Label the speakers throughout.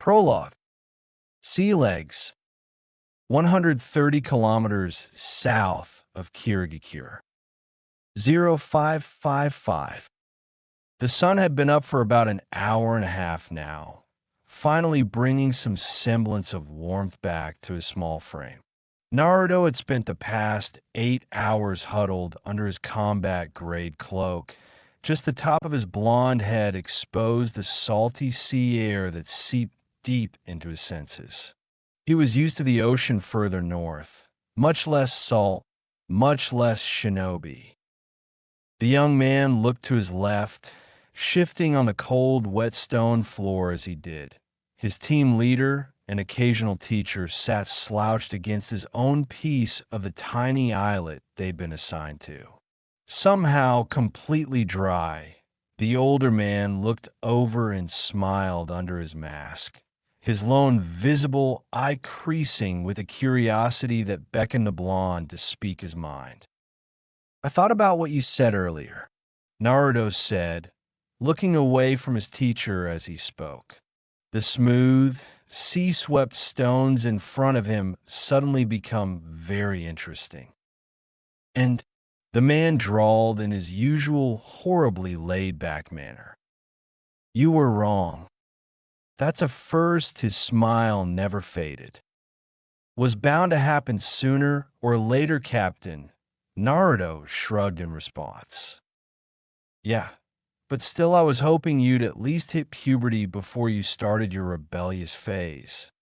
Speaker 1: Prologue. Sea legs. 130 kilometers south of Kiri. 0555. The sun had been up for about an hour and a half now, finally bringing some semblance of warmth back to his small frame. Naruto had spent the past 8 hours huddled under his combat-grade cloak. Just the top of his blonde head exposed the salty sea air that seeped deep into his senses. He was used to the ocean further north, much less salt, much less shinobi. The young man looked to his left, shifting on the cold, wet stone floor as he did. His team leader, an occasional teacher, sat slouched against his own piece of the tiny islet they'd been assigned to. Somehow completely dry, the older man looked over and smiled under his mask, his lone visible eye creasing with a curiosity that beckoned the blonde to speak his mind. "I thought about what you said earlier," Naruto said, looking away from his teacher as he spoke. The smooth, sea-swept stones in front of him suddenly become very interesting. And the man drawled in his usual horribly laid-back manner. "You were wrong." That's a first his smile never faded. "Was bound to happen sooner or later, Captain," Naruto shrugged in response. "Yeah, but still I was hoping you'd at least hit puberty before you started your rebellious phase."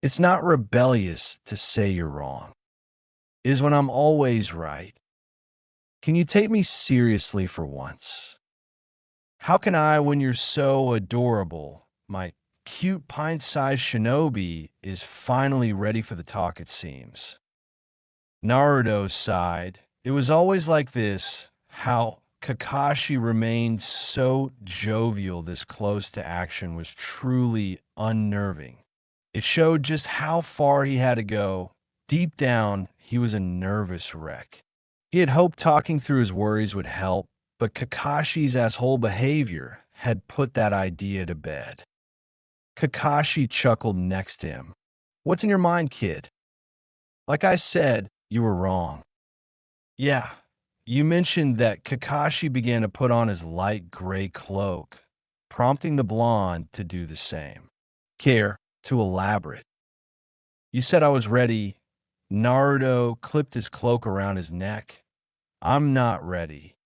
Speaker 1: "It's not rebellious to say you're wrong. It is when I'm always right. Can you take me seriously for once? How can I when you're so adorable? My cute pint-sized shinobi is finally ready for the talk, it seems." Naruto sighed. It was always like this, how Kakashi remained so jovial this close to action was truly unnerving. It showed just how far he had to go. Deep down, he was a nervous wreck. He had hoped talking through his worries would help, but Kakashi's asshole behavior had put that idea to bed. Kakashi chuckled next to him. "What's in your mind, kid?" "Like I said, you were wrong." "Yeah, you mentioned that Kakashi began to put on his light gray cloak, prompting the blonde to do the same. Care to elaborate?" "You said I was ready." Naruto clipped his cloak around his neck. "I'm not ready."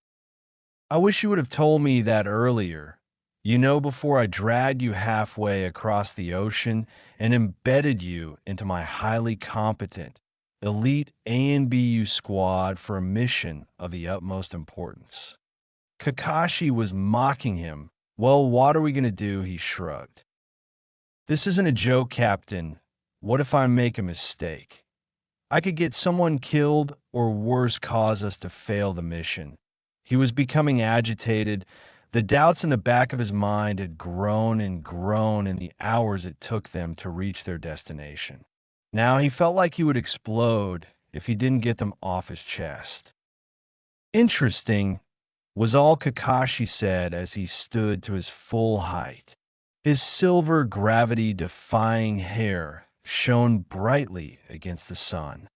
Speaker 1: "I wish you would have told me that earlier. You know, before I dragged you halfway across the ocean and embedded you into my highly competent, elite ANBU squad for a mission of the utmost importance." Kakashi was mocking him. "Well, what are we going to do?" he shrugged. "This isn't a joke, Captain. What if I make a mistake? I could get someone killed or worse cause us to fail the mission." He was becoming agitated. The doubts in the back of his mind had grown and grown in the hours it took them to reach their destination. Now he felt like he would explode if he didn't get them off his chest. "Interesting," was all Kakashi said as he stood to his full height. His silver gravity-defying hair shone brightly against the sun.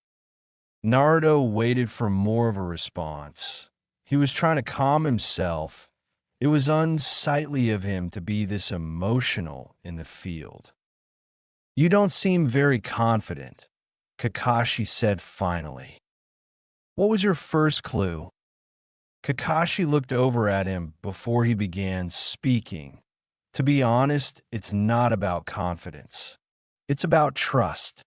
Speaker 1: Naruto waited for more of a response. He was trying to calm himself. It was unsightly of him to be this emotional in the field. "You don't seem very confident," Kakashi said finally. "What was your first clue?" Kakashi looked over at him before he began speaking. "To be honest, it's not about confidence. It's about trust.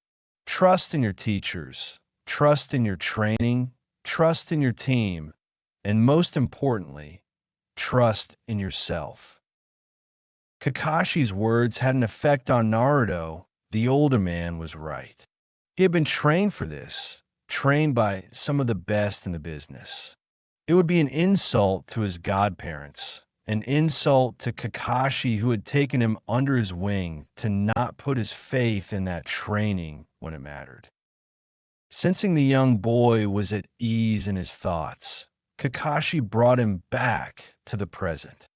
Speaker 1: Trust in your teachers, trust in your training, trust in your team, and most importantly, trust in yourself." Kakashi's words had an effect on Naruto. The older man was right. He had been trained for this, trained by some of the best in the business. It would be an insult to his godparents, an insult to Kakashi, who had taken him under his wing, to not put his faith in that training when it mattered. Sensing the young boy was at ease in his thoughts, Kakashi brought him back to the present.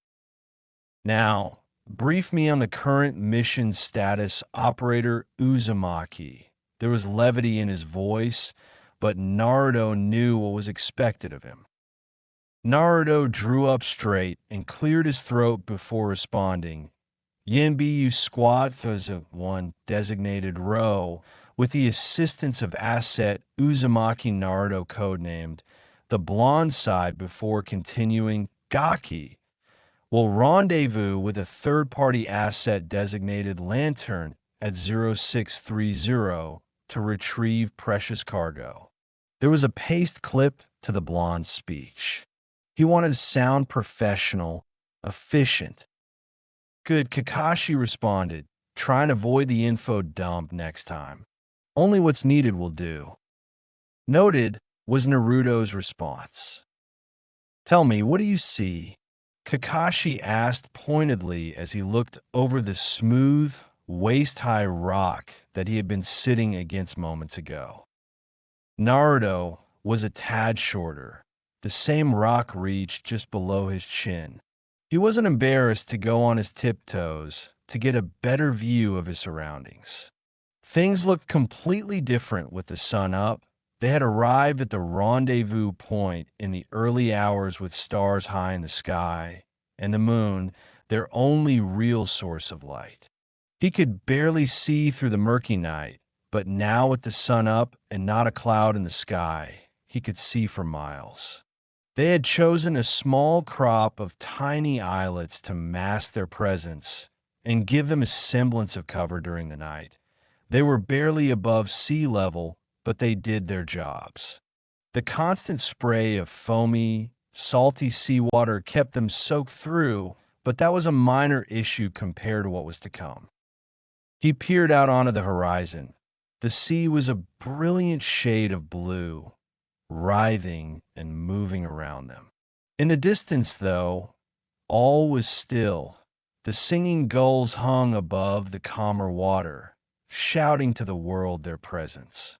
Speaker 1: "Now, Brief me on the current mission status, Operator Uzumaki. There was levity in his voice, but Naruto knew what was expected of him. Naruto drew up straight and cleared his throat before responding. Yanbiyu squat as a one designated row, with the assistance of asset Uzumaki Naruto codenamed the blonde side before continuing Gaki will rendezvous with a third-party asset designated Lantern at 0630 to retrieve precious cargo. There was a paced clip to the blonde's speech. He wanted to sound professional, efficient. Good, Kakashi responded, trying to avoid the info dump next time. Only what's needed will do. Noted was Naruto's response. Tell me, what do you see? Kakashi asked pointedly as he looked over the smooth, waist-high rock that he had been sitting against moments ago. Naruto was a tad shorter. The same rock reached just below his chin. He wasn't embarrassed to go on his tiptoes to get a better view of his surroundings. Things looked completely different with the sun up. They had arrived at the rendezvous point in the early hours with stars high in the sky, and the moon, their only real source of light. He could barely see through the murky night, but now with the sun up and not a cloud in the sky, he could see for miles. They had chosen a small crop of tiny islets to mask their presence and give them a semblance of cover during the night. They were barely above sea level, but they did their jobs. The constant spray of foamy, salty seawater kept them soaked through, but that was a minor issue compared to what was to come. He peered out onto the horizon. The sea was a brilliant shade of blue, writhing and moving around them. In the distance, though, all was still. The singing gulls hung above the calmer water, shouting to the world their presence.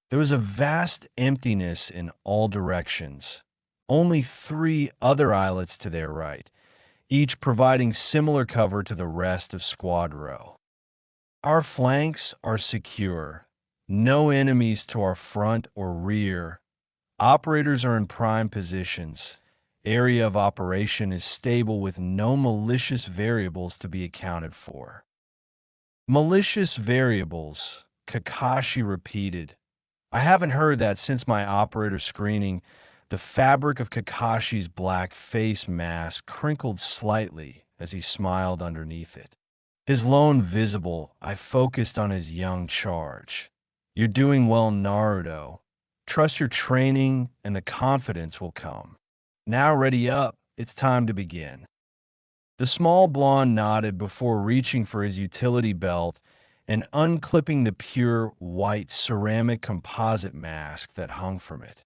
Speaker 1: There was a vast emptiness in all directions, only 3 other islets to their right, each providing similar cover to the rest of Squad Row. Our flanks are secure, no enemies to our front or rear. Operators are in prime positions. Area of operation is stable with no malicious variables to be accounted for. Malicious variables, Kakashi repeated. I haven't heard that since my operator screening. The fabric of Kakashi's black face mask crinkled slightly as he smiled underneath it. His lone visible, I focused on his young charge. You're doing well, Naruto. Trust your training and the confidence will come. Now ready up, it's time to begin. The small blonde nodded before reaching for his utility belt and unclipping the pure white ceramic composite mask that hung from it.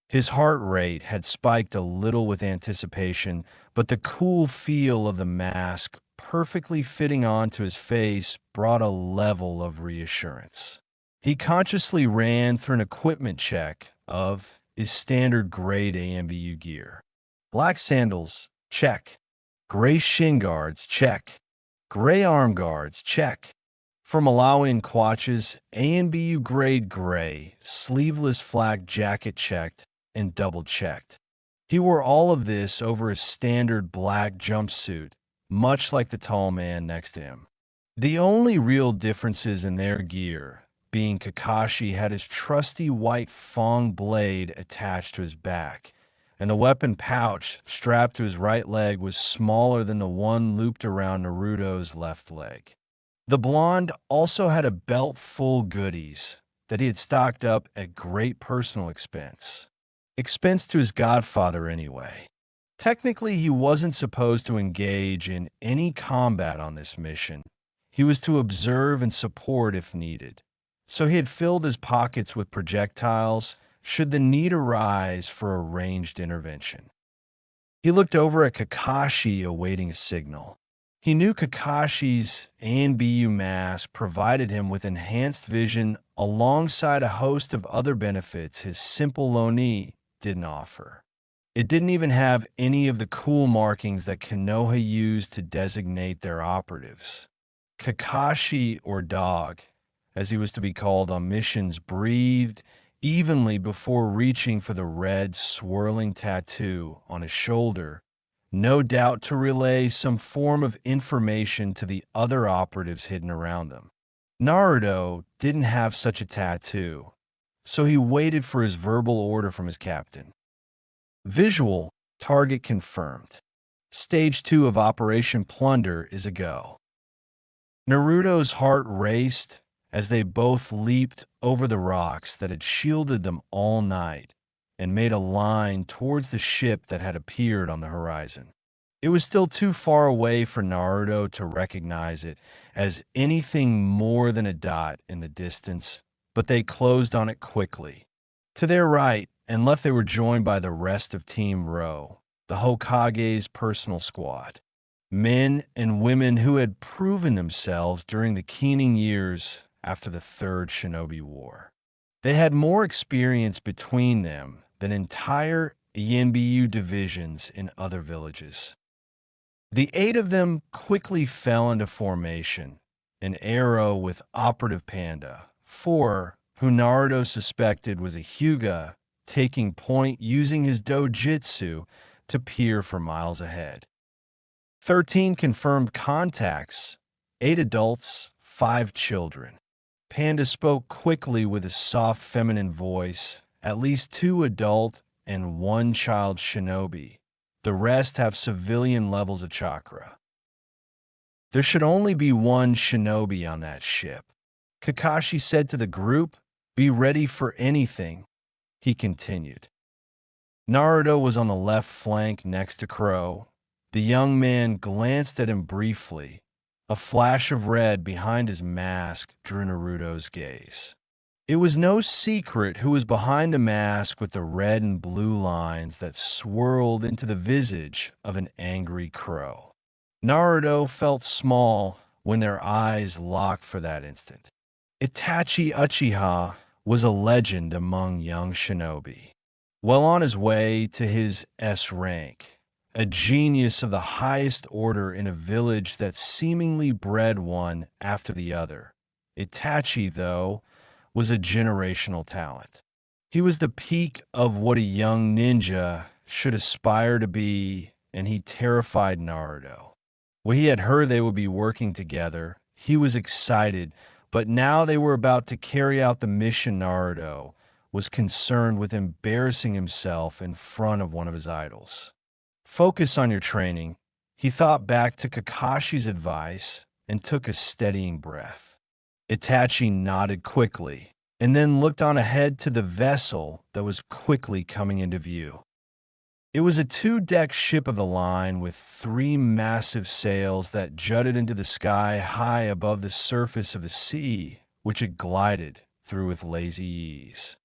Speaker 1: His heart rate had spiked a little with anticipation, but the cool feel of the mask perfectly fitting onto his face brought a level of reassurance. He consciously ran through an equipment check of his standard grade AMBU gear. Black sandals, check. Gray shin guards, check. Gray arm guards, check. For Malawian quatches, AMBU grade gray, sleeveless flak jacket checked and double checked. He wore all of this over a standard black jumpsuit, much like the tall man next to him. The only real differences in their gear being Kakashi had his trusty white fong blade attached to his back, and the weapon pouch strapped to his right leg was smaller than the one looped around Naruto's left leg. The blonde also had a belt full goodies that he had stocked up at great personal expense. Expense to his godfather anyway. Technically, he wasn't supposed to engage in any combat on this mission. He was to observe and support if needed. So he had filled his pockets with projectiles should the need arise for a ranged intervention. He looked over at Kakashi awaiting a signal. He knew Kakashi's ANBU mask provided him with enhanced vision alongside a host of other benefits his simple Loni didn't offer. It didn't even have any of the cool markings that Konoha used to designate their operatives. Kakashi, or Dog, as he was to be called on missions, breathed evenly before reaching for the red, swirling tattoo on his shoulder, no doubt to relay some form of information to the other operatives hidden around them. Naruto didn't have such a tattoo, so he waited for his verbal order from his captain. Visual, target confirmed. Stage 2 of Operation Plunder is a go. Naruto's heart raced as they both leaped over the rocks that had shielded them all night and made a line towards the ship that had appeared on the horizon. It was still too far away for Naruto to recognize it as anything more than a dot in the distance, but they closed on it quickly. To their right and left they were joined by the rest of Team Ro, the Hokage's personal squad. Men and women who had proven themselves during the keening years after the Third Shinobi War. They had more experience between them than entire Yenbyu divisions in other villages. The 8 of them quickly fell into formation, an arrow with Operative Panda, 4, who Naruto suspected was a Hyuga, taking point using his dojutsu to peer for miles ahead. 13 confirmed contacts, 8 adults, 5 children. Panda spoke quickly with a soft feminine voice, at least 2 adult and 1 child shinobi. The rest have civilian levels of chakra. There should only be 1 shinobi on that ship. Kakashi said to the group, "Be ready for anything," he continued. Naruto was on the left flank next to Crow. The young man glanced at him briefly. A flash of red behind his mask drew Naruto's gaze. It was no secret who was behind the mask with the red and blue lines that swirled into the visage of an angry crow. Naruto felt small when their eyes locked for that instant. Itachi Uchiha was a legend among young shinobi. Well on his way to his S rank, a genius of the highest order in a village that seemingly bred one after the other. Itachi, though, was a generational talent. He was the peak of what a young ninja should aspire to be, and he terrified Naruto. When he had heard they would be working together, he was excited, but now they were about to carry out the mission. Naruto was concerned with embarrassing himself in front of one of his idols. Focus on your training. He thought back to Kakashi's advice and took a steadying breath. Itachi nodded quickly and then looked on ahead to the vessel that was quickly coming into view. It was a 2-deck ship of the line with 3 massive sails that jutted into the sky high above the surface of the sea, which it glided through with lazy ease.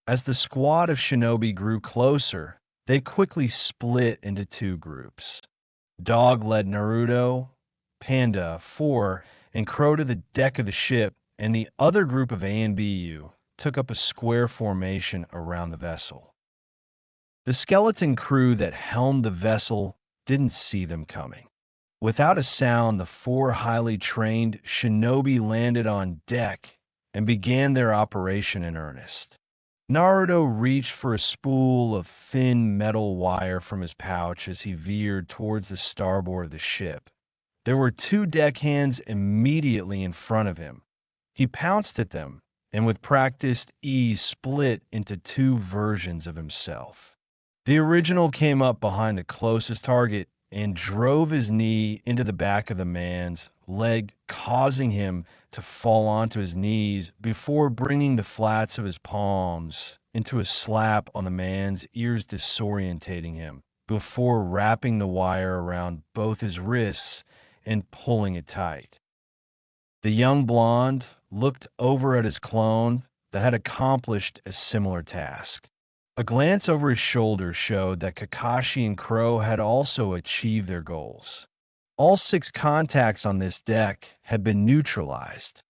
Speaker 1: As the squad of shinobi grew closer, they quickly split into 2 groups. Dog led Naruto, Panda, 4, and Crow to the deck of the ship, and the other group of A and BU took up a square formation around the vessel. The skeleton crew that helmed the vessel didn't see them coming. Without a sound, the 4 highly trained shinobi landed on deck and began their operation in earnest. Naruto reached for a spool of thin metal wire from his pouch as he veered towards the starboard of the ship. There were 2 deckhands immediately in front of him. He pounced at them and with practiced ease split into 2 versions of himself. The original came up behind the closest target and drove his knee into the back of the man's leg, causing him to fall onto his knees before bringing the flats of his palms into a slap on the man's ears, disorientating him, before wrapping the wire around both his wrists and pulling it tight. The young blonde looked over at his clone that had accomplished a similar task. A glance over his shoulder showed that Kakashi and Crow had also achieved their goals. All 6 contacts on this deck had been neutralized.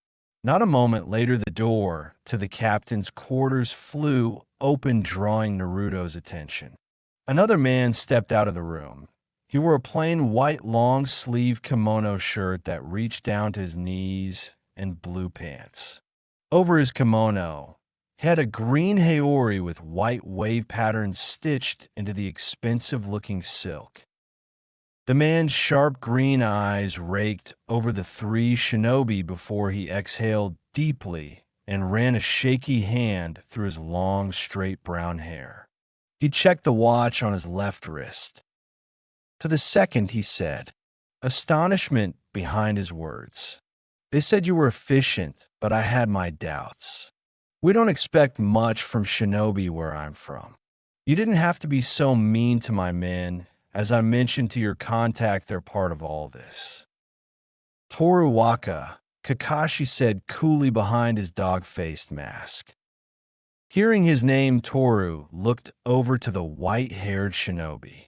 Speaker 1: Not a moment later, the door to the captain's quarters flew open, drawing Naruto's attention. Another man stepped out of the room. He wore a plain white long-sleeve kimono shirt that reached down to his knees and blue pants. Over his kimono, he had a green haori with white wave patterns stitched into the expensive-looking silk. The man's sharp green eyes raked over the three shinobi before he exhaled deeply and ran a shaky hand through his long, straight brown hair. He checked the watch on his left wrist. To the second, he said, astonishment behind his words. They said you were efficient, but I had my doubts. We don't expect much from shinobi where I'm from. You didn't have to be so mean to my men. As I mentioned to your contact, they're part of all this. Toru Waka, Kakashi said coolly behind his dog-faced mask. Hearing his name, Toru looked over to the white-haired shinobi.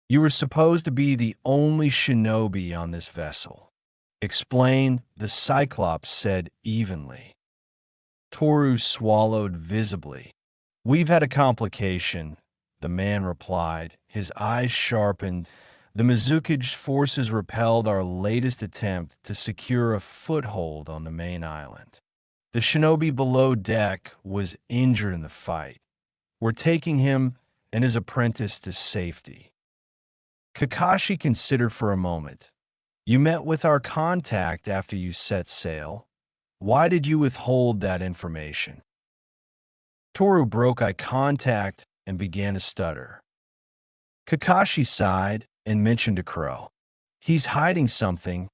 Speaker 1: You were supposed to be the only shinobi on this vessel. Explain, the Cyclops said evenly. Toru swallowed visibly. We've had a complication, the man replied, his eyes sharpened. The Mizukage forces repelled our latest attempt to secure a foothold on the main island. The shinobi below deck was injured in the fight. We're taking him and his apprentice to safety. Kakashi considered for a moment. You met with our contact after you set sail. Why did you withhold that information? Toru broke eye contact and began to stutter. Kakashi sighed and mentioned to Crow. He's hiding something.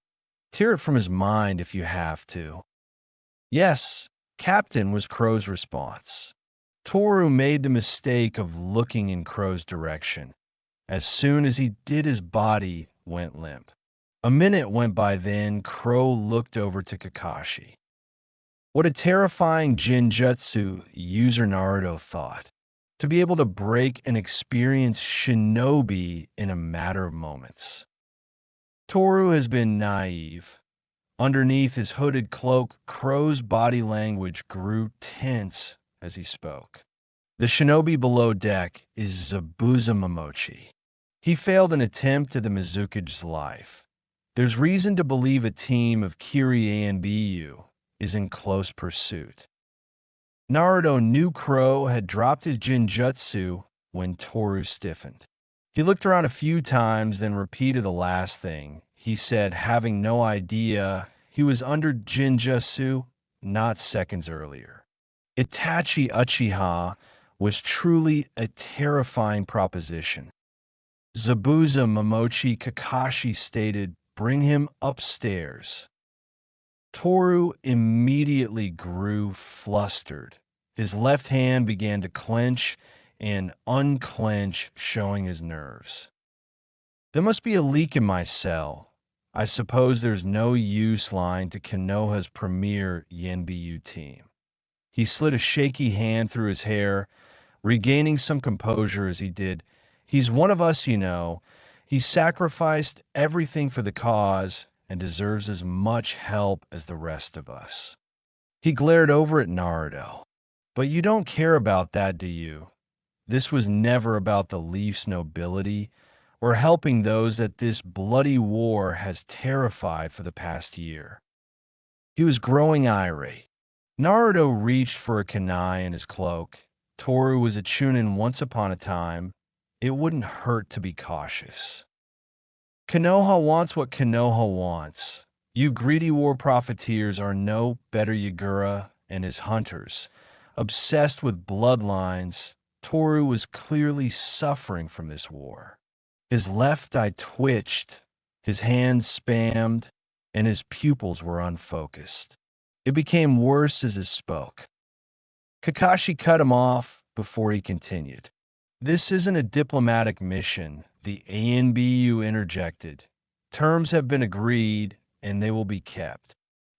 Speaker 1: Tear it from his mind if you have to. Yes, Captain, was Crow's response. Toru made the mistake of looking in Crow's direction. As soon as he did, his body went limp. A minute went by then. Crow looked over to Kakashi. What a terrifying Genjutsu, user Naruto thought. To be able to break and experience shinobi in a matter of moments. Toru has been naive. Underneath his hooded cloak, Crow's body language grew tense as he spoke. The shinobi below deck is Zabuza Momochi. He failed an attempt at the Mizukage's life. There's reason to believe a team of Kiri ANBU is in close pursuit. Naruto knew Crow had dropped his Genjutsu when Toru stiffened. He looked around a few times, then repeated the last thing. He said, having no idea he was under Genjutsu not seconds earlier. Itachi Uchiha was truly a terrifying proposition. Zabuza Momochi, Kakashi stated, bring him upstairs. Toru immediately grew flustered. His left hand began to clench and unclench, showing his nerves. There must be a leak in my cell. I suppose there's no use lying to Konoha's premier Yenbyu team. He slid a shaky hand through his hair, regaining some composure as he did. He's one of us, you know. He sacrificed everything for the cause and deserves as much help as the rest of us. He glared over at Naruto. But you don't care about that, do you? This was never about the Leaf's nobility or helping those that this bloody war has terrified for the past year. He was growing irate. Naruto reached for a kunai in his cloak. Toru was a chunin once upon a time. It wouldn't hurt to be cautious. Konoha wants what Konoha wants. You greedy war profiteers are no better Yagura and his hunters. Obsessed with bloodlines, Toru was clearly suffering from this war. His left eye twitched, his hands spammed, and his pupils were unfocused. It became worse as he spoke. Kakashi cut him off before he continued. This isn't a diplomatic mission, the ANBU interjected. Terms have been agreed, and they will be kept.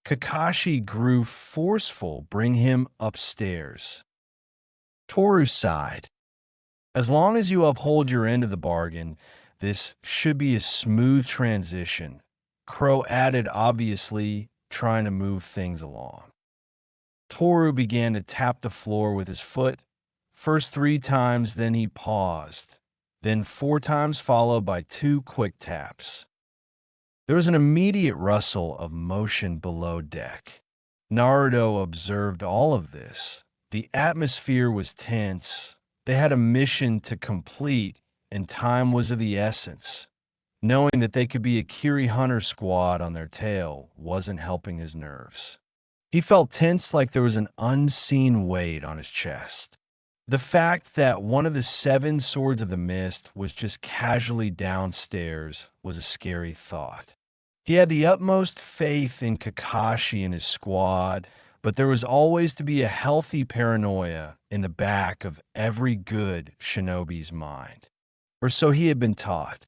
Speaker 1: Kakashi grew forceful. Bring him upstairs. Toru sighed. As long as you uphold your end of the bargain, this should be a smooth transition. Crow added, obviously trying to move things along. Toru began to tap the floor with his foot. First 3 times, then he paused. then 4 times followed by 2 quick taps. There was an immediate rustle of motion below deck. Naruto observed all of this. The atmosphere was tense. They had a mission to complete, and time was of the essence. Knowing that they could be a Kiri hunter squad on their tail wasn't helping his nerves. He felt tense, like there was an unseen weight on his chest. The fact that one of the 7 swords of the mist was just casually downstairs was a scary thought. He had the utmost faith in Kakashi and his squad, but there was always to be a healthy paranoia in the back of every good shinobi's mind. Or so he had been taught.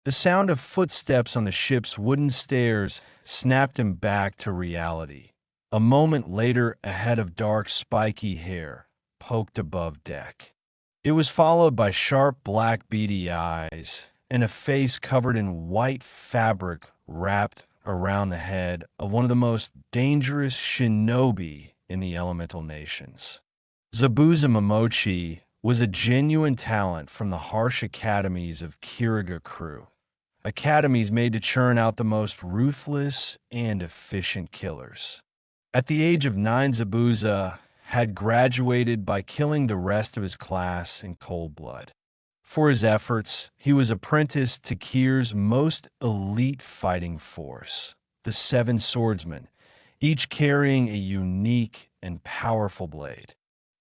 Speaker 1: The sound of footsteps on the ship's wooden stairs snapped him back to reality. A moment later, a head of dark, spiky hair poked above deck. It was followed by sharp, black, beady eyes and a face covered in white fabric wrapped around the head of one of the most dangerous shinobi in the elemental nations. Zabuza Momochi was a genuine talent from the harsh academies of Kiriga crew. Academies made to churn out the most ruthless and efficient killers. At the age of 9, Zabuza had graduated by killing the rest of his class in cold blood. For his efforts, he was apprenticed to Kiri's most elite fighting force, the 7 swordsmen, each carrying a unique and powerful blade.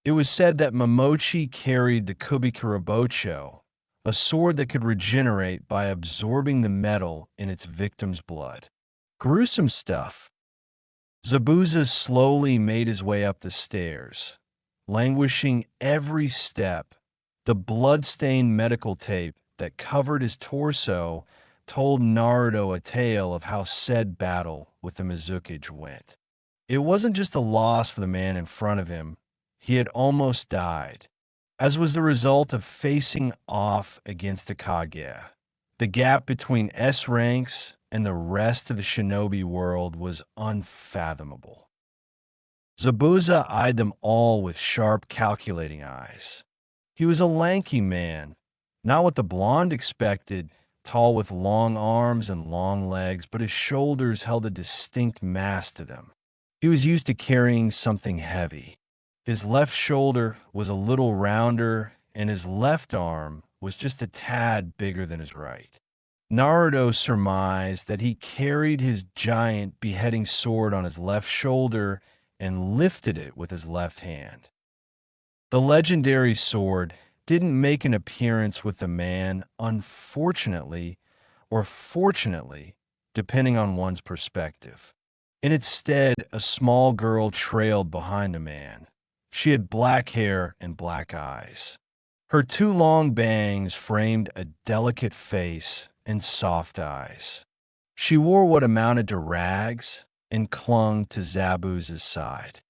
Speaker 1: It was said that Momochi carried the Kubikurabocho, a sword that could regenerate by absorbing the metal in its victim's blood. Gruesome stuff. Zabuza slowly made his way up the stairs, languishing every step. The blood-stained medical tape that covered his torso told Naruto a tale of how said battle with the Mizukage went. It wasn't just a loss for the man in front of him. He had almost died, as was the result of facing off against the Kage. The gap between S ranks and the rest of the shinobi world was unfathomable. Zabuza eyed them all with sharp, calculating eyes. He was a lanky man, not what the blonde expected, tall with long arms and long legs, but his shoulders held a distinct mass to them. He was used to carrying something heavy. His left shoulder was a little rounder, and his left arm was just a tad bigger than his right. Naruto surmised that he carried his giant beheading sword on his left shoulder and lifted it with his left hand. The legendary sword didn't make an appearance with the man, unfortunately, or fortunately, depending on one's perspective. And instead, a small girl trailed behind the man. She had black hair and black eyes. Her 2 long bangs framed a delicate face and soft eyes. She wore what amounted to rags and clung to Zabuza's side.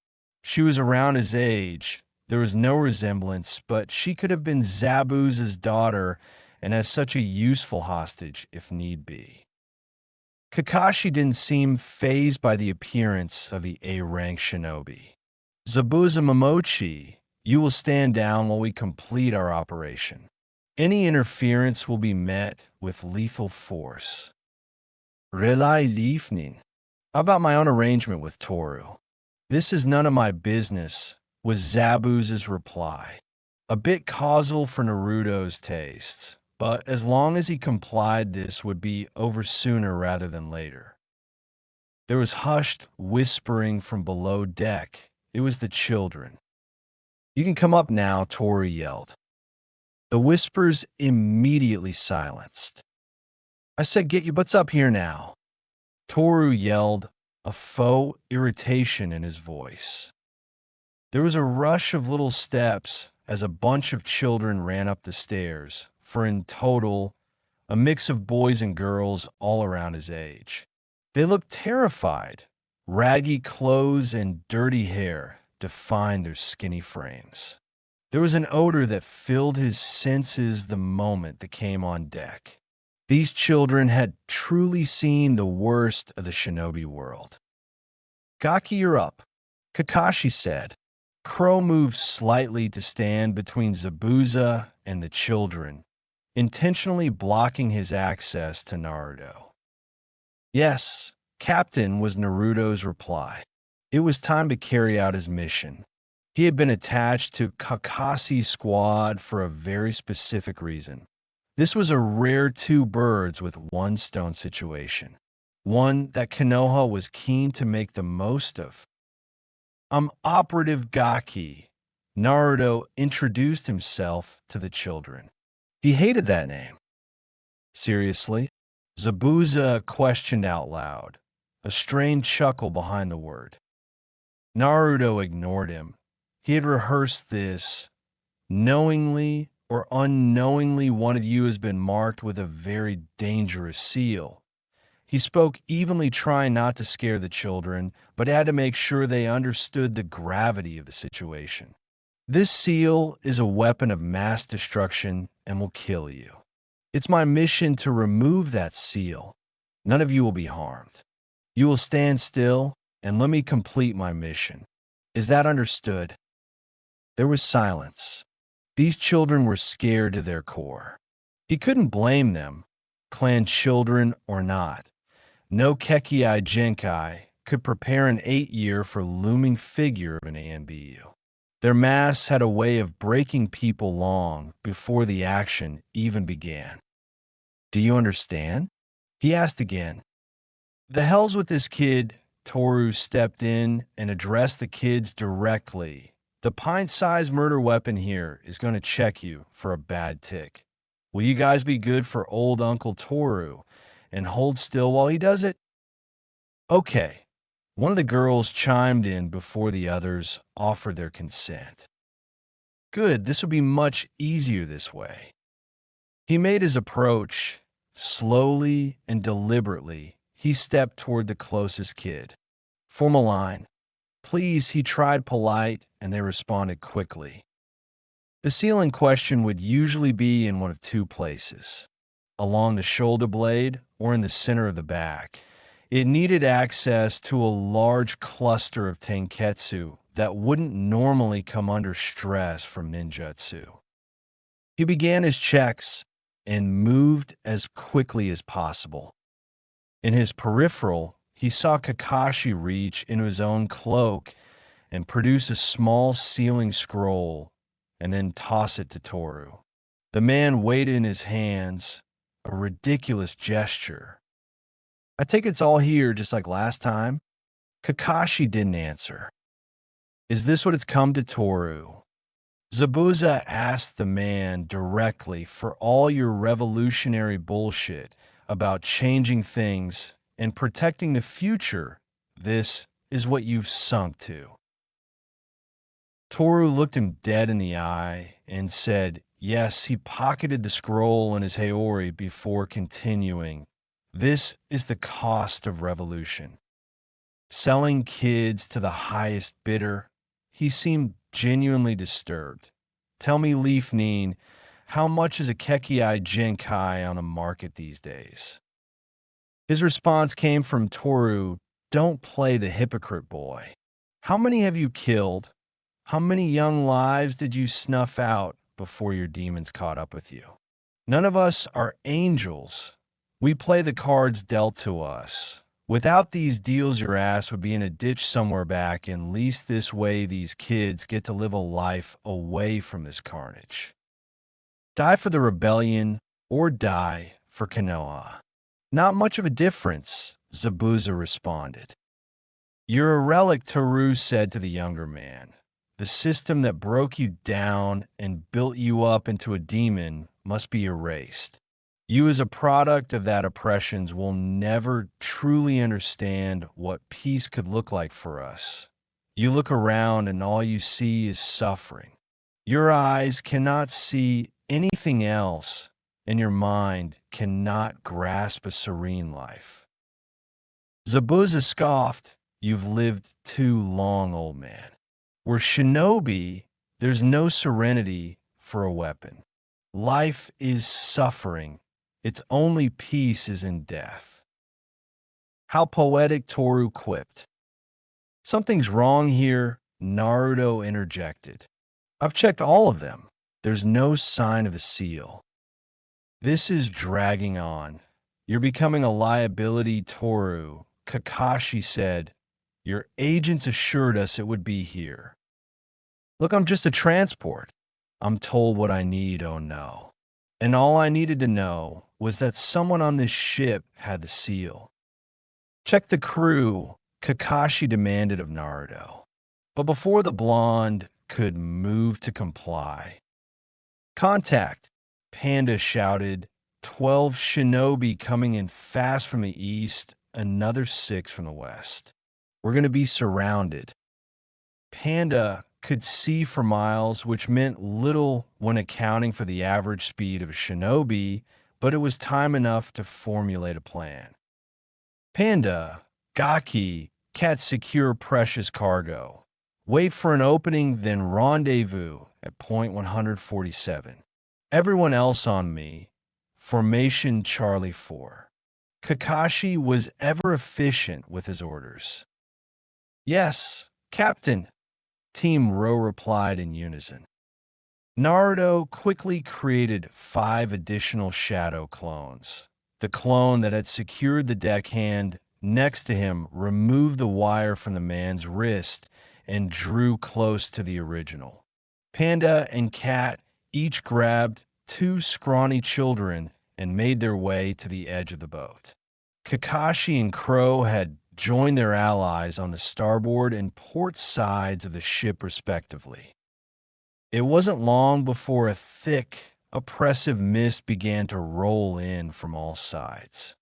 Speaker 1: She was around his age. There was no resemblance, but she could have been Zabuza's daughter and as such a useful hostage if need be. Kakashi didn't seem fazed by the appearance of the A-rank shinobi. Zabuza Momochi, you will stand down while we complete our operation. Any interference will be met with lethal force. Relay evening. How about my own arrangement with Toru? This is none of my business, was Zabuza's reply. A bit causal for Naruto's tastes, but as long as he complied, this would be over sooner rather than later. There was hushed whispering from below deck. It was the children. You can come up now, Toru yelled. The whispers immediately silenced. I said get your butts up here now. Toru yelled, a faux irritation in his voice. There was a rush of little steps as a bunch of children ran up the stairs, for in total, a mix of boys and girls all around his age. They looked terrified. Raggy clothes and dirty hair defined their skinny frames. There was an odor that filled his senses the moment they came on deck. These children had truly seen the worst of the shinobi world. Gaki, you're up, Kakashi said. Crow moved slightly to stand between Zabuza and the children, intentionally blocking his access to Naruto. Yes, Captain was Naruto's reply. It was time to carry out his mission. He had been attached to Kakashi's squad for a very specific reason. This was a rare two birds with one stone situation, one that Konoha was keen to make the most of. I'm Operative Gaki. Naruto introduced himself to the children. He hated that name. Seriously? Zabuza questioned out loud, a strained chuckle behind the word. Naruto ignored him. He had rehearsed this. Knowingly or unknowingly, one of you has been marked with a very dangerous seal. He spoke evenly, trying not to scare the children, but had to make sure they understood the gravity of the situation. This seal is a weapon of mass destruction and will kill you. It's my mission to remove that seal. None of you will be harmed. You will stand still and let me complete my mission. Is that understood? There was silence. These children were scared to their core. He couldn't blame them, clan children or not. No Kekkei Genkai could prepare an 8-year for looming figure of an ANBU. Their masks had a way of breaking people long before the action even began. Do you understand? He asked again. The hell's with this kid? Toru stepped in and addressed the kids directly. The pint-sized murder weapon here is going to check you for a bad tick. Will you guys be good for old Uncle Toru and hold still while he does it? Okay. One of the girls chimed in before the others offered their consent. Good, this will be much easier this way. He made his approach. Slowly and deliberately, he stepped toward the closest kid. Form a line. Please, he tried polite, and they responded quickly. The seal in question would usually be in one of two places, along the shoulder blade or in the center of the back. It needed access to a large cluster of tenketsu that wouldn't normally come under stress from ninjutsu. He began his checks and moved as quickly as possible. In his peripheral, he saw Kakashi reach into his own cloak and produce a small sealing scroll and then toss it to Toru. The man weighed it in his hands, a ridiculous gesture. I take it's all here just like last time? Kakashi didn't answer. Is this what it's come to, Toru? Zabuza asked the man directly, for all your revolutionary bullshit about changing things and protecting the future, this is what you've sunk to. Toru looked him dead in the eye and said, yes, he pocketed the scroll in his Haori before continuing. This is the cost of revolution. Selling kids to the highest bidder. He seemed genuinely disturbed. Tell me, Leaf Neen, how much is a Kekkei Genkai on the market these days? His response came from Toru, don't play the hypocrite boy. How many have you killed? How many young lives did you snuff out before your demons caught up with you? None of us are angels. We play the cards dealt to us. Without these deals, your ass would be in a ditch somewhere back, and least this way these kids get to live a life away from this carnage. Die for the rebellion or die for Konoha. Not much of a difference, Zabuza responded. You're a relic, Toru said to the younger man. The system that broke you down and built you up into a demon must be erased. You as a product of that oppression will never truly understand what peace could look like for us. You look around and all you see is suffering. Your eyes cannot see anything else, and your mind cannot grasp a serene life. Zabuza scoffed, you've lived too long, old man. Where shinobi, there's no serenity for a weapon. Life is suffering. Its only peace is in death. How poetic, Toru quipped. Something's wrong here, Naruto interjected. I've checked all of them. There's no sign of a seal. This is dragging on. You're becoming a liability, Toru, Kakashi said. Your agents assured us it would be here. Look, I'm just a transport. I'm told what I need, oh no. And all I needed to know was that someone on this ship had the seal. Check the crew, Kakashi demanded of Naruto. But before the blonde could move to comply, contact, Panda shouted, 12 shinobi coming in fast from the east, another 6 from the west. We're going to be surrounded. Panda could see for miles, which meant little when accounting for the average speed of a shinobi, but it was time enough to formulate a plan. Panda, Gaki, cat secure precious cargo. Wait for an opening, then rendezvous at point 147. Everyone else on me. Formation Charlie 4. Kakashi was ever efficient with his orders. Yes, Captain, Team Ro replied in unison. Naruto quickly created 5 additional shadow clones. The clone that had secured the deckhand next to him removed the wire from the man's wrist and drew close to the original. Panda and Cat each grabbed 2 scrawny children and made their way to the edge of the boat. Kakashi and Crow had joined their allies on the starboard and port sides of the ship respectively. It wasn't long before a thick, oppressive mist began to roll in from all sides.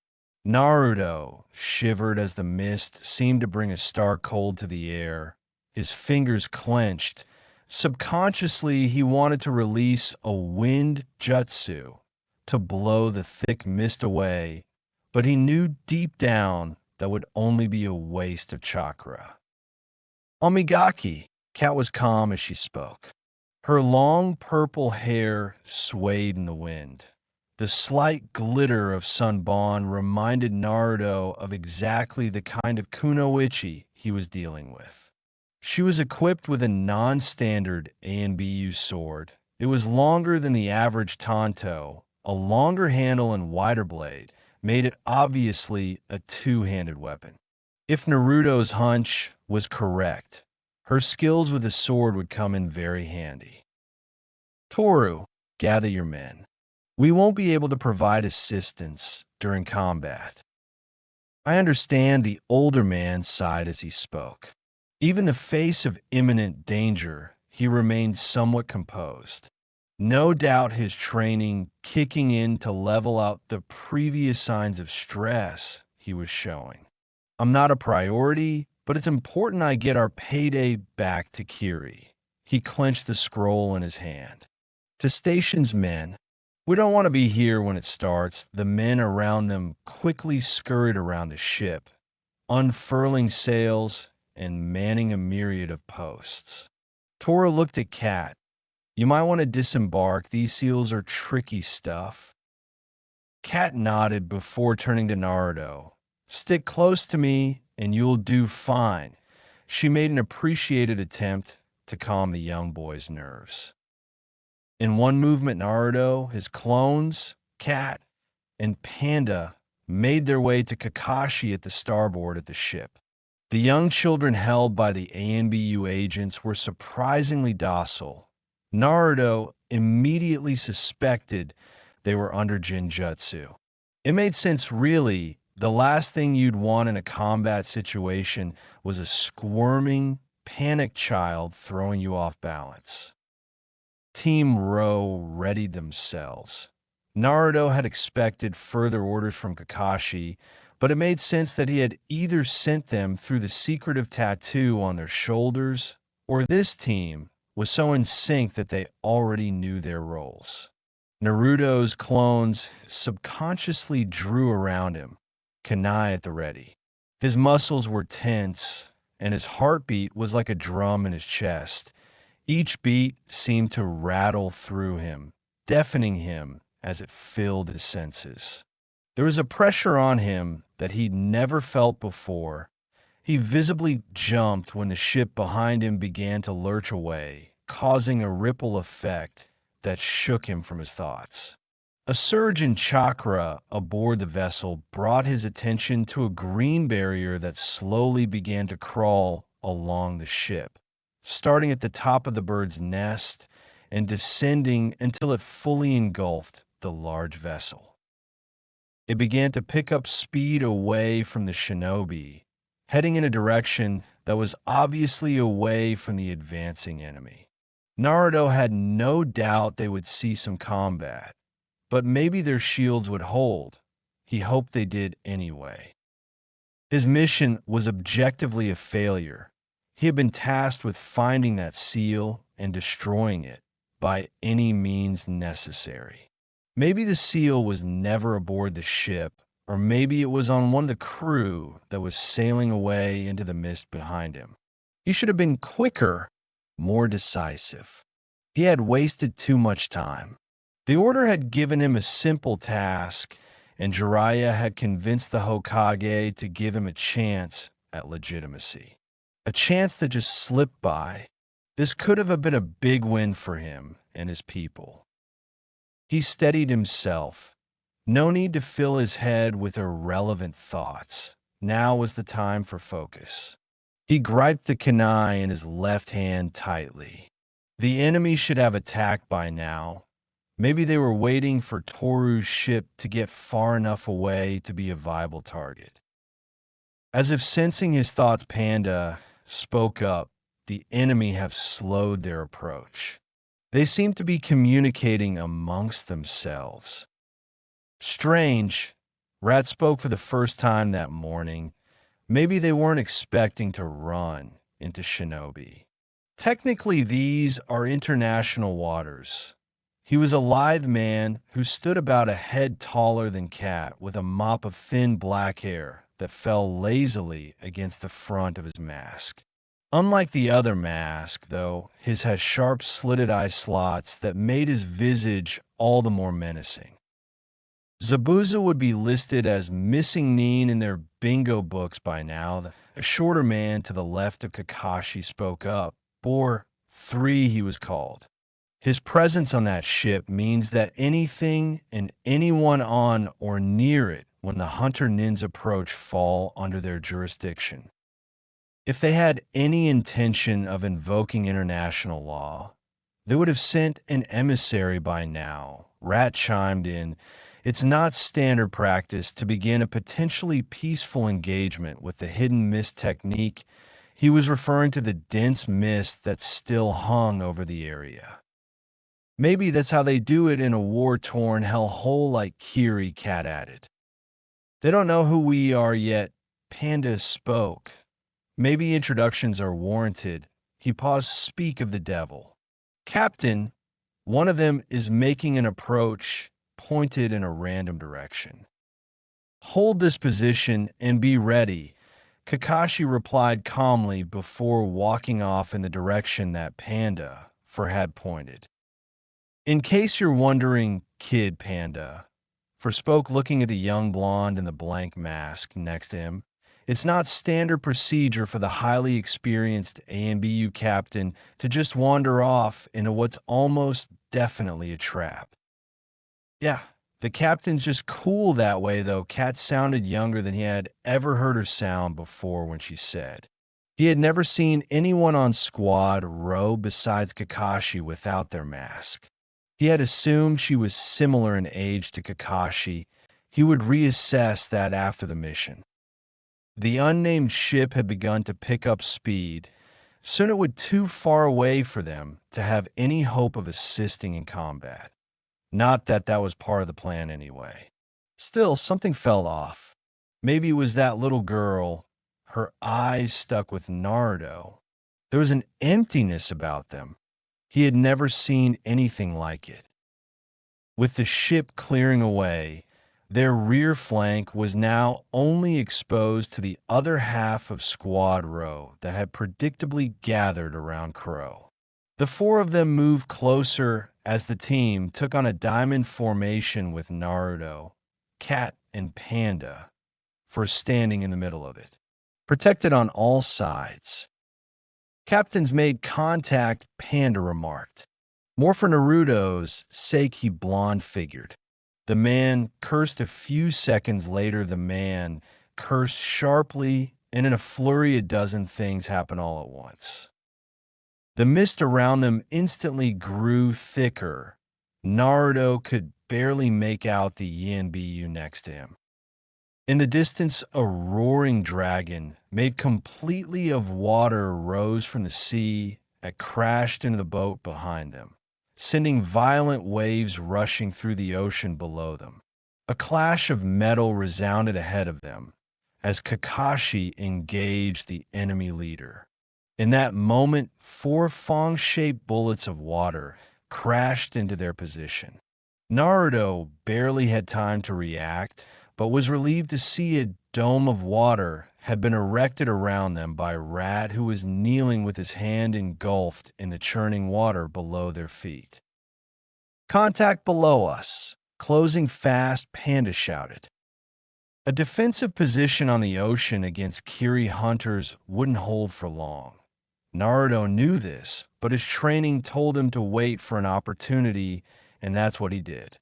Speaker 1: Naruto shivered as the mist seemed to bring a stark cold to the air. His fingers clenched. Subconsciously, he wanted to release a wind jutsu to blow the thick mist away, but he knew deep down that would only be a waste of chakra. Omigaki, Cat was calm as she spoke. Her long purple hair swayed in the wind. The slight glitter of Sunbon reminded Naruto of exactly the kind of kunoichi he was dealing with. She was equipped with a non-standard ANBU sword. It was longer than the average Tanto. A longer handle and wider blade made it obviously a two-handed weapon. If Naruto's hunch was correct, her skills with the sword would come in very handy. Toru, gather your men. We won't be able to provide assistance during combat. I understand, the older man sighed as he spoke. Even in the face of imminent danger, he remained somewhat composed. No doubt his training kicking in to level out the previous signs of stress he was showing. I'm not a priority, but it's important I get our payday back to Kiri. He clenched the scroll in his hand. To station's men, we don't want to be here when it starts. The men around them quickly scurried around the ship, unfurling sails and manning a myriad of posts. Tora looked at Cat. You might want to disembark. These seals are tricky stuff. Cat nodded before turning to Naruto. Stick close to me and you'll do fine. She made an appreciated attempt to calm the young boy's nerves. In one movement, Naruto, his clones, Cat, and Panda made their way to Kakashi at the starboard of the ship. The young children held by the ANBU agents were surprisingly docile. Naruto immediately suspected they were under Jinjutsu. It made sense, really. The last thing you'd want in a combat situation was a squirming, panicked child throwing you off balance. Team Ro readied themselves. Naruto had expected further orders from Kakashi, but it made sense that he had either sent them through the secretive tattoo on their shoulders, or this team was so in sync that they already knew their roles. Naruto's clones subconsciously drew around him, kunai at the ready. His muscles were tense, and his heartbeat was like a drum in his chest. Each beat seemed to rattle through him, deafening him as it filled his senses. There was a pressure on him that he'd never felt before. He visibly jumped when the ship behind him began to lurch away, causing a ripple effect that shook him from his thoughts. A surge in chakra aboard the vessel brought his attention to a green barrier that slowly began to crawl along the ship, starting at the top of the bird's nest and descending until it fully engulfed the large vessel. It began to pick up speed away from the shinobi, heading in a direction that was obviously away from the advancing enemy. Naruto had no doubt they would see some combat, but maybe their shields would hold. He hoped they did anyway. His mission was objectively a failure. He had been tasked with finding that seal and destroying it by any means necessary. Maybe the seal was never aboard the ship, or maybe it was on one of the crew that was sailing away into the mist behind him. He should have been quicker, more decisive. He had wasted too much time. The order had given him a simple task, and Jiraiya had convinced the Hokage to give him a chance at legitimacy. A chance that just slipped by. This could have been a big win for him and his people. He steadied himself. No need to fill his head with irrelevant thoughts. Now was the time for focus. He gripped the kunai in his left hand tightly. The enemy should have attacked by now. Maybe they were waiting for Toru's ship to get far enough away to be a viable target. As if sensing his thoughts, Panda spoke up. The enemy have slowed their approach. They seem to be communicating amongst themselves. Strange. Rat spoke for the first time that morning. Maybe they weren't expecting to run into shinobi. Technically, these are international waters. He was a lithe man who stood about a head taller than Cat, with a mop of thin black hair that fell lazily against the front of his mask. Unlike the other mask, though, his has sharp slitted eye slots that made his visage all the more menacing. Zabuza would be listed as missing Nin in their bingo books by now. A shorter man to the left of Kakashi spoke up. Bor 3, he was called. His presence on that ship means that anything and anyone on or near it when the Hunter Nins approach fall under their jurisdiction. If they had any intention of invoking international law, they would have sent an emissary by now. Rat chimed in. It's not standard practice to begin a potentially peaceful engagement with the hidden mist technique. He was referring to the dense mist that still hung over the area. Maybe that's how they do it in a war-torn hellhole like Kiri, Cat added. They don't know who we are yet. Panda spoke. Maybe introductions are warranted. He paused. Speak of the devil. Captain, one of them is making an approach, pointed in a random direction. Hold this position and be ready, Kakashi replied calmly before walking off in the direction that Panda had pointed. In case you're wondering, Kid Panda, spoke looking at the young blonde in the blank mask next to him. It's not standard procedure for the highly experienced AMBU captain to just wander off into what's almost definitely a trap. Yeah, the captain's just cool that way, though. Kat sounded younger than he had ever heard her sound before when she said. He had never seen anyone on squad row besides Kakashi without their mask. He had assumed she was similar in age to Kakashi. He would reassess that after the mission. The unnamed ship had begun to pick up speed. Soon it would be too far away for them to have any hope of assisting in combat. Not that that was part of the plan anyway. Still, something fell off. Maybe it was that little girl, her eyes stuck with Naruto. There was an emptiness about them. He had never seen anything like it. With the ship clearing away, their rear flank was now only exposed to the other half of Squad Row that had predictably gathered around Crow. The four of them moved closer as the team took on a diamond formation with Naruto, Cat, and Panda standing in the middle of it, protected on all sides. Captains made contact, Panda remarked. More for Naruto's sake, he blonde figured. The man cursed a few seconds later. The man cursed sharply, and in a flurry, a dozen things happened all at once. The mist around them instantly grew thicker. Naruto could barely make out the yin bu next to him. In the distance, a roaring dragon, made completely of water, rose from the sea and crashed into the boat behind them, sending violent waves rushing through the ocean below them. A clash of metal resounded ahead of them as Kakashi engaged the enemy leader. In that moment, four fang-shaped bullets of water crashed into their position. Naruto barely had time to react, but was relieved to see a dome of water had been erected around them by Rat, who was kneeling with his hand engulfed in the churning water below their feet. "Contact below us. Closing fast," Panda shouted. A defensive position on the ocean against Kiri hunters wouldn't hold for long. Naruto knew this, but his training told him to wait for an opportunity, and that's what he did.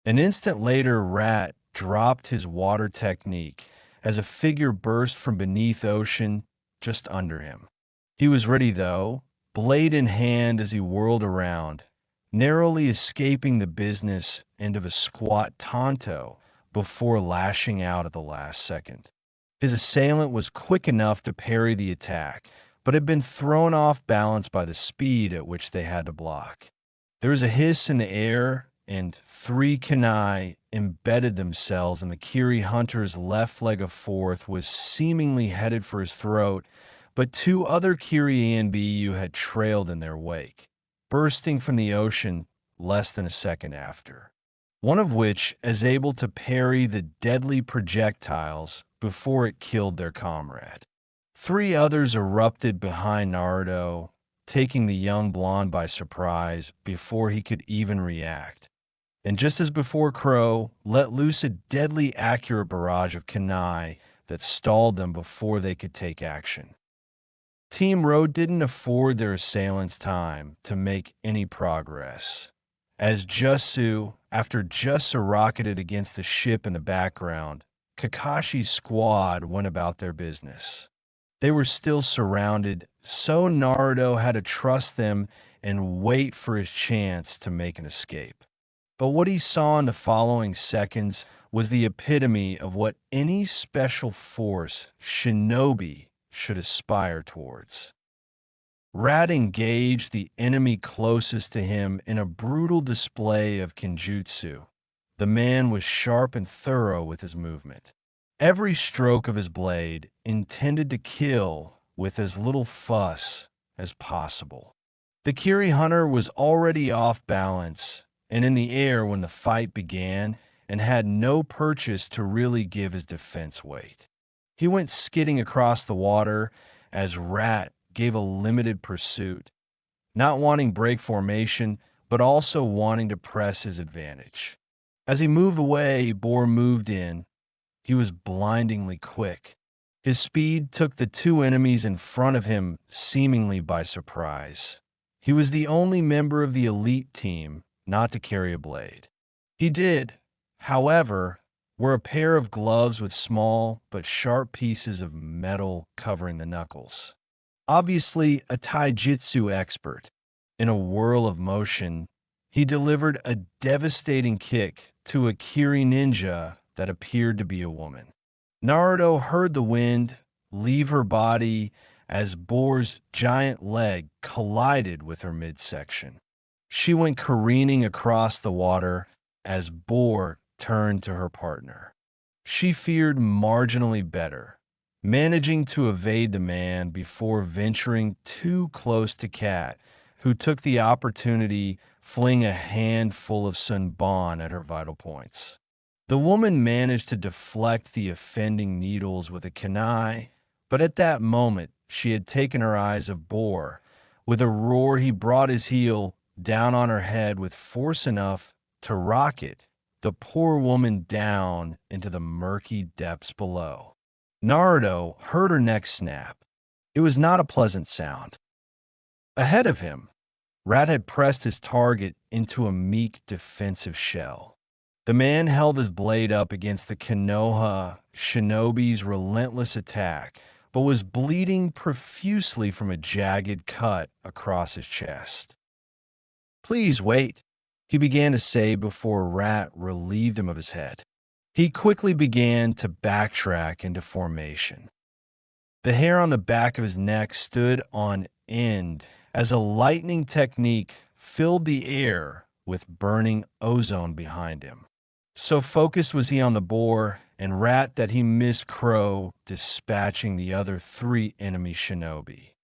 Speaker 1: An instant later, Rat dropped his water technique as a figure burst from beneath ocean just under him. He was ready, though, blade in hand, as he whirled around, narrowly escaping the business end of a squat Tonto before lashing out at the last second. His assailant was quick enough to parry the attack, but had been thrown off balance by the speed at which they had to block. There was a hiss in the air, and three kunai embedded themselves in the Kiri hunter's left leg. A fourth was seemingly headed for his throat, but two other Kiri bu had trailed in their wake, bursting from the ocean less than a second after. One of which is able to parry the deadly projectiles before it killed their comrade. Three others erupted behind Naruto, taking the young blonde by surprise before he could even react. And just as before, Crow let loose a deadly accurate barrage of kunai that stalled them before they could take action. Team Road didn't afford their assailants time to make any progress, as Jutsu, after Jutsu rocketed against the ship in the background, Kakashi's squad went about their business. They were still surrounded, so Naruto had to trust them and wait for his chance to make an escape. But what he saw in the following seconds was the epitome of what any special force shinobi should aspire towards. Rat engaged the enemy closest to him in a brutal display of kenjutsu. The man was sharp and thorough with his movement. Every stroke of his blade intended to kill with as little fuss as possible. The Kiri hunter was already off balance and in the air when the fight began, and had no purchase to really give his defense weight. He went skidding across the water as Rat gave a limited pursuit, not wanting break formation, but also wanting to press his advantage. As he moved away, Boar moved in. He was blindingly quick. His speed took the two enemies in front of him seemingly by surprise. He was the only member of the elite team not to carry a blade. He did, however, wear a pair of gloves with small but sharp pieces of metal covering the knuckles. Obviously a taijutsu expert. In a whirl of motion, he delivered a devastating kick to a Kiri ninja that appeared to be a woman. Naruto heard the wind leave her body as Boar's giant leg collided with her midsection. She went careening across the water as Boar turned to her partner. She feared marginally better, managing to evade the man before venturing too close to Cat, who took the opportunity fling a handful of sunbon at her vital points. The woman managed to deflect the offending needles with a kunai, but at that moment she had taken her eyes of Boar. With a roar, he brought his heel down on her head with force enough to rocket the poor woman down into the murky depths below. Naruto heard her neck snap. It was not a pleasant sound. Ahead of him, Rat had pressed his target into a meek defensive shell. The man held his blade up against the Konoha shinobi's relentless attack, but was bleeding profusely from a jagged cut across his chest. "Please wait," he began to say before Rat relieved him of his head. He quickly began to backtrack into formation. The hair on the back of his neck stood on end as a lightning technique filled the air with burning ozone behind him. So focused was he on the boar and Rat that he missed Crow dispatching the other 3 enemy shinobi.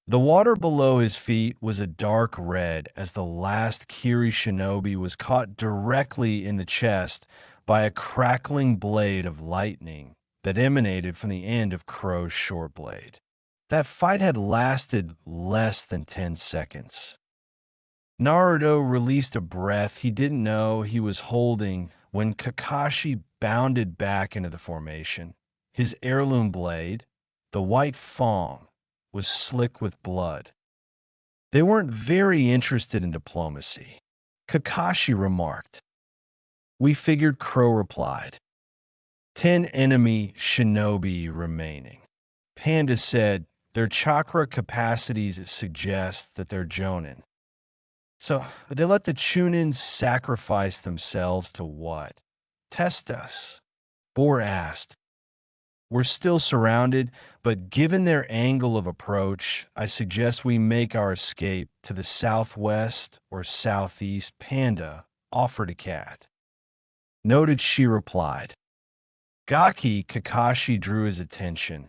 Speaker 1: The water below his feet was a dark red as the last Kiri shinobi was caught directly in the chest by a crackling blade of lightning that emanated from the end of Crow's short blade. That fight had lasted less than 10 seconds. Naruto released a breath he didn't know he was holding when Kakashi bounded back into the formation. His heirloom blade, the white fang, was slick with blood. They weren't very interested in diplomacy, Kakashi remarked. "We figured," Crow replied. 10 enemy shinobi remaining. Panda said their chakra capacities suggest that they're Jonin. So they let the Chunin sacrifice themselves to what? Test us? Boar asked. "We're still surrounded, but given their angle of approach, I suggest we make our escape to the southwest or southeast," Panda offered a cat. "Noted," she replied. Gaki, Kakashi drew his attention.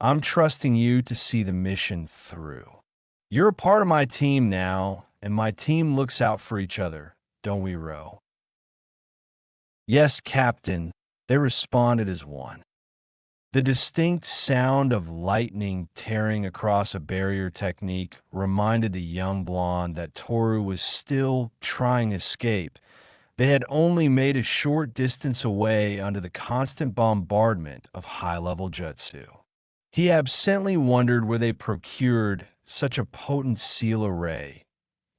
Speaker 1: "I'm trusting you to see the mission through. You're a part of my team now, and my team looks out for each other, don't we, Ro?" "Yes, Captain," they responded as one. The distinct sound of lightning tearing across a barrier technique reminded the young blonde that Toru was still trying to escape. They had only made a short distance away under the constant bombardment of high-level jutsu. He absently wondered where they procured such a potent seal array.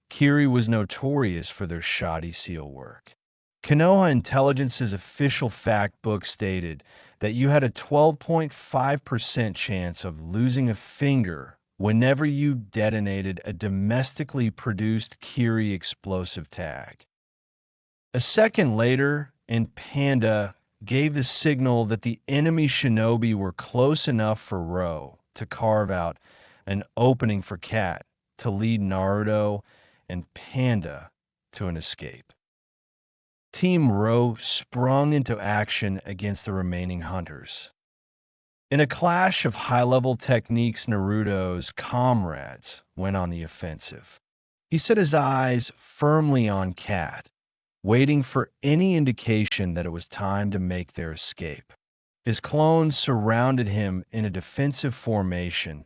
Speaker 1: Kiri was notorious for their shoddy seal work. Konoha Intelligence's official fact book stated that you had a 12.5% chance of losing a finger whenever you detonated a domestically produced Kiri explosive tag. A second later, and Panda gave the signal that the enemy shinobi were close enough for Ro to carve out an opening for Cat to lead Naruto and Panda to an escape. Team Ro sprung into action against the remaining hunters. In a clash of high-level techniques, Naruto's comrades went on the offensive. He set his eyes firmly on Cat, waiting for any indication that it was time to make their escape. His clones surrounded him in a defensive formation,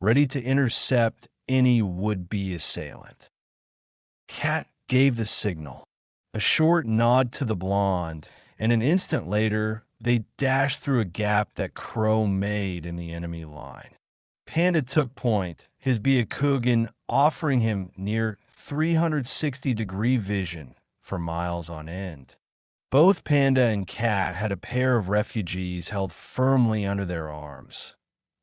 Speaker 1: ready to intercept any would-be assailant. Cat gave the signal, a short nod to the blonde, and an instant later, they dashed through a gap that Crow made in the enemy line. Panda took point, his Byakugan offering him near 360-degree vision for miles on end. Both Panda and Cat had a pair of refugees held firmly under their arms.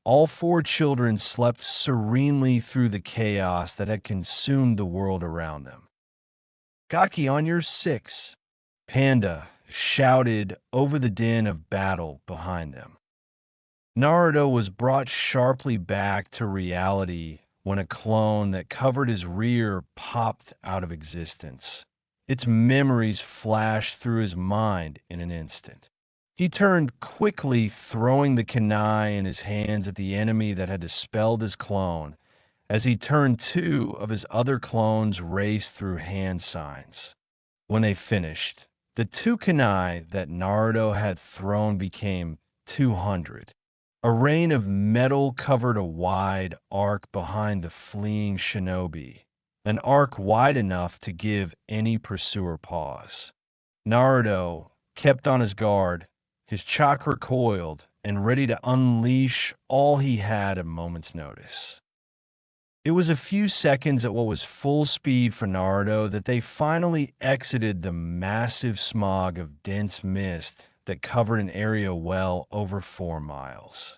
Speaker 1: All 4 children slept serenely through the chaos that had consumed the world around them. "Gaki, on your 6, Panda shouted over the din of battle behind them. Naruto was brought sharply back to reality when a clone that covered his rear popped out of existence. Its memories flashed through his mind in an instant. He turned quickly, throwing the kunai in his hands at the enemy that had dispelled his clone. As he turned, 2 of his other clones raced through hand signs. When they finished, the 2 kunai that Naruto had thrown became 200. A rain of metal covered a wide arc behind the fleeing shinobi, an arc wide enough to give any pursuer pause. Naruto kept on his guard, his chakra coiled and ready to unleash all he had at a moment's notice. It was a few seconds at what was full speed for Naruto that they finally exited the massive smog of dense mist that covered an area well over 4 miles.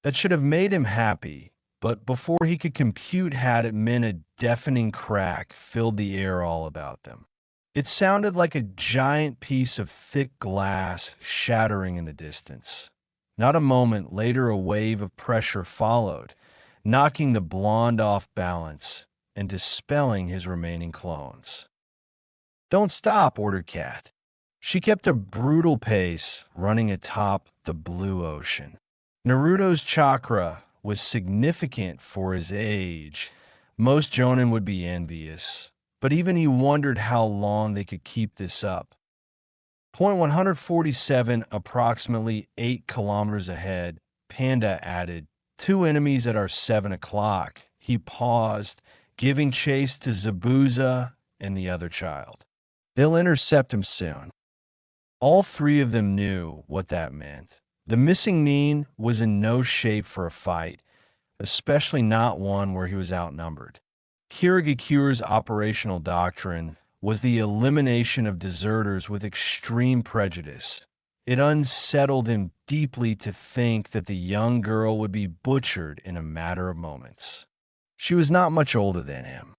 Speaker 1: That should have made him happy, but before he could compute had it meant a deafening crack filled the air all about them. It sounded like a giant piece of thick glass shattering in the distance. Not a moment later, a wave of pressure followed, knocking the blonde off balance and dispelling his remaining clones. "Don't stop," ordered Kat. She kept a brutal pace, running atop the blue ocean. Naruto's chakra was significant for his age. Most Jonin would be envious, but even he wondered how long they could keep this up. Point 147, approximately 8 kilometers ahead, Panda added, "Two enemies at our 7 o'clock. He paused, giving chase to Zabuza and the other child. "They'll intercept him soon." All three of them knew what that meant. The missing Nin was in no shape for a fight, especially not one where he was outnumbered. Kirigakure's operational doctrine was the elimination of deserters with extreme prejudice. It unsettled him deeply to think that the young girl would be butchered in a matter of moments. She was not much older than him.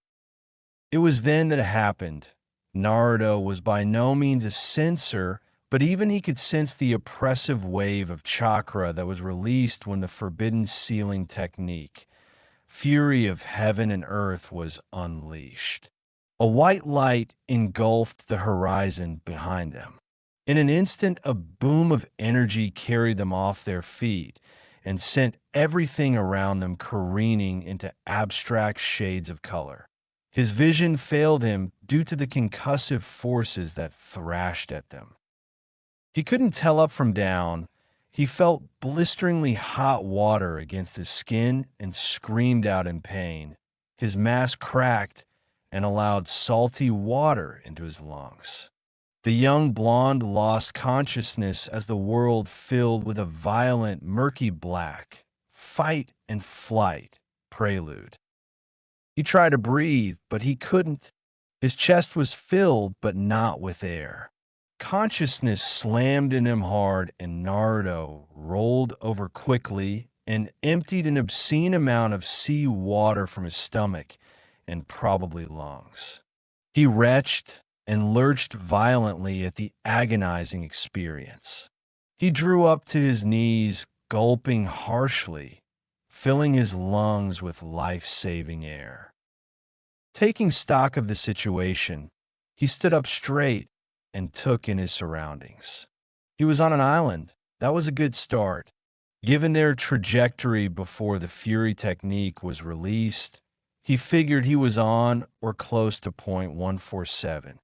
Speaker 1: It was then that it happened. Naruto was by no means a censor, but even he could sense the oppressive wave of chakra that was released when the forbidden sealing technique, fury of heaven and earth, was unleashed. A white light engulfed the horizon behind them. In an instant, a boom of energy carried them off their feet and sent everything around them careening into abstract shades of color. His vision failed him due to the concussive forces that thrashed at them. He couldn't tell up from down. He felt blisteringly hot water against his skin and screamed out in pain. His mask cracked and allowed salty water into his lungs. The young blonde lost consciousness as the world filled with a violent, murky black, fight and flight prelude. He tried to breathe, but he couldn't. His chest was filled, but not with air. Consciousness slammed in him hard, and Naruto rolled over quickly and emptied an obscene amount of sea water from his stomach and probably lungs. He retched and lurched violently at the agonizing experience. He drew up to his knees, gulping harshly, filling his lungs with life-saving air. Taking stock of the situation, he stood up straight and took in his surroundings. He was on an island. That was a good start. Given their trajectory before the Fury technique was released, he figured he was on or close to point 147.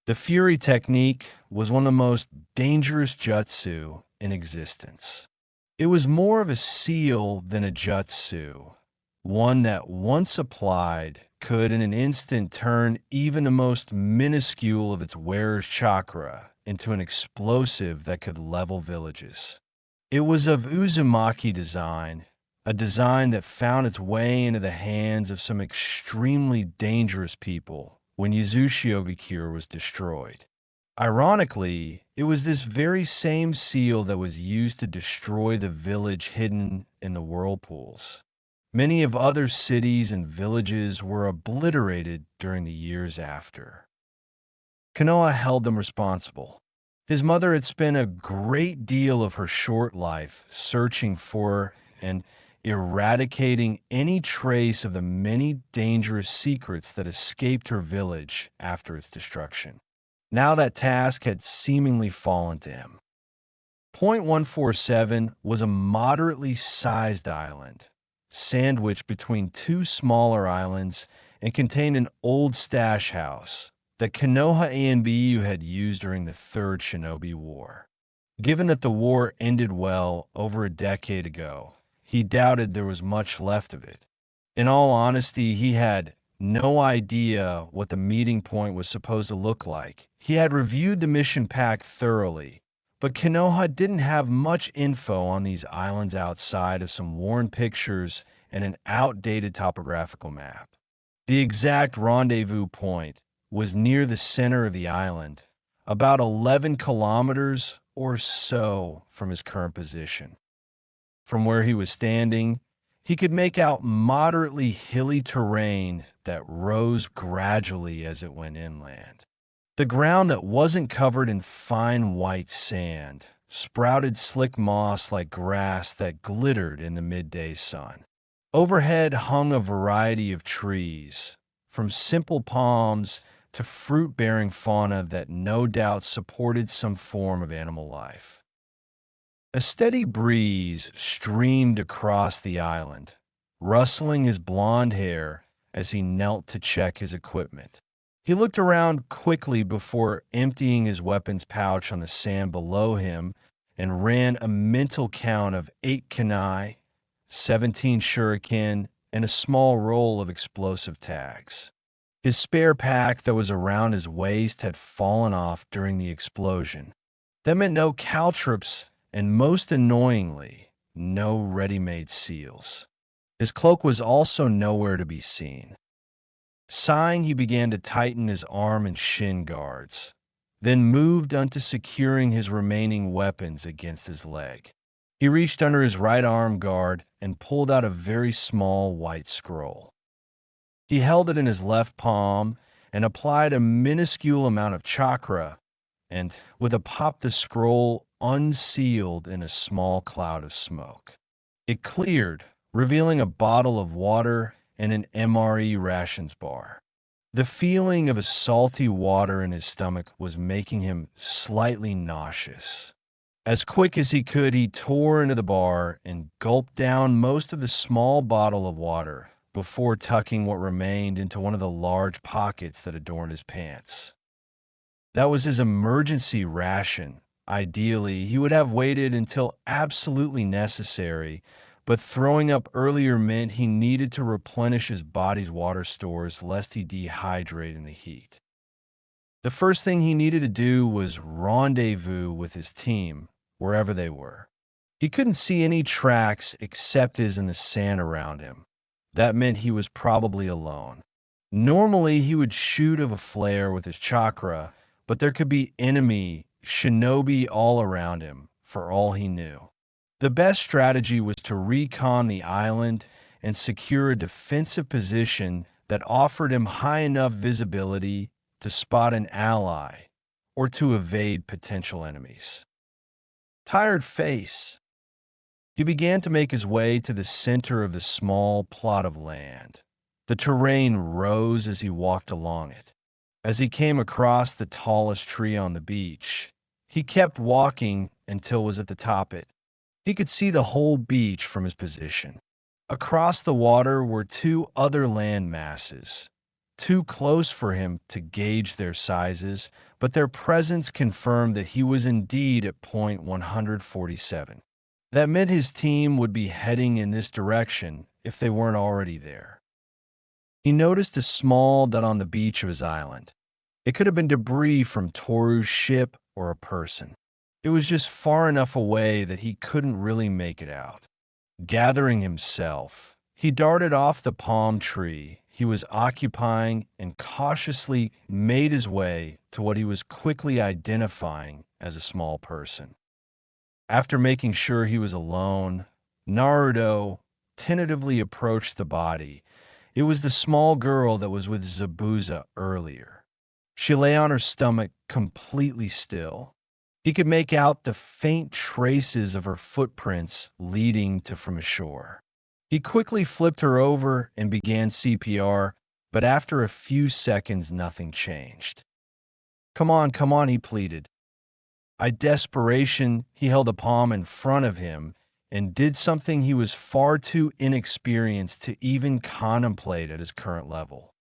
Speaker 1: The Fury technique was one of the most dangerous jutsu in existence. It was more of a seal than a jutsu, one that once applied could in an instant turn even the most minuscule of its wearer's chakra into an explosive that could level villages. It was of Uzumaki design, a design that found its way into the hands of some extremely dangerous people when Uzumaki was destroyed. Ironically, it was this very same seal that was used to destroy the village hidden in the whirlpools. Many of other cities and villages were obliterated during the years after. Konoha held them responsible. His mother had spent a great deal of her short life searching for and eradicating any trace of the many dangerous secrets that escaped her village after its destruction. Now that task had seemingly fallen to him. Point 147 was a moderately sized island, sandwiched between two smaller islands, and contained an old stash house that Konoha ANBU had used during the Third Shinobi War. Given that the war ended well over a decade ago, he doubted there was much left of it. In all honesty, he had no idea what the meeting point was supposed to look like. He had reviewed the mission pack thoroughly, but Konoha didn't have much info on these islands outside of some worn pictures and an outdated topographical map. The exact rendezvous point was near the center of the island, about 11 kilometers or so from his current position. From where he was standing, he could make out moderately hilly terrain that rose gradually as it went inland. The ground that wasn't covered in fine white sand sprouted slick moss like grass that glittered in the midday sun. Overhead hung a variety of trees, from simple palms to fruit-bearing fauna that no doubt supported some form of animal life. A steady breeze streamed across the island, rustling his blonde hair as he knelt to check his equipment. He looked around quickly before emptying his weapons pouch on the sand below him and ran a mental count of 8 kunai, 17 shuriken, and a small roll of explosive tags. His spare pack that was around his waist had fallen off during the explosion. That meant no caltrops and, most annoyingly, no ready-made seals. His cloak was also nowhere to be seen. Sighing, he began to tighten his arm and shin guards, then moved onto securing his remaining weapons against his leg. He reached under his right arm guard and pulled out a very small white scroll. He held it in his left palm and applied a minuscule amount of chakra, and with a pop, the scroll unsealed in a small cloud of smoke. It cleared, revealing a bottle of water and an MRE rations bar. The feeling of a salty water in his stomach was making him slightly nauseous. As quick as he could, he tore into the bar and gulped down most of the small bottle of water before tucking what remained into one of the large pockets that adorned his pants. That was his emergency ration. Ideally, he would have waited until absolutely necessary, but throwing up earlier meant he needed to replenish his body's water stores lest he dehydrate in the heat. The first thing he needed to do was rendezvous with his team, wherever they were. He couldn't see any tracks except his in the sand around him. That meant he was probably alone. Normally, he would shoot of a flare with his chakra, but there could be enemy, shinobi all around him, for all he knew. The best strategy was to recon the island and secure a defensive position that offered him high enough visibility to spot an ally or to evade potential enemies. Tired face. He began to make his way to the center of the small plot of land. The terrain rose as he walked along it. As he came across the tallest tree on the beach, he kept walking until was at the top of it. He could see the whole beach from his position. Across the water were 2 other land masses, too close for him to gauge their sizes, but their presence confirmed that he was indeed at point 147. That meant his team would be heading in this direction if they weren't already there. He noticed a small dot on the beach of his island. It could have been debris from Toru's ship or a person. It was just far enough away that he couldn't really make it out. Gathering himself, he darted off the palm tree he was occupying and cautiously made his way to what he was quickly identifying as a small person. After making sure he was alone, Naruto tentatively approached the body. It was the small girl that was with Zabuza earlier. She lay on her stomach, completely still. He could make out the faint traces of her footprints leading to from ashore. He quickly flipped her over and began CPR, but after a few seconds, nothing changed. Come on, he pleaded. In desperation, he held a palm in front of him and did something he was far too inexperienced to even contemplate at his current level.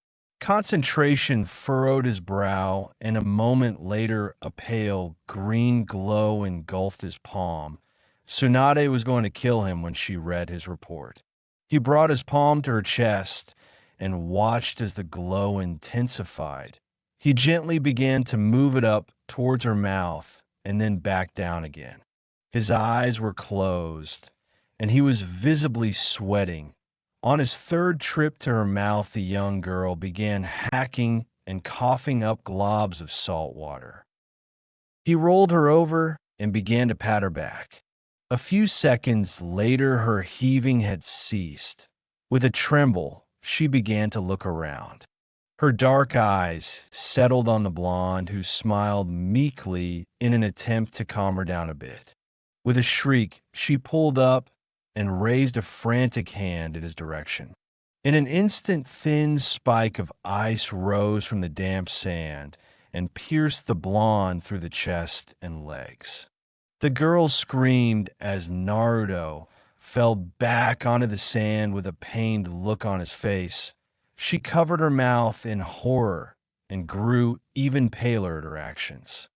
Speaker 1: Concentration furrowed his brow, and a moment later, a pale green glow engulfed his palm. Tsunade was going to kill him when she read his report. He brought his palm to her chest and watched as the glow intensified. He gently began to move it up towards her mouth and then back down again. His eyes were closed, and he was visibly sweating, On his third trip to her mouth, the young girl began hacking and coughing up globs of salt water. He rolled her over and began to pat her back. A few seconds later, her heaving had ceased. With a tremble, she began to look around. Her dark eyes settled on the blonde, who smiled meekly in an attempt to calm her down a bit. With a shriek, she pulled up and raised a frantic hand in his direction. In an instant, thin spike of ice rose from the damp sand and pierced the blonde through the chest and legs. The girl screamed as Naruto fell back onto the sand with a pained look on his face. She covered her mouth in horror and grew even paler at her actions.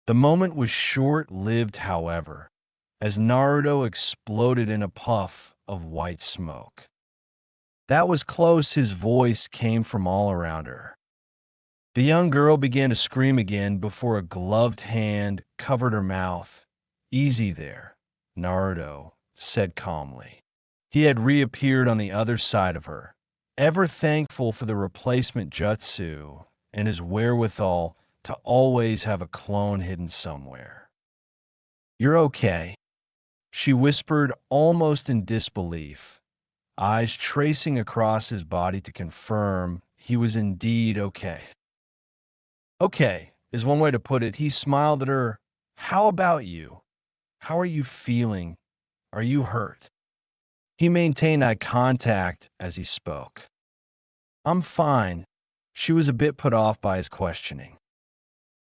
Speaker 1: The moment was short-lived, however, as Naruto exploded in a puff of white smoke. That was close. His voice came from all around her. The young girl began to scream again before a gloved hand covered her mouth. "Easy there," Naruto said calmly. He had reappeared on the other side of her, ever thankful for the replacement jutsu and his wherewithal to always have a clone hidden somewhere. "You're okay," she whispered almost in disbelief, eyes tracing across his body to confirm he was indeed okay. "Okay," is one way to put it. He smiled at her. "How about you? How are you feeling? Are you hurt?" He maintained eye contact as he spoke. "I'm fine." She was a bit put off by his questioning.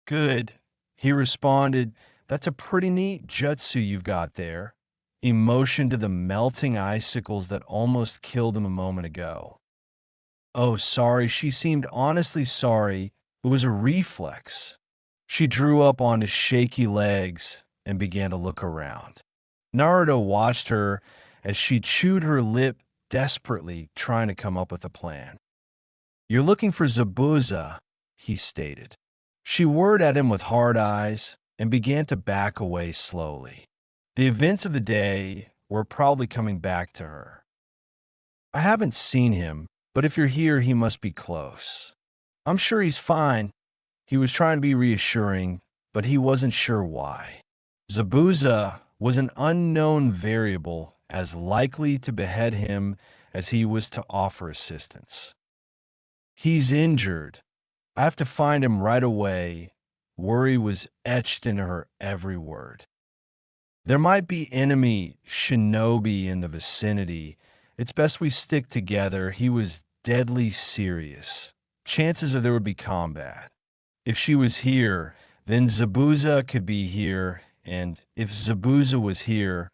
Speaker 1: "Good," he responded. "That's a pretty neat jutsu you've got there." He motioned to the melting icicles that almost killed him a moment ago. "Oh, sorry." She seemed honestly sorry. It was a reflex. She drew up onto shaky legs and began to look around. Naruto watched her as she chewed her lip desperately, trying to come up with a plan. "You're looking for Zabuza," he stated. She whirred at him with hard eyes and began to back away slowly. The events of the day were probably coming back to her. "I haven't seen him, but if you're here, he must be close." "I'm sure he's fine." He was trying to be reassuring, but he wasn't sure why. Zabuza was an unknown variable, as likely to behead him as he was to offer assistance. "He's injured. I have to find him right away." Worry was etched into her every word. "There might be enemy shinobi in the vicinity. It's best we stick together." He was deadly serious. Chances are there would be combat. If she was here, then Zabuza could be here, and if Zabuza was here,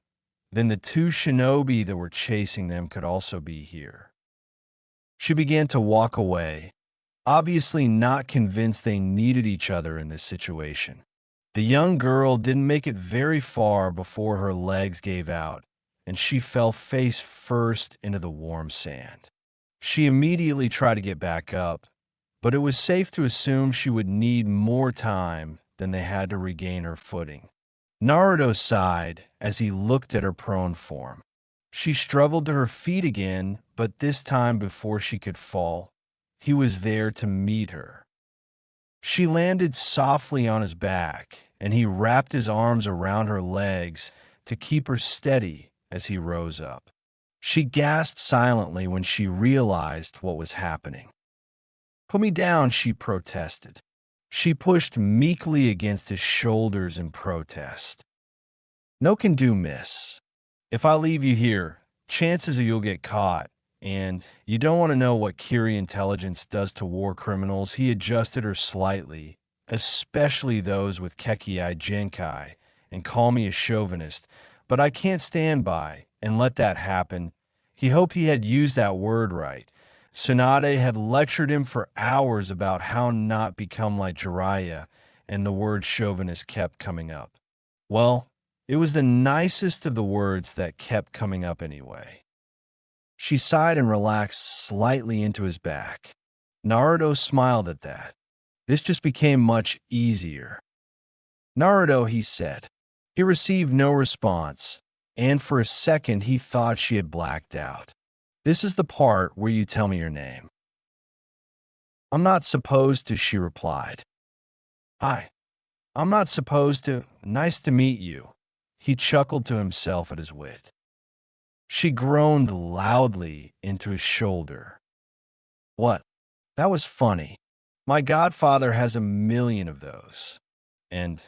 Speaker 1: then the two shinobi that were chasing them could also be here. She began to walk away, obviously not convinced they needed each other in this situation. The young girl didn't make it very far before her legs gave out, and she fell face first into the warm sand. She immediately tried to get back up, but it was safe to assume she would need more time than they had to regain her footing. Naruto sighed as he looked at her prone form. She struggled to her feet again, but this time before she could fall, he was there to meet her. She landed softly on his back, and he wrapped his arms around her legs to keep her steady as he rose up. She gasped silently when she realized what was happening. "Put me down," she protested. She pushed meekly against his shoulders in protest. "No can do, miss. If I leave you here, chances are you'll get caught, and you don't want to know what Kiri intelligence does to war criminals." He adjusted her slightly, "especially those with Kekkei Genkai, and call me a chauvinist, but I can't stand by and let that happen." He hoped he had used that word right. Tsunade had lectured him for hours about how not become like Jiraiya, and the word chauvinist kept coming up. Well, it was the nicest of the words that kept coming up anyway. She sighed and relaxed slightly into his back. Naruto smiled at that. This just became much easier. "Naruto," he said. He received no response, and for a second he thought she had blacked out. This is the part where you tell me your name. I'm not supposed to, she replied. Hi. I'm not supposed to. Nice to meet you. He chuckled to himself at his wit. She groaned loudly into his shoulder. What? That was funny. My godfather has a million of those. And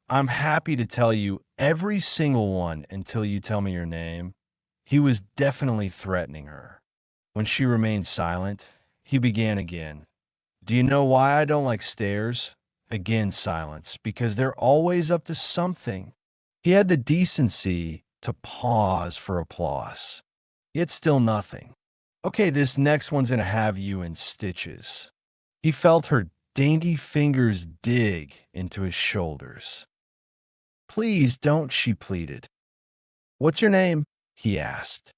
Speaker 1: I'm happy to tell you every single one until you tell me your name. He was definitely threatening her. When she remained silent, he began again. Do you know why I don't like stairs? Again, silence, because they're always up to something. He had the decency to pause for applause. Yet still nothing. Okay, this next one's gonna have you in stitches. He felt her dainty fingers dig into his shoulders. Please don't, she pleaded. What's your name? He asked.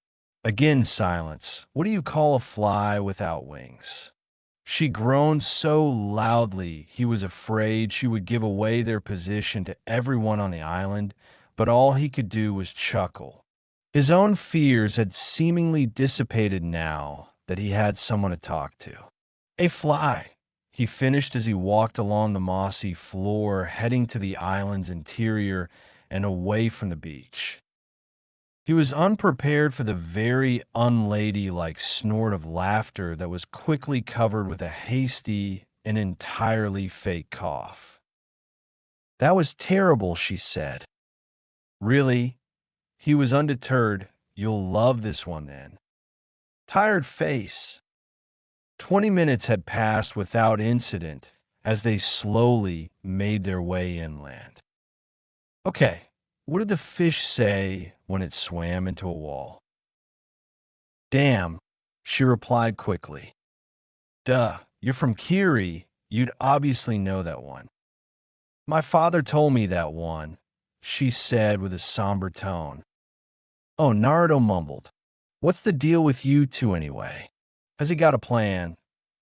Speaker 1: Again, silence. What do you call a fly without wings? She groaned so loudly he was afraid she would give away their position to everyone on the island, but all he could do was chuckle. His own fears had seemingly dissipated now that he had someone to talk to. A fly, he finished as he walked along the mossy floor, heading to the island's interior and away from the beach. He was unprepared for the very unladylike snort of laughter that was quickly covered with a hasty and entirely fake cough. That was terrible, she said. Really? He was undeterred. You'll love this one then. Tired face. 20 minutes had passed without incident as they slowly made their way inland. Okay, what did the fish say when it swam into a wall? Damn, she replied quickly. Duh, you're from Kiri. You'd obviously know that one. My father told me that one, she said with a somber tone. Oh, Naruto mumbled. What's the deal with you two anyway? Has he got a plan?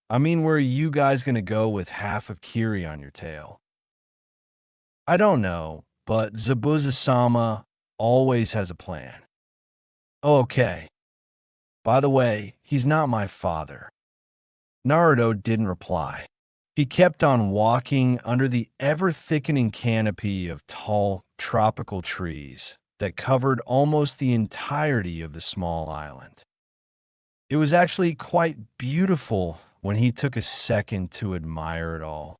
Speaker 1: I mean, where are you guys gonna go with half of Kiri on your tail? I don't know, but Zabuza-sama always has a plan. Oh, okay. By the way, he's not my father. Naruto didn't reply. He kept on walking under the ever-thickening canopy of tall, tropical trees that covered almost the entirety of the small island. It was actually quite beautiful when he took a second to admire it all.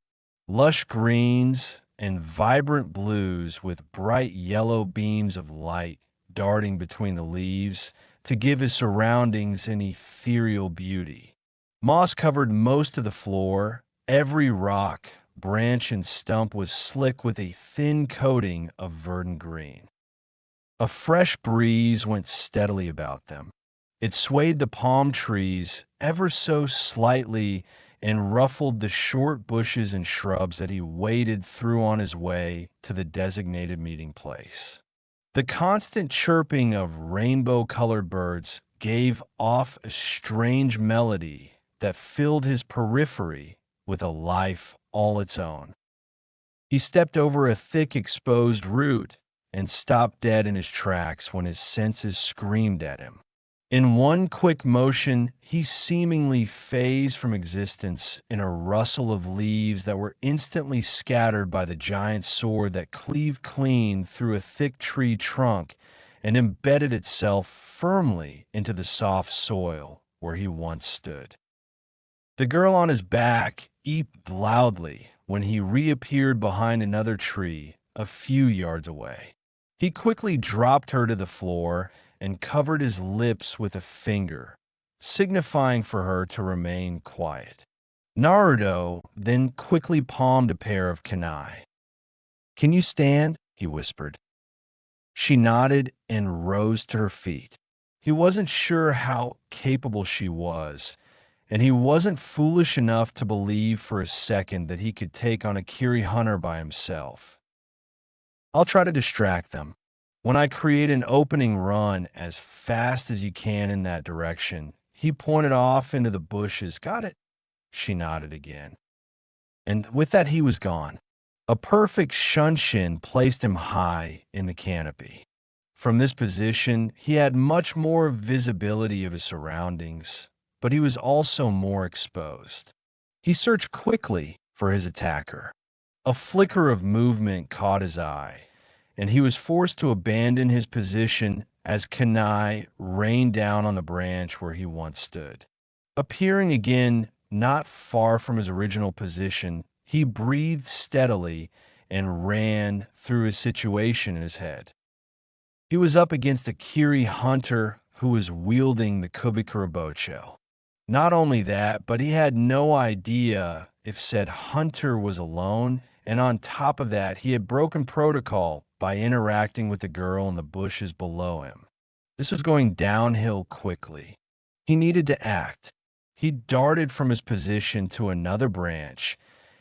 Speaker 1: Lush greens and vibrant blues with bright yellow beams of light darting between the leaves to give his surroundings an ethereal beauty. Moss covered most of the floor. Every rock, branch, and stump was slick with a thin coating of verdant green. A fresh breeze went steadily about them. It swayed the palm trees ever so slightly and ruffled the short bushes and shrubs that he waded through on his way to the designated meeting place. The constant chirping of rainbow-colored birds gave off a strange melody that filled his periphery with a life all its own. He stepped over a thick exposed root and stopped dead in his tracks when his senses screamed at him. In one quick motion, he seemingly phased from existence in a rustle of leaves that were instantly scattered by the giant sword that cleaved clean through a thick tree trunk and embedded itself firmly into the soft soil where he once stood. The girl on his back eeped loudly when he reappeared behind another tree a few yards away. He quickly dropped her to the floor and covered his lips with a finger, signifying for her to remain quiet. Naruto then quickly palmed a pair of kunai. Can you stand? He whispered. She nodded and rose to her feet. He wasn't sure how capable she was, and he wasn't foolish enough to believe for a second that he could take on a Kiri hunter by himself. I'll try to distract them. When I create an opening run as fast as you can in that direction, he pointed off into the bushes. Got it? She nodded again. And with that, he was gone. A perfect shunshin placed him high in the canopy. From this position, he had much more visibility of his surroundings, but he was also more exposed. He searched quickly for his attacker. A flicker of movement caught his eye, and he was forced to abandon his position as Kanai rained down on the branch where he once stood. Appearing again not far from his original position, he breathed steadily and ran through his situation in his head. He was up against a Kiri hunter who was wielding the Kubikurabocho. Not only that, but he had no idea if said hunter was alone, and on top of that, he had broken protocol by interacting with the girl in the bushes below him. This was going downhill quickly. He needed to act. He darted from his position to another branch,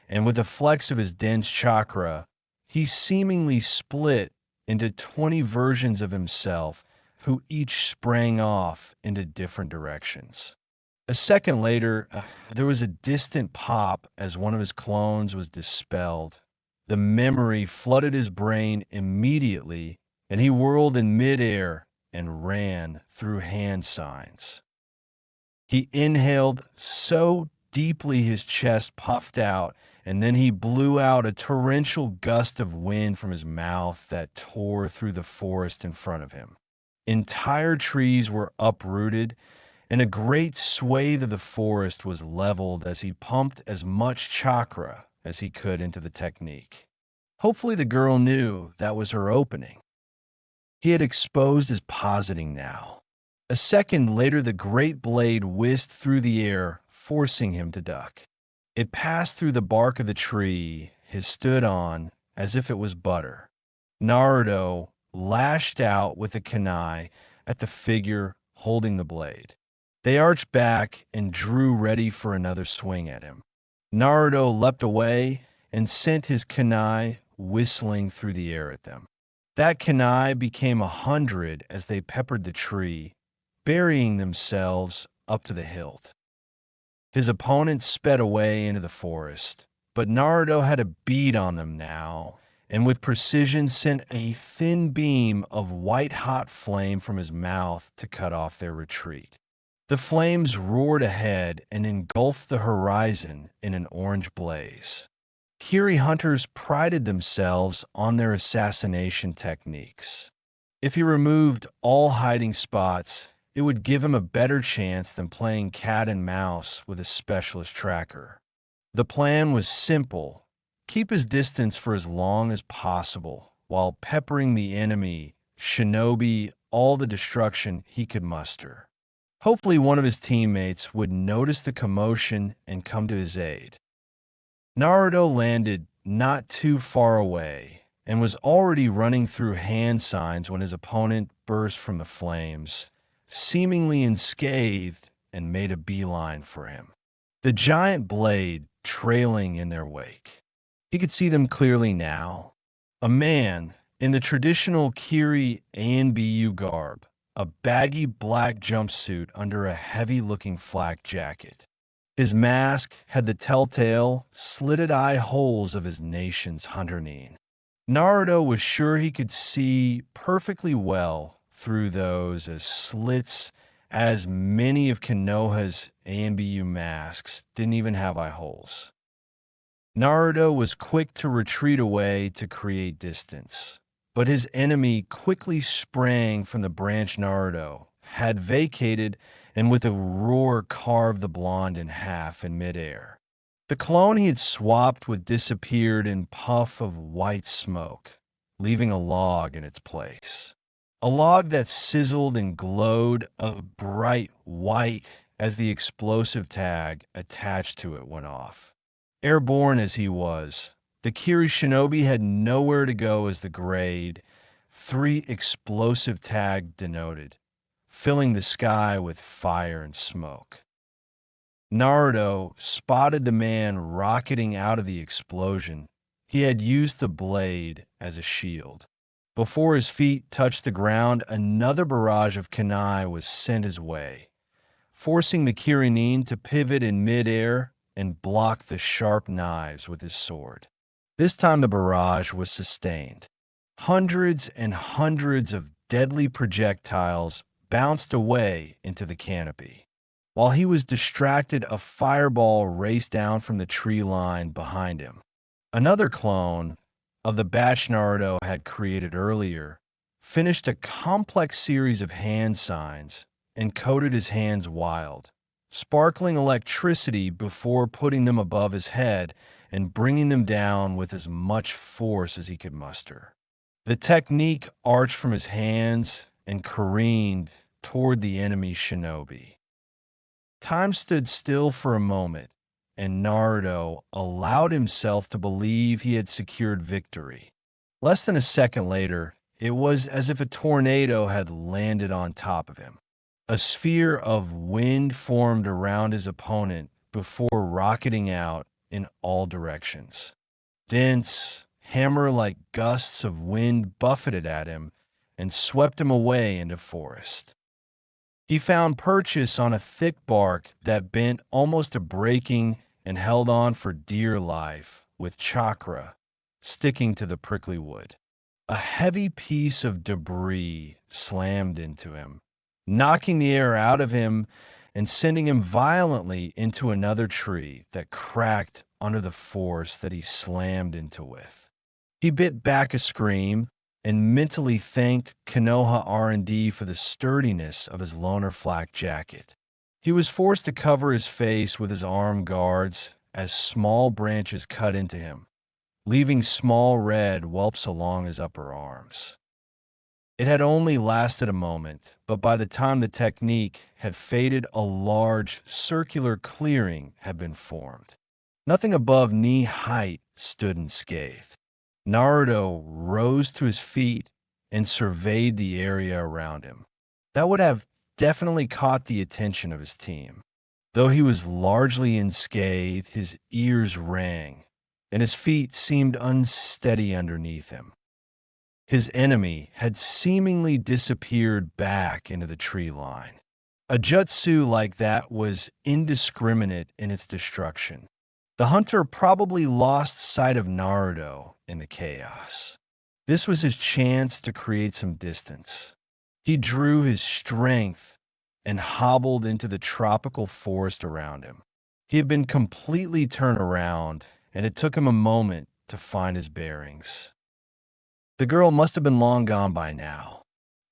Speaker 1: and with a flex of his dense chakra, he seemingly split into 20 versions of himself who each sprang off into different directions. A second later, there was a distant pop as one of his clones was dispelled. The memory flooded his brain immediately, and he whirled in midair and ran through hand signs. He inhaled so deeply his chest puffed out, and then he blew out a torrential gust of wind from his mouth that tore through the forest in front of him. Entire trees were uprooted, and a great swathe of the forest was leveled as he pumped as much chakra as he could into the technique. Hopefully the girl knew that was her opening. He had exposed his positing now. A second later, the great blade whizzed through the air, forcing him to duck. It passed through the bark of the tree he stood on as if it was butter. Naruto lashed out with a kunai at the figure holding the blade. They arched back and drew ready for another swing at him. Naruto leapt away and sent his kunai whistling through the air at them. That kunai became 100 as they peppered the tree, burying themselves up to the hilt. His opponent sped away into the forest, but Naruto had a bead on them now, and with precision sent a thin beam of white-hot flame from his mouth to cut off their retreat. The flames roared ahead and engulfed the horizon in an orange blaze. Kiri hunters prided themselves on their assassination techniques. If he removed all hiding spots, it would give him a better chance than playing cat and mouse with a specialist tracker. The plan was simple: keep his distance for as long as possible, while peppering the enemy, shinobi, all the destruction he could muster. Hopefully one of his teammates would notice the commotion and come to his aid. Naruto landed not too far away and was already running through hand signs when his opponent burst from the flames, seemingly unscathed, and made a beeline for him, the giant blade trailing in their wake. He could see them clearly now. A man in the traditional Kiri ANBU garb, a baggy black jumpsuit under a heavy-looking flak jacket. His mask had the telltale, slitted-eye holes of his nation's hunter-nin. Naruto was sure he could see perfectly well through those as slits, as many of Konoha's ANBU masks didn't even have eye holes. Naruto was quick to retreat away to create distance, but his enemy quickly sprang from the branch Naruto had vacated and with a roar carved the blonde in half in midair. The clone he had swapped with disappeared in puff of white smoke, leaving a log in its place. A log that sizzled and glowed a bright white as the explosive tag attached to it went off. Airborne as he was, the Kiri shinobi had nowhere to go as the grade 3 explosive tag denoted, filling the sky with fire and smoke. Naruto spotted the man rocketing out of the explosion. He had used the blade as a shield. Before his feet touched the ground, another barrage of kunai was sent his way, forcing the Kiri-nin to pivot in midair and block the sharp knives with his sword. This time the barrage was sustained. Hundreds and hundreds of deadly projectiles bounced away into the canopy. While he was distracted, a fireball raced down from the tree line behind him. Another clone of the batch Naruto had created earlier finished a complex series of hand signs and coated his hands wild, sparkling electricity before putting them above his head and bringing them down with as much force as he could muster. The technique arched from his hands and careened toward the enemy shinobi. Time stood still for a moment, and Naruto allowed himself to believe he had secured victory. Less than a second later, it was as if a tornado had landed on top of him. A sphere of wind formed around his opponent before rocketing out in all directions. Dense, hammer-like gusts of wind buffeted at him and swept him away into forest. He found purchase on a thick bark that bent almost to breaking and held on for dear life, with chakra sticking to the prickly wood. A heavy piece of debris slammed into him, knocking the air out of him and sending him violently into another tree that cracked under the force that he slammed into with. He bit back a scream and mentally thanked Konoha R&D for the sturdiness of his loner flak jacket. He was forced to cover his face with his arm guards as small branches cut into him, leaving small red whelps along his upper arms. It had only lasted a moment, but by the time the technique had faded, a large circular clearing had been formed. Nothing above knee height stood unscathed. Naruto rose to his feet and surveyed the area around him. That would have definitely caught the attention of his team. Though he was largely unscathed, his ears rang, and his feet seemed unsteady underneath him. His enemy had seemingly disappeared back into the tree line. A jutsu like that was indiscriminate in its destruction. The hunter probably lost sight of Naruto in the chaos. This was his chance to create some distance. He drew his strength and hobbled into the tropical forest around him. He had been completely turned around, and it took him a moment to find his bearings. The girl must have been long gone by now.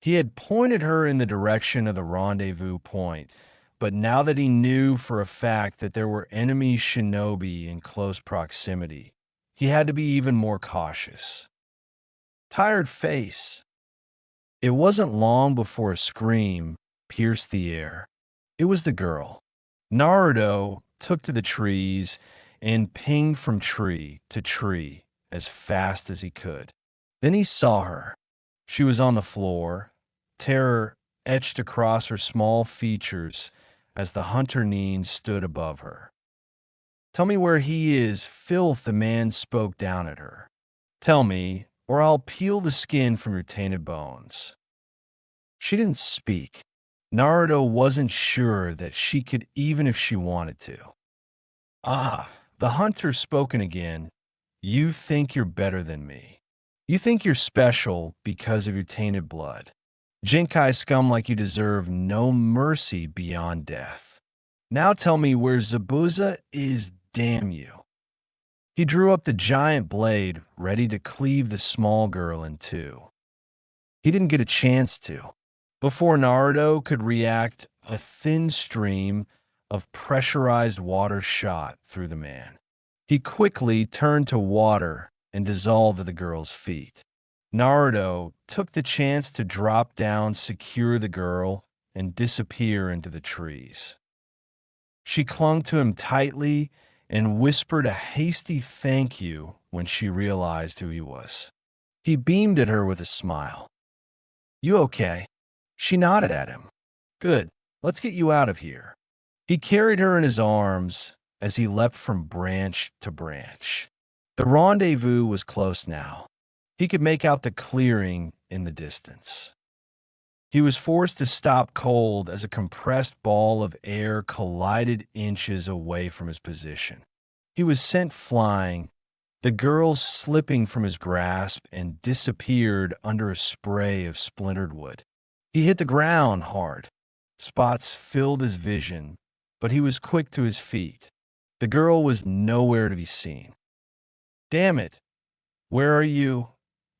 Speaker 1: He had pointed her in the direction of the rendezvous point, but now that he knew for a fact that there were enemy shinobi in close proximity, he had to be even more cautious. Tired face. It wasn't long before a scream pierced the air. It was the girl. Naruto took to the trees and pinged from tree to tree as fast as he could. Then he saw her. She was on the floor, terror etched across her small features as the hunter Neen stood above her. "Tell me where he is, filth," the man spoke down at her. "Tell me, or I'll peel the skin from your tainted bones." She didn't speak. Naruto wasn't sure that she could, even if she wanted to. "Ah," the hunter spoken again, "you think you're better than me. You think you're special because of your tainted blood. Jinkai scum like you deserve no mercy beyond death. Now tell me where Zabuza is, damn you." He drew up the giant blade, ready to cleave the small girl in two. He didn't get a chance to. Before Naruto could react, a thin stream of pressurized water shot through the man. He quickly turned to water and dissolved at the girl's feet. Naruto took the chance to drop down, secure the girl, and disappear into the trees. She clung to him tightly and whispered a hasty thank you when she realized who he was. He beamed at her with a smile. "You okay?" She nodded at him. "Good. Let's get you out of here." He carried her in his arms as he leapt from branch to branch. The rendezvous was close now. He could make out the clearing in the distance. He was forced to stop cold as a compressed ball of air collided inches away from his position. He was sent flying, the girl slipping from his grasp and disappeared under a spray of splintered wood. He hit the ground hard. Spots filled his vision, but he was quick to his feet. The girl was nowhere to be seen. "Damn it! Where are you?"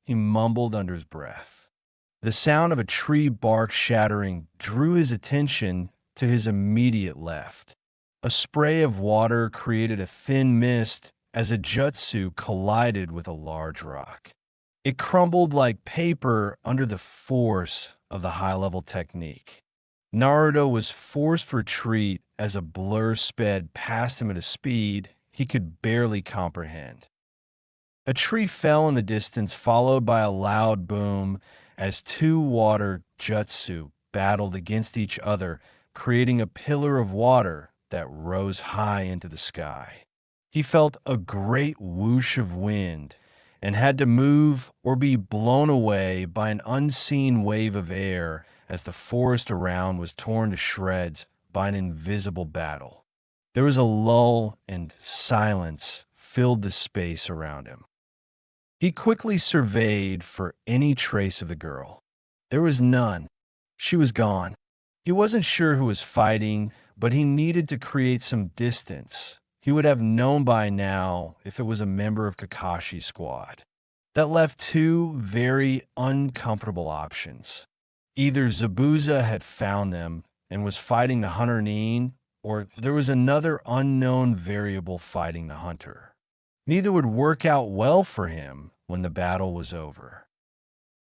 Speaker 1: he mumbled under his breath. The sound of a tree bark shattering drew his attention to his immediate left. A spray of water created a thin mist as a jutsu collided with a large rock. It crumbled like paper under the force of the high-level technique. Naruto was forced to retreat as a blur sped past him at a speed he could barely comprehend. A tree fell in the distance, followed by a loud boom as two water jutsu battled against each other, creating a pillar of water that rose high into the sky. He felt a great whoosh of wind and had to move or be blown away by an unseen wave of air as the forest around was torn to shreds by an invisible battle. There was a lull and silence filled the space around him. He quickly surveyed for any trace of the girl. There was none. She was gone. He wasn't sure who was fighting, but he needed to create some distance. He would have known by now if it was a member of Kakashi's squad. That left two very uncomfortable options. Either Zabuza had found them and was fighting the hunter Nin, or there was another unknown variable fighting the hunter. Neither would work out well for him when the battle was over.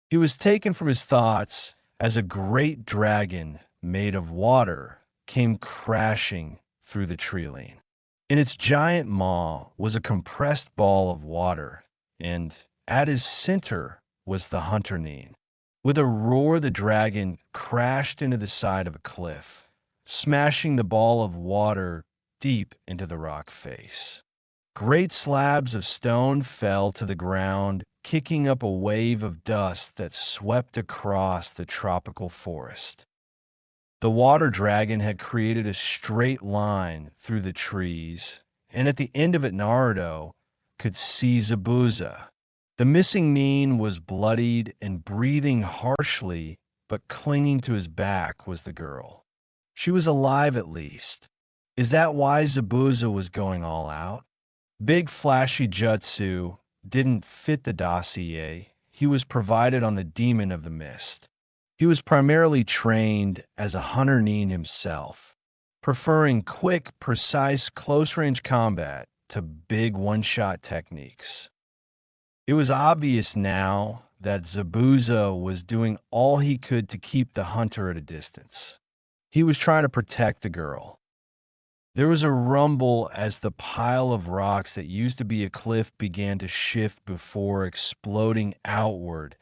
Speaker 1: He was taken from his thoughts as a great dragon made of water came crashing through the tree lane. In its giant maw was a compressed ball of water, and at his center was the hunter Nin. With a roar, the dragon crashed into the side of a cliff, smashing the ball of water deep into the rock face. Great slabs of stone fell to the ground, kicking up a wave of dust that swept across the tropical forest. The water dragon had created a straight line through the trees, and at the end of it Naruto could see Zabuza. The missing Nin was bloodied and breathing harshly, but clinging to his back was the girl. She was alive at least. Is that why Zabuza was going all out? Big flashy jutsu didn't fit the dossier he was provided on the Demon of the Mist. He was primarily trained as a hunter Nin himself, preferring quick, precise, close-range combat to big one-shot techniques. It was obvious now that Zabuza was doing all he could to keep the hunter at a distance. He was trying to protect the girl. There was a rumble as the pile of rocks that used to be a cliff began to shift before exploding outward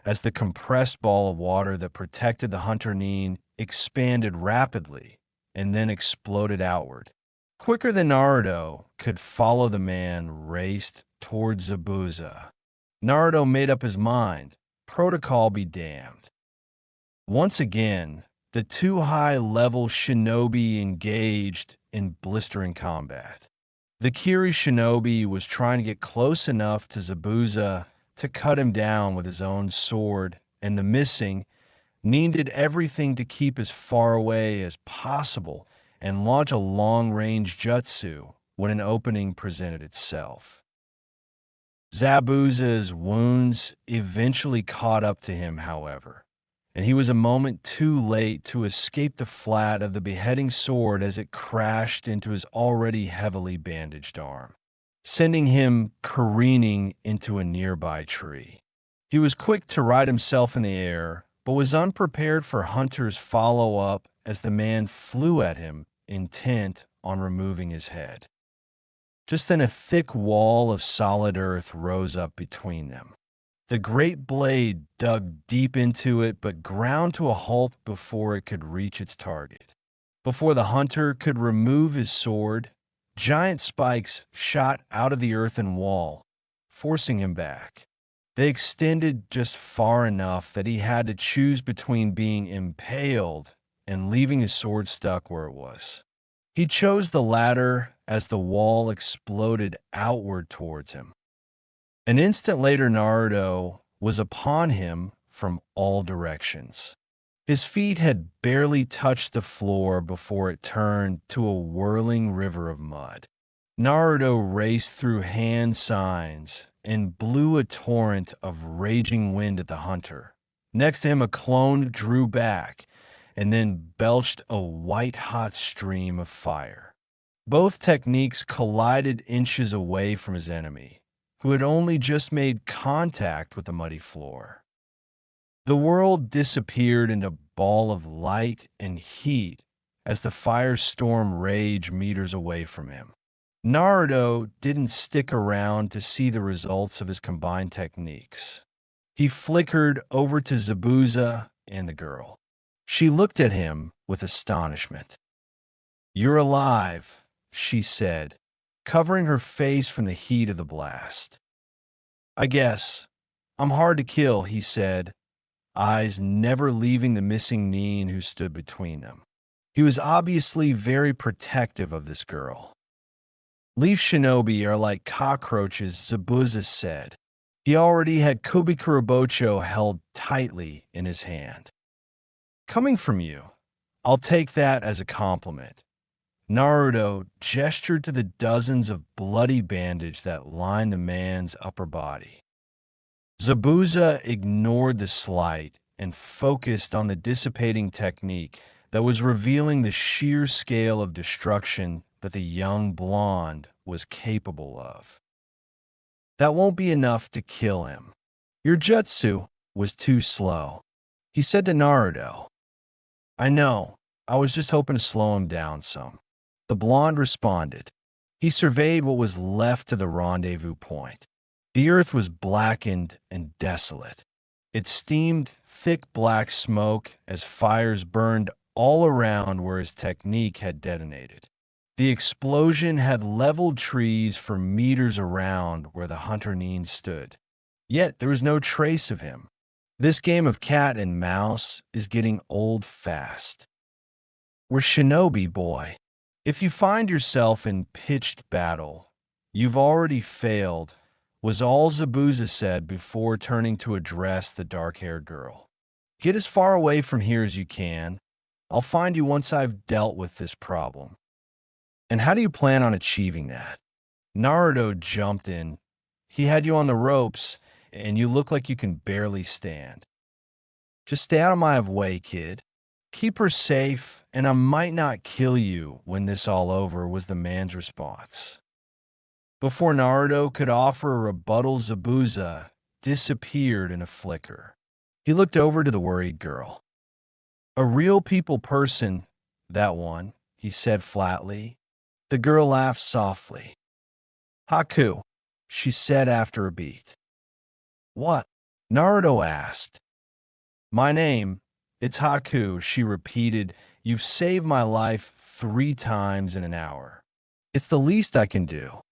Speaker 1: as the compressed ball of water that protected the hunter Nin expanded rapidly and then exploded outward. Quicker than Naruto could follow, the man raced towards Zabuza. Naruto made up his mind. Protocol be damned. Once again, the two high-level shinobi engaged in blistering combat. The Kiri shinobi was trying to get close enough to Zabuza to cut him down with his own sword, and the missing Nin did everything to keep as far away as possible and launch a long-range jutsu when an opening presented itself. Zabuza's wounds eventually caught up to him, however, and he was a moment too late to escape the flat of the beheading sword as it crashed into his already heavily bandaged arm, sending him careening into a nearby tree. He was quick to right himself in the air, but was unprepared for Hunter's follow-up as the man flew at him, intent on removing his head. Just then a thick wall of solid earth rose up between them. The great blade dug deep into it, but ground to a halt before it could reach its target. Before the hunter could remove his sword, giant spikes shot out of the earthen wall, forcing him back. They extended just far enough that he had to choose between being impaled and leaving his sword stuck where it was. He chose the latter as the wall exploded outward towards him. An instant later, Naruto was upon him from all directions. His feet had barely touched the floor before it turned to a whirling river of mud. Naruto raced through hand signs and blew a torrent of raging wind at the hunter. Next to him, a clone drew back and then belched a white-hot stream of fire. Both techniques collided inches away from his enemy, who had only just made contact with the muddy floor. The world disappeared in a ball of light and heat as the firestorm raged meters away from him. Naruto didn't stick around to see the results of his combined techniques. He flickered over to Zabuza and the girl. She looked at him with astonishment. "You're alive," she said, covering her face from the heat of the blast. "I guess. I'm hard to kill," he said, eyes never leaving the missing Nin who stood between them. He was obviously very protective of this girl. "Leaf shinobi are like cockroaches," Zabuza said. He already had Kubikurabocho held tightly in his hand. "Coming from you, I'll take that as a compliment." Naruto gestured to the dozens of bloody bandages that lined the man's upper body. Zabuza ignored the slight and focused on the dissipating technique that was revealing the sheer scale of destruction that the young blonde was capable of. "That won't be enough to kill him. Your jutsu was too slow," he said to Naruto. "I know. I was just hoping to slow him down some." The blonde responded. He surveyed what was left to the rendezvous point. The earth was blackened and desolate. It steamed thick black smoke as fires burned all around where his technique had detonated. The explosion had leveled trees for meters around where the hunter Nin stood. Yet there was no trace of him. This game of cat and mouse is getting old fast. "We're shinobi, boy. If you find yourself in pitched battle, you've already failed," was all Zabuza said before turning to address the dark-haired girl. "Get as far away from here as you can. I'll find you once I've dealt with this problem." "And how do you plan on achieving that?" Naruto jumped in. "He had you on the ropes, and you look like you can barely stand." "Just stay out of my way, kid. Keep her safe, and I might not kill you when this all over," was the man's response. Before Naruto could offer a rebuttal, Zabuza disappeared in a flicker. He looked over to the worried girl. "A real people person, that one," he said flatly. The girl laughed softly. "Haku," she said after a beat. "What?" Naruto asked. "My name, it's Haku," she repeated. "You've saved my life 3 times in an hour. It's the least I can do."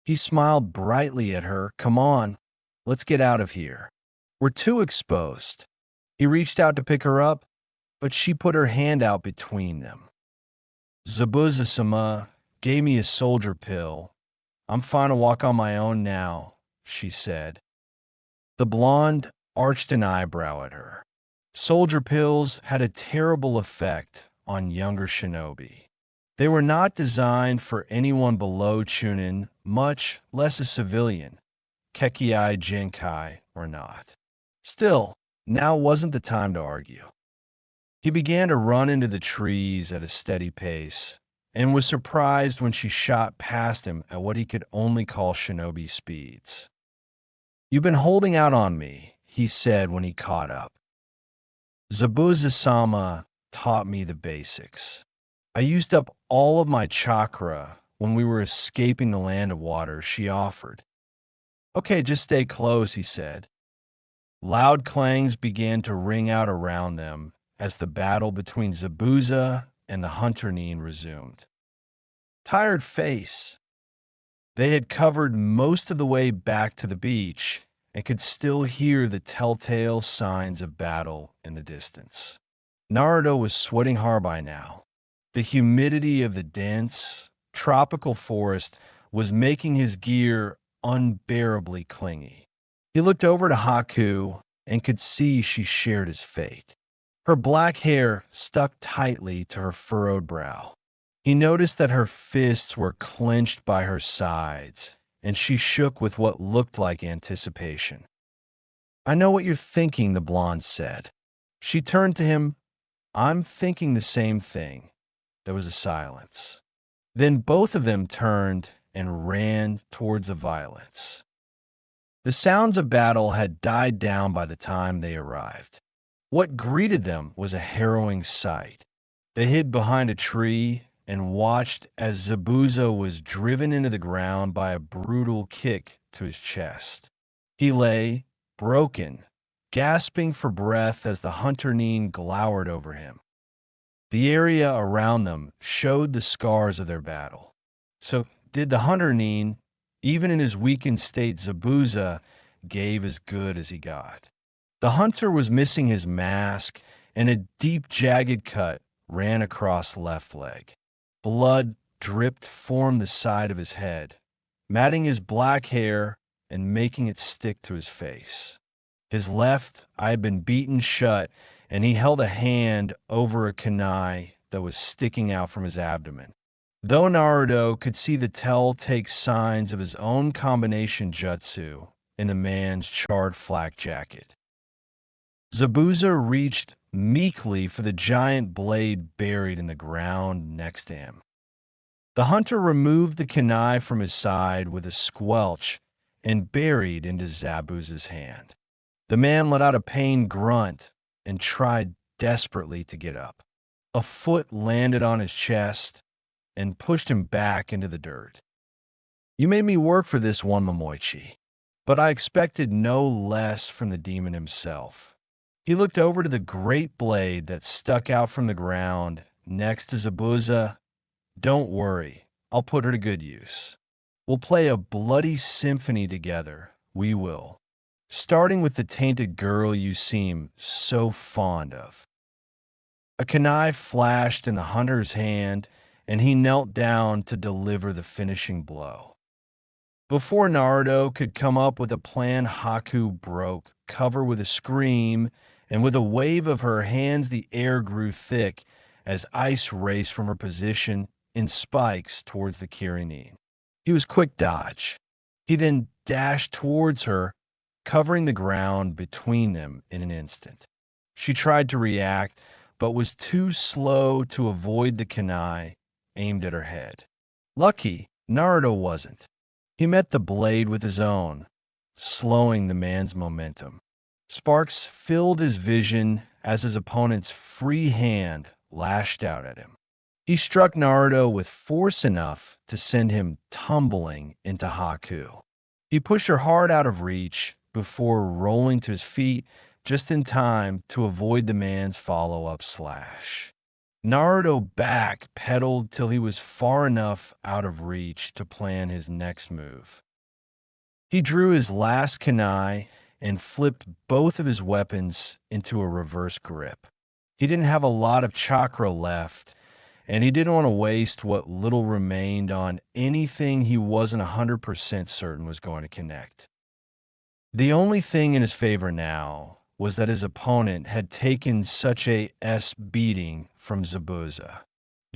Speaker 1: He smiled brightly at her. "Come on, let's get out of here. We're too exposed." He reached out to pick her up, but she put her hand out between them. "Zabuza-sama gave me a soldier pill. I'm fine to walk on my own now," she said. The blonde arched an eyebrow at her. Soldier pills had a terrible effect on younger shinobi. They were not designed for anyone below Chunin, much less a civilian, Kekkei Genkai or not. Still, now wasn't the time to argue. He began to run into the trees at a steady pace, and was surprised when she shot past him at what he could only call shinobi speeds. "You've been holding out on me," he said when he caught up. "Zabuza-sama taught me the basics. I used up all of my chakra when we were escaping the land of water," she offered. "Okay, just stay close," he said. Loud clangs began to ring out around them as the battle between Zabuza and the hunter Nin resumed. Tired face. They had covered most of the way back to the beach and could still hear the telltale signs of battle in the distance. Naruto was sweating hard by now. The humidity of the dense, tropical forest was making his gear unbearably clingy. He looked over to Haku and could see she shared his fate. Her black hair stuck tightly to her furrowed brow. He noticed that her fists were clenched by her sides, and she shook with what looked like anticipation. "I know what you're thinking," the blonde said. She turned to him. "I'm thinking the same thing." There was a silence. Then both of them turned and ran towards the violence. The sounds of battle had died down by the time they arrived. What greeted them was a harrowing sight. They hid behind a tree and watched as Zabuza was driven into the ground by a brutal kick to his chest. He lay, broken, gasping for breath as the hunter-neen glowered over him. The area around them showed the scars of their battle. So did the hunter-neen. Even in his weakened state, Zabuza gave as good as he got. The hunter was missing his mask, and a deep, jagged cut ran across the left leg. Blood dripped from the side of his head, matting his black hair and making it stick to his face. His left eye had been beaten shut, and he held a hand over a kunai that was sticking out from his abdomen. Though Naruto could see the telltale signs of his own combination jutsu in the man's charred flak jacket. Zabuza reached meekly for the giant blade buried in the ground next to him. The hunter removed the kunai from his side with a squelch and buried into Zabuza's hand. The man let out a pained grunt and tried desperately to get up. A foot landed on his chest and pushed him back into the dirt. "You made me work for this one, Momoichi, but I expected no less from the demon himself." He looked over to the great blade that stuck out from the ground next to Zabuza. "Don't worry, I'll put her to good use. We'll play a bloody symphony together, we will. Starting with the tainted girl you seem so fond of." A kunai flashed in the hunter's hand, and he knelt down to deliver the finishing blow. Before Naruto could come up with a plan, Haku broke cover with a scream, and with a wave of her hands the air grew thick as ice raced from her position in spikes towards the Kiri. He was quick dodge. He then dashed towards her, covering the ground between them in an instant. She tried to react, but was too slow to avoid the kunai aimed at her head. Lucky, Naruto wasn't. He met the blade with his own, slowing the man's momentum. Sparks filled his vision as his opponent's free hand lashed out at him. He struck Naruto with force enough to send him tumbling into Haku. He pushed her hard out of reach before rolling to his feet just in time to avoid the man's follow-up slash. Naruto back-pedaled till he was far enough out of reach to plan his next move. He drew his last kunai and flipped both of his weapons into a reverse grip. He didn't have a lot of chakra left, and he didn't want to waste what little remained on anything he wasn't 100% certain was going to connect. The only thing in his favor now was that his opponent had taken such a beating from Zabuza.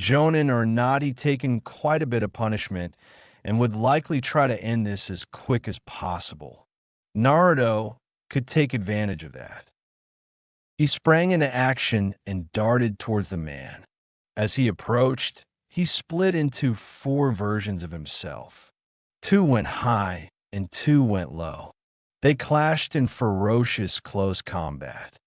Speaker 1: Jonin or not, he'd taken quite a bit of punishment and would likely try to end this as quick as possible. Naruto could take advantage of that. He sprang into action and darted towards the man. As he approached, he split into 4 versions of himself. 2 went high and 2 went low. They clashed in ferocious close combat.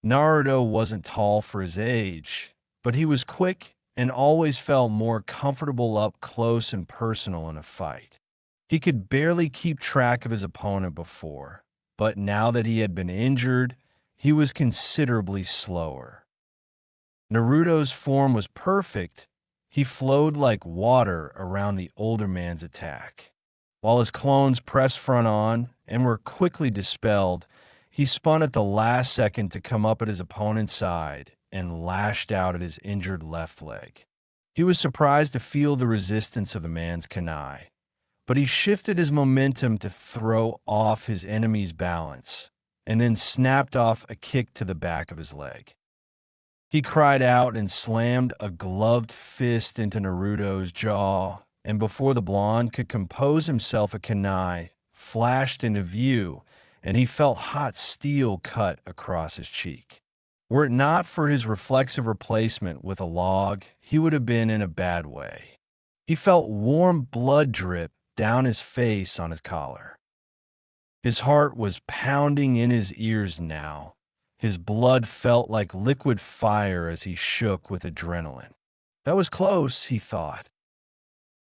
Speaker 1: Naruto wasn't tall for his age, but he was quick and always felt more comfortable up close and personal in a fight. He could barely keep track of his opponent before, but now that he had been injured, he was considerably slower. Naruto's form was perfect. He flowed like water around the older man's attack. While his clones pressed front on and were quickly dispelled, he spun at the last second to come up at his opponent's side and lashed out at his injured left leg. He was surprised to feel the resistance of the man's kunai, but he shifted his momentum to throw off his enemy's balance and then snapped off a kick to the back of his leg. He cried out and slammed a gloved fist into Naruto's jaw, and before the blonde could compose himself, a kunai flashed into view, and he felt hot steel cut across his cheek. Were it not for his reflexive replacement with a log, he would have been in a bad way. He felt warm blood drip down his face on his collar. His heart was pounding in his ears now. His blood felt like liquid fire as he shook with adrenaline. That was close, he thought.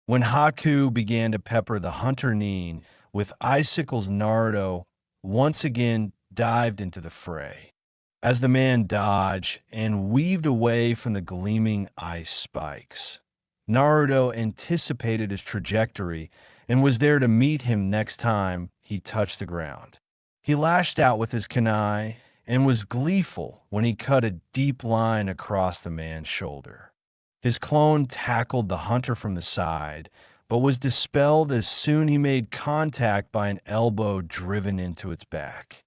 Speaker 1: When Haku began to pepper the hunter Nin with icicles, Naruto once again dived into the fray. As the man dodged and weaved away from the gleaming ice spikes, Naruto anticipated his trajectory and was there to meet him next time he touched the ground. He lashed out with his kunai and was gleeful when he cut a deep line across the man's shoulder. His clone tackled the hunter from the side, but was dispelled as soon he made contact by an elbow driven into its back.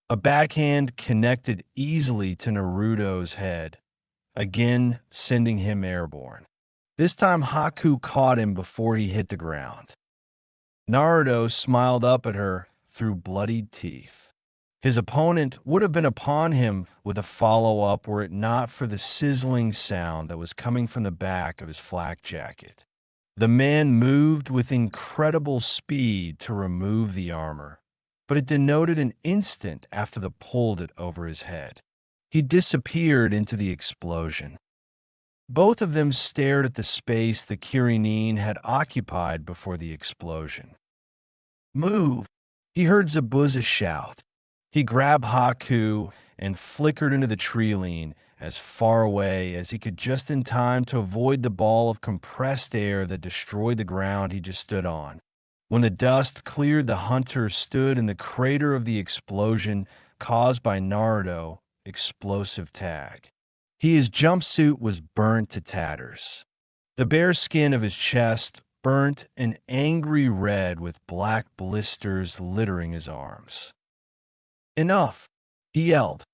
Speaker 1: A backhand connected easily to Naruto's head, again sending him airborne. This time Haku caught him before he hit the ground. Naruto smiled up at her through bloodied teeth. His opponent would have been upon him with a follow-up were it not for the sizzling sound that was coming from the back of his flak jacket. The man moved with incredible speed to remove the armor, but it denoted an instant after the pulled it over his head. He disappeared into the explosion. Both of them stared at the space the Kiri had occupied before the explosion. "Move!" he heard Zabuza shout. He grabbed Haku and flickered into the tree line as far away as he could just in time to avoid the ball of compressed air that destroyed the ground he just stood on. When the dust cleared, the hunter stood in the crater of the explosion caused by Naruto explosive tag. His jumpsuit was burnt to tatters. The bare skin of his chest burnt an angry red with black blisters littering his arms. "Enough," he yelled.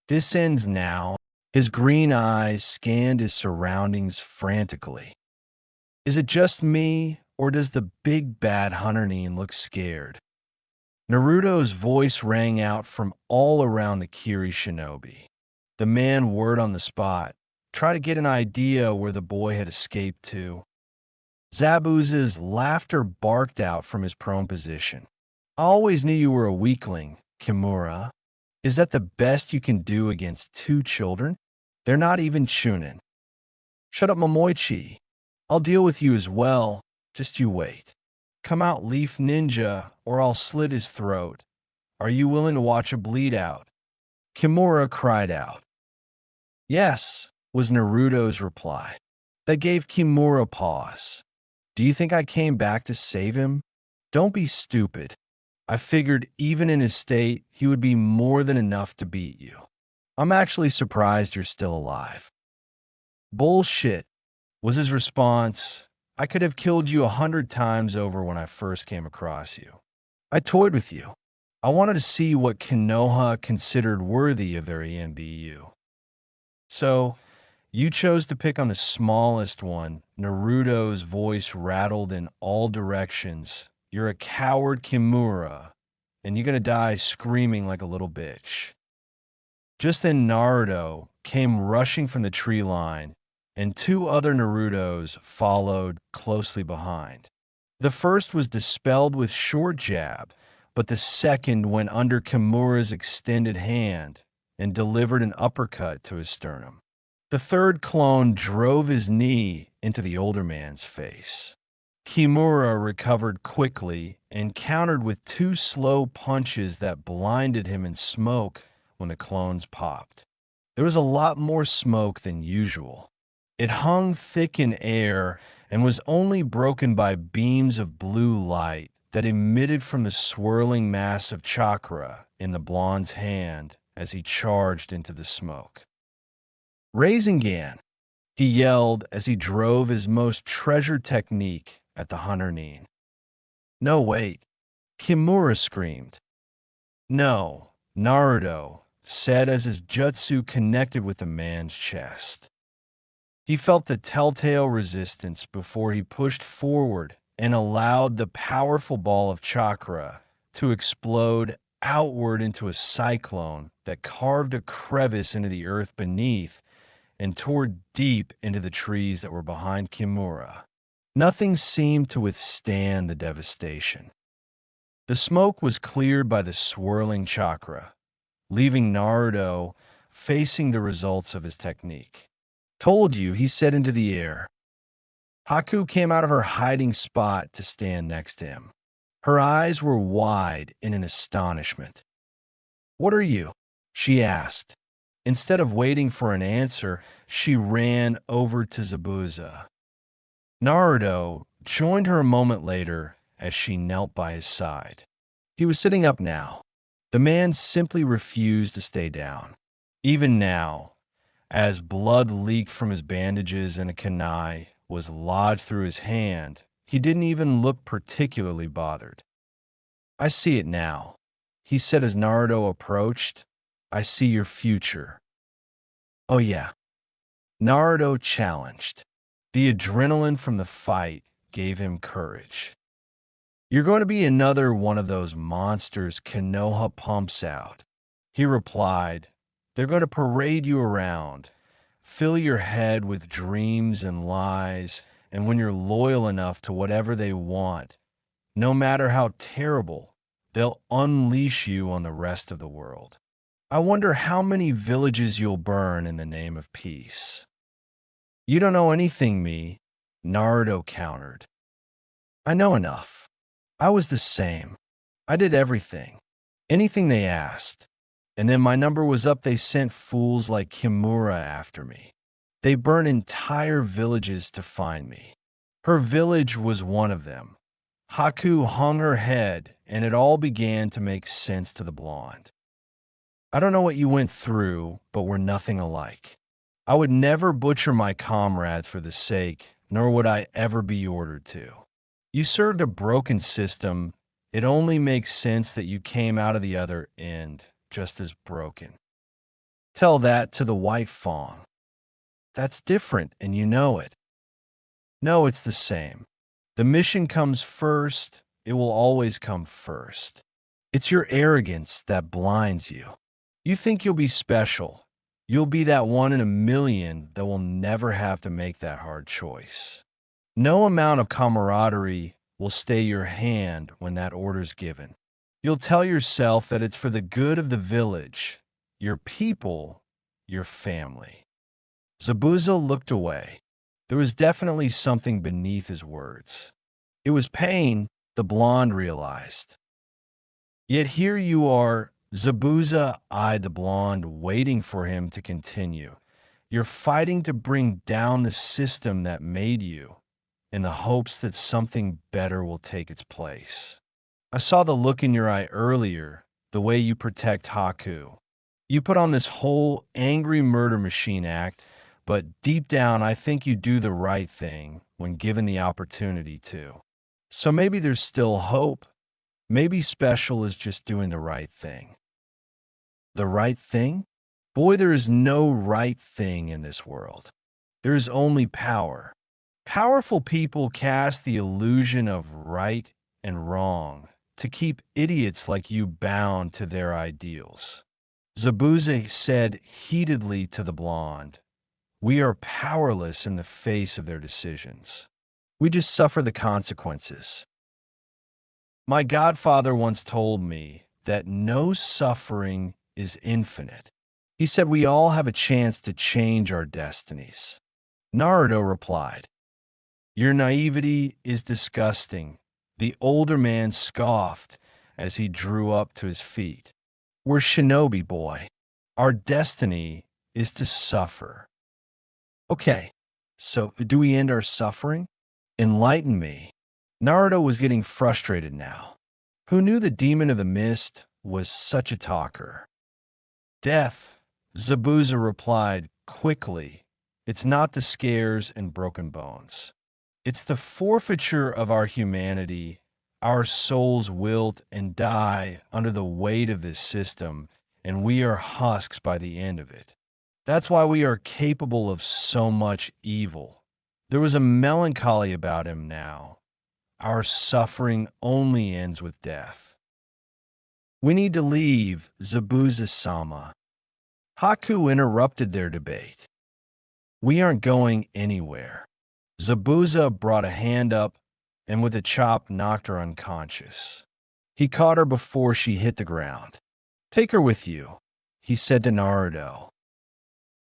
Speaker 1: "This ends now." His green eyes scanned his surroundings frantically. Is it just me, or does the big bad hunter look scared? Naruto's voice rang out from all around the Kiri shinobi. The man whirred on the spot, try to get an idea where the boy had escaped to. Zabuza's laughter barked out from his prone position. "I always knew you were a weakling, Kimura. Is that the best you can do against two children? They're not even chunin. Shut up, Momoichi. I'll deal with you as well. Just you wait. Come out, Leaf Ninja, or I'll slit his throat. Are you willing to watch a bleed out?" Kimura cried out. "Yes," was Naruto's reply. That gave Kimura pause. "Do you think I came back to save him? Don't be stupid. I figured even in his state, he would be more than enough to beat you. I'm actually surprised you're still alive." "Bullshit," was his response. "I could have killed you 100 times over when I first came across you. I toyed with you. I wanted to see what Konoha considered worthy of their ENBU. So, you chose to pick on the smallest one." Naruto's voice rattled in all directions. "You're a coward, Kimura, and you're gonna die screaming like a little bitch." Just then Naruto came rushing from the tree line, and two other Narutos followed closely behind. The first was dispelled with short jab, but the second went under Kimura's extended hand and delivered an uppercut to his sternum. The third clone drove his knee into the older man's face. Kimura recovered quickly and countered with two slow punches that blinded him in smoke when the clones popped. There was a lot more smoke than usual. It hung thick in air and was only broken by beams of blue light that emitted from the swirling mass of chakra in the blonde's hand as he charged into the smoke. "Rasengan," he yelled as he drove his most treasured technique at the hunter Nin. No, wait. Kimura screamed. No, Naruto said as his jutsu connected with the man's chest. He felt the telltale resistance before he pushed forward and allowed the powerful ball of chakra to explode outward into a cyclone that carved a crevice into the earth beneath and tore deep into the trees that were behind Kimura. Nothing seemed to withstand the devastation. The smoke was cleared by the swirling chakra, leaving Naruto facing the results of his technique. Told you, he said into the air. Haku came out of her hiding spot to stand next to him. Her eyes were wide in an astonishment. What are you? She asked. Instead of waiting for an answer, she ran over to Zabuza. Naruto joined her a moment later as she knelt by his side. He was sitting up now. The man simply refused to stay down. Even now, as blood leaked from his bandages and a kunai was lodged through his hand, he didn't even look particularly bothered. I see it now, he said as Naruto approached. I see your future. Oh yeah, Naruto challenged. The adrenaline from the fight gave him courage. You're going to be another one of those monsters Konoha pumps out, he replied. They're going to parade you around, fill your head with dreams and lies, and when you're loyal enough to whatever they want, no matter how terrible, they'll unleash you on the rest of the world. I wonder how many villages you'll burn in the name of peace. You don't know anything, me, Naruto countered. I know enough. I was the same. I did everything. Anything they asked. And then my number was up, they sent fools like Kimura after me. They burned entire villages to find me. Her village was one of them. Haku hung her head, and it all began to make sense to the blonde. I don't know what you went through, but we're nothing alike. I would never butcher my comrades for the sake, nor would I ever be ordered to. You served a broken system. It only makes sense that you came out of the other end just as broken. Tell that to the white fawn. That's different, and you know it. No, it's the same. The mission comes first. It will always come first. It's your arrogance that blinds you. You think you'll be special. You'll be that one in a million that will never have to make that hard choice. No amount of camaraderie will stay your hand when that order's given. You'll tell yourself that it's for the good of the village, your people, your family. Zabuza looked away. There was definitely something beneath his words. It was pain, the blonde realized. Yet here you are, Zabuza eyed the blonde, waiting for him to continue. You're fighting to bring down the system that made you, in the hopes that something better will take its place. I saw the look in your eye earlier, the way you protect Haku. You put on this whole angry murder machine act, but deep down I think you do the right thing when given the opportunity to. So maybe there's still hope. Maybe special is just doing the right thing. The right thing? Boy, there is no right thing in this world. There is only power. Powerful people cast the illusion of right and wrong to keep idiots like you bound to their ideals. Zabuza said heatedly to the blonde, we are powerless in the face of their decisions. We just suffer the consequences. My godfather once told me that no suffering is infinite. He said we all have a chance to change our destinies. Naruto replied, your naivety is disgusting. The older man scoffed as he drew up to his feet. We're shinobi, boy. Our destiny is to suffer. Okay, so do we end our suffering? Enlighten me. Naruto was getting frustrated now. Who knew the demon of the mist was such a talker? Death, Zabuza replied quickly. It's not the scares and broken bones. It's the forfeiture of our humanity Our souls wilt and die under the weight of this system, and we are husks by the end of it. That's why we are capable of so much evil. There was a melancholy about him now. Our suffering only ends with death. We need to leave, Zabuza-sama. Haku interrupted their debate. We aren't going anywhere. Zabuza brought a hand up and with a chop knocked her unconscious. He caught her before she hit the ground. Take her with you, he said to Naruto.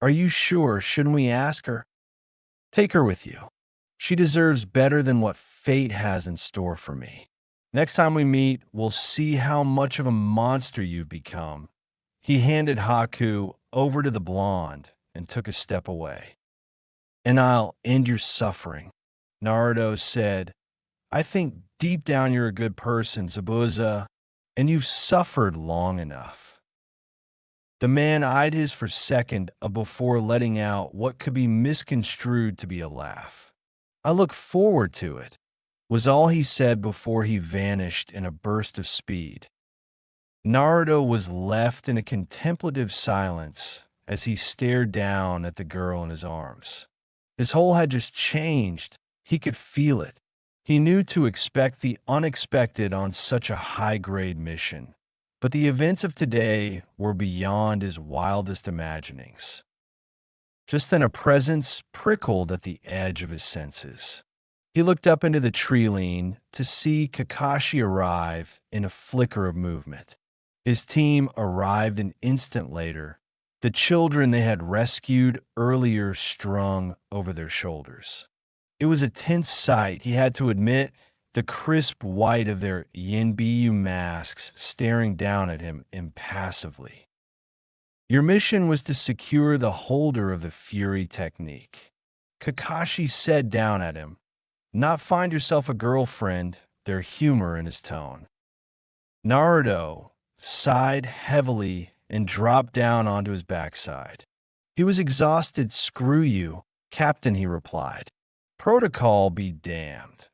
Speaker 1: Are you sure? Shouldn't we ask her? Take her with you. She deserves better than what fate has in store for me. Next time we meet, we'll see how much of a monster you've become. He handed Haku over to the blonde and took a step away. And I'll end your suffering, Naruto said. I think deep down you're a good person, Zabuza, and you've suffered long enough. The man eyed his for a second before letting out what could be misconstrued to be a laugh. I look forward to it, was all he said before he vanished in a burst of speed. Naruto was left in a contemplative silence as he stared down at the girl in his arms. His whole had just changed. He could feel it. He knew to expect the unexpected on such a high-grade mission. But the events of today were beyond his wildest imaginings. Just then a presence prickled at the edge of his senses. He looked up into the tree line to see Kakashi arrive in a flicker of movement. His team arrived an instant later, the children they had rescued earlier strung over their shoulders. It was a tense sight, he had to admit, the crisp white of their Yinbiyu masks staring down at him impassively. Your mission was to secure the holder of the Fury technique. Kakashi said down at him, not find yourself a girlfriend, their humor in his tone. Naruto sighed heavily and dropped down onto his backside. He was exhausted. Screw you, Captain, he replied. Protocol be damned.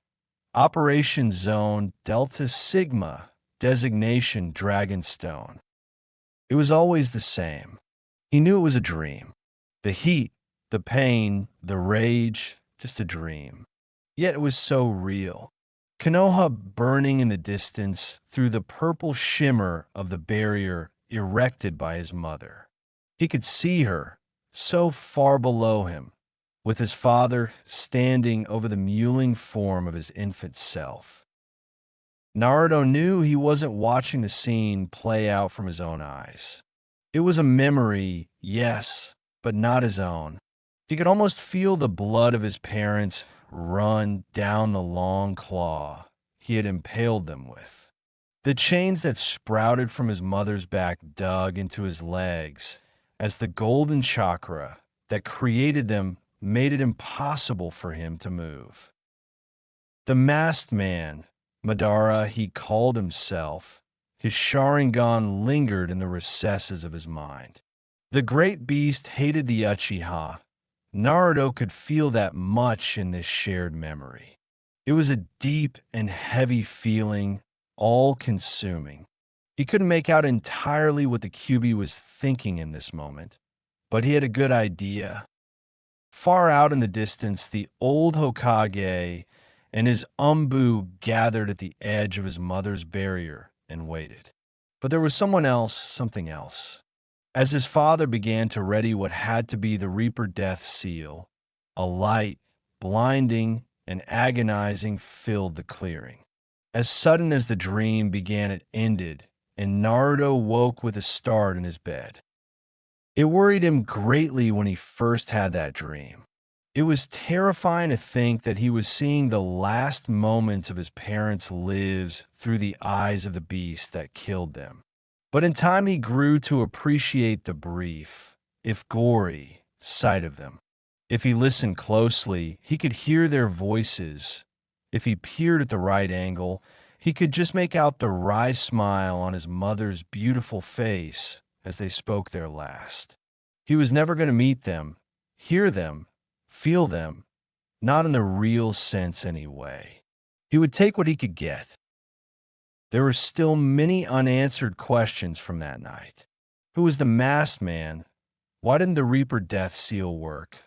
Speaker 1: Operation Zone Delta Sigma, designation Dragonstone. It was always the same. He knew it was a dream. The heat, the pain, the rage, just a dream. Yet it was so real. Konoha burning in the distance through the purple shimmer of the barrier erected by his mother. He could see her, so far below him, with his father standing over the mewling form of his infant self. Naruto knew he wasn't watching the scene play out from his own eyes. It was a memory, yes, but not his own. He could almost feel the blood of his parents run down the long claw he had impaled them with. The chains that sprouted from his mother's back dug into his legs as the golden chakra that created them made it impossible for him to move. The masked man, Madara he called himself, his Sharingan lingered in the recesses of his mind. The great beast hated the Uchiha. Naruto could feel that much in this shared memory. It was a deep and heavy feeling, all-consuming. He couldn't make out entirely what the Kyuubi was thinking in this moment, but he had a good idea. Far out in the distance, the old Hokage and his Umbu gathered at the edge of his mother's barrier and waited. But there was someone else, something else. As his father began to ready what had to be the Reaper Death Seal, a light, blinding, and agonizing filled the clearing. As sudden as the dream began, it ended, and Naruto woke with a start in his bed. It worried him greatly when he first had that dream. It was terrifying to think that he was seeing the last moments of his parents' lives through the eyes of the beast that killed them. But in time he grew to appreciate the brief, if gory, sight of them. If he listened closely, he could hear their voices. If he peered at the right angle, he could just make out the wry smile on his mother's beautiful face as they spoke their last. He was never going to meet them, hear them, feel them, not in the real sense anyway. He would take what he could get. There were still many unanswered questions from that night. Who was the masked man? Why didn't the Reaper death seal work?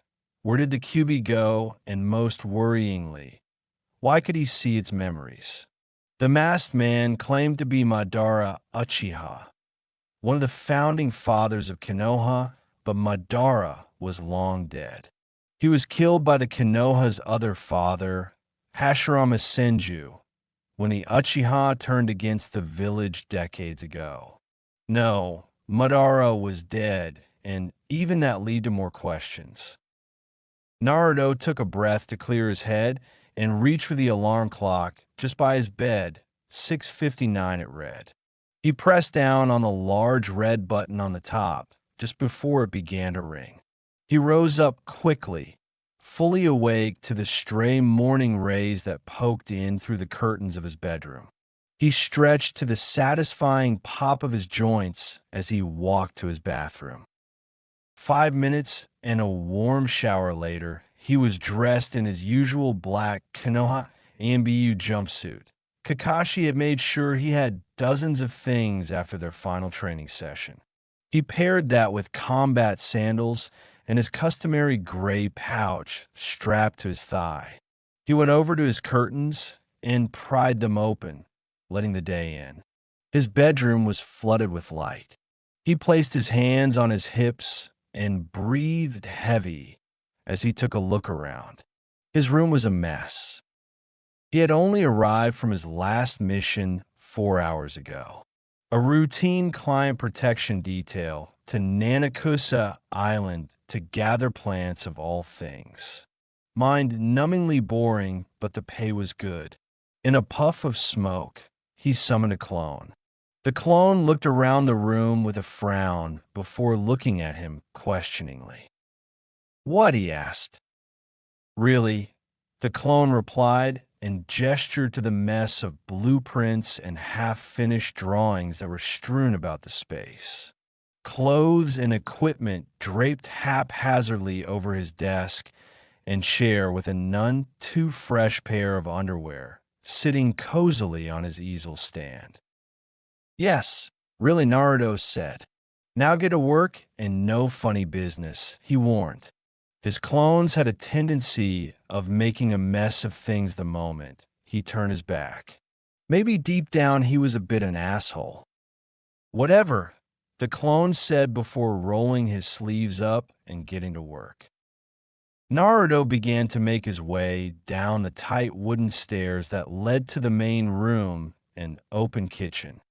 Speaker 1: Where did the QB go? And most worryingly, why could he see its memories? The masked man claimed to be Madara Uchiha, one of the founding fathers of Konoha, but Madara was long dead. He was killed by the Konoha's other father, Hashirama Senju, when the Uchiha turned against the village decades ago. No, Madara was dead, and even that led to more questions. Naruto took a breath to clear his head and reached for the alarm clock just by his bed. 6:59 it read. He pressed down on the large red button on the top just before it began to ring. He rose up quickly, fully awake to the stray morning rays that poked in through the curtains of his bedroom. He stretched to the satisfying pop of his joints as he walked to his bathroom. 5 minutes and a warm shower later, he was dressed in his usual black Konoha AMBU jumpsuit. Kakashi had made sure he had dozens of things after their final training session. He paired that with combat sandals and his customary gray pouch strapped to his thigh. He went over to his curtains and pried them open, letting the day in. His bedroom was flooded with light. He placed his hands on his hips and breathed heavy as he took a look around. His room was a mess. He had only arrived from his last mission 4 hours ago. A routine client protection detail to Nanakusa Island to gather plants of all things. Mind-numbingly boring, but the pay was good. In a puff of smoke, he summoned a clone. The clone looked around the room with a frown before looking at him questioningly. "What?" he asked. "Really?" the clone replied and gestured to the mess of blueprints and half-finished drawings that were strewn about the space. Clothes and equipment draped haphazardly over his desk and chair with a none too fresh pair of underwear sitting cozily on his easel stand. "Yes, really," Naruto said. "Now get to work and no funny business," he warned. His clones had a tendency of making a mess of things the moment he turned his back. Maybe deep down he was a bit an asshole. "Whatever," the clone said before rolling his sleeves up and getting to work. Naruto began to make his way down the tight wooden stairs that led to the main room and open kitchen.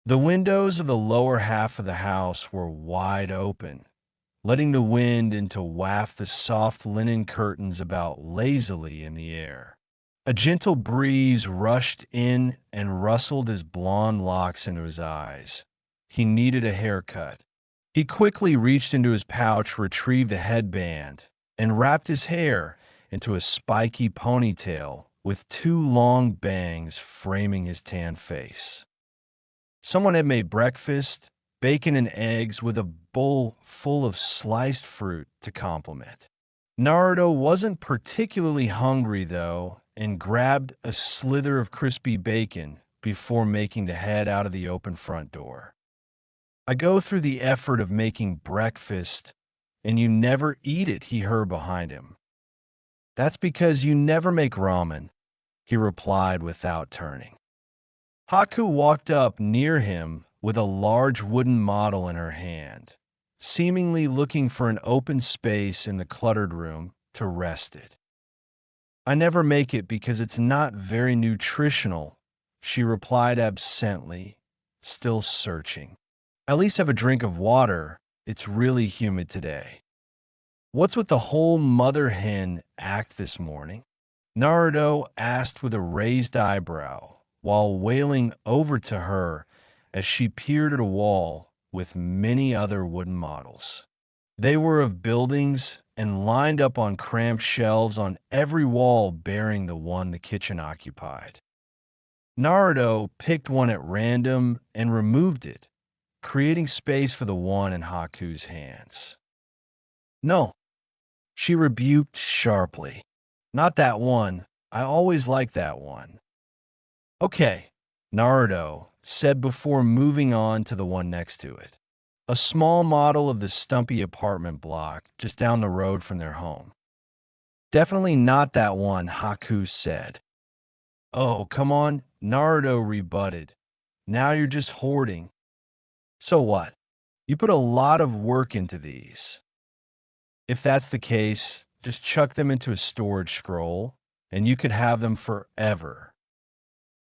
Speaker 1: The windows of the lower half of the house were wide open, letting the wind in to waft the soft linen curtains about lazily in the air. A gentle breeze rushed in and rustled his blonde locks into his eyes. He needed a haircut. He quickly reached into his pouch, retrieved a headband, and wrapped his hair into a spiky ponytail with 2 long bangs framing his tan face. Someone had made breakfast, bacon and eggs with a bowl full of sliced fruit to complement. Naruto wasn't particularly hungry, though, and grabbed a slither of crispy bacon before making the head out of the open front door. "I go through the effort of making breakfast, and you never eat it," he heard behind him. "That's because you never make ramen," he replied without turning. Haku walked up near him with a large wooden model in her hand, seemingly looking for an open space in the cluttered room to rest it. "I never make it because it's not very nutritional," she replied absently, still searching. "At least have a drink of water. It's really humid today." "What's with the whole mother hen act this morning?" Naruto asked with a raised eyebrow, while wailing over to her as she peered at a wall with many other wooden models. They were of buildings and lined up on cramped shelves on every wall bearing the one the kitchen occupied. Naruto picked one at random and removed it, creating space for the one in Haku's hands. "No," she rebuked sharply. "Not that one. I always liked that one." "Okay," Naruto said before moving on to the one next to it. A small model of the stumpy apartment block just down the road from their home. Definitely not that one, Haku said. Oh, come on, Naruto rebutted. Now you're just hoarding. So what? You put a lot of work into these. If that's the case, just chuck them into a storage scroll, and you could have them forever.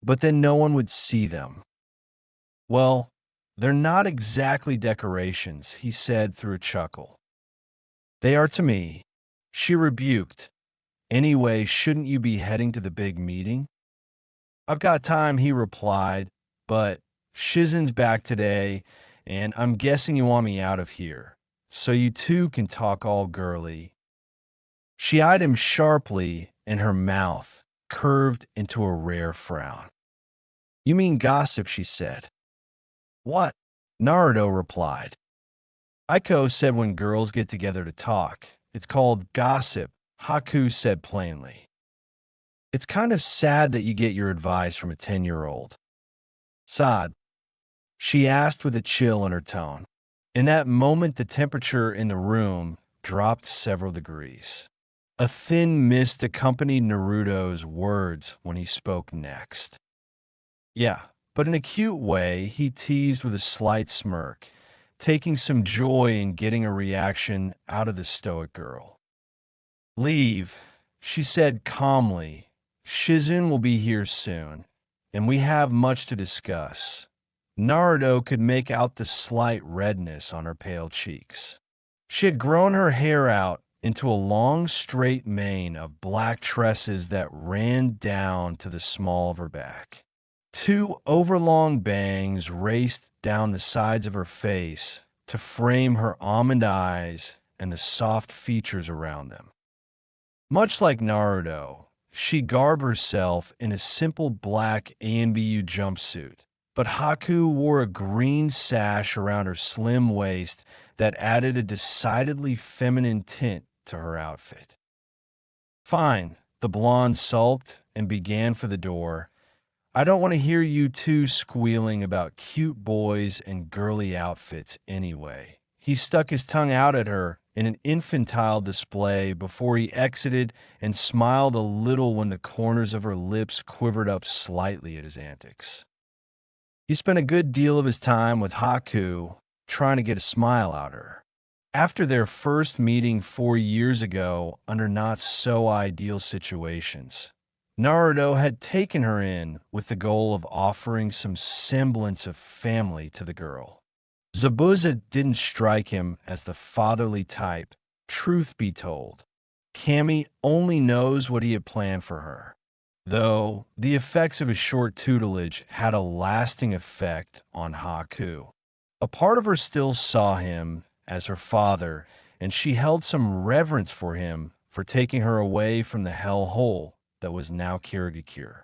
Speaker 1: But then no one would see them. Well, they're not exactly decorations, he said through a chuckle. They are to me. She rebuked. Anyway, shouldn't you be heading to the big meeting? I've got time, he replied, but Shizen's back today, and I'm guessing you want me out of here, so you two can talk all girly. She eyed him sharply, and her mouth curved into a rare frown. You mean gossip, she said. What? Naruto replied. Aiko said when girls get together to talk, it's called gossip, Haku said plainly. It's kind of sad that you get your advice from a 10-year-old. Sad? She asked with a chill in her tone. In that moment, the temperature in the room dropped several degrees. A thin mist accompanied Naruto's words when he spoke next. Yeah, but in a cute way, he teased with a slight smirk, taking some joy in getting a reaction out of the stoic girl. Leave, she said calmly. Shizen will be here soon, and we have much to discuss. Naruto could make out the slight redness on her pale cheeks. She had grown her hair out into a long, straight mane of black tresses that ran down to the small of her back. Two overlong bangs raced down the sides of her face to frame her almond eyes and the soft features around them. Much like Naruto, she garbed herself in a simple black ANBU jumpsuit, but Haku wore a green sash around her slim waist that added a decidedly feminine tint to her outfit. Fine, the blonde sulked and began for the door. I don't want to hear you two squealing about cute boys and girly outfits anyway. He stuck his tongue out at her in an infantile display before he exited and smiled a little when the corners of her lips quivered up slightly at his antics. He spent a good deal of his time with Haku trying to get a smile out of her. After their first meeting 4 years ago under not so ideal situations, Naruto had taken her in with the goal of offering some semblance of family to the girl. Zabuza didn't strike him as the fatherly type, truth be told. Cammy only knows what he had planned for her, though the effects of his short tutelage had a lasting effect on Haku. A part of her still saw him as her father, and she held some reverence for him for taking her away from the hellhole that was now Kirigakure.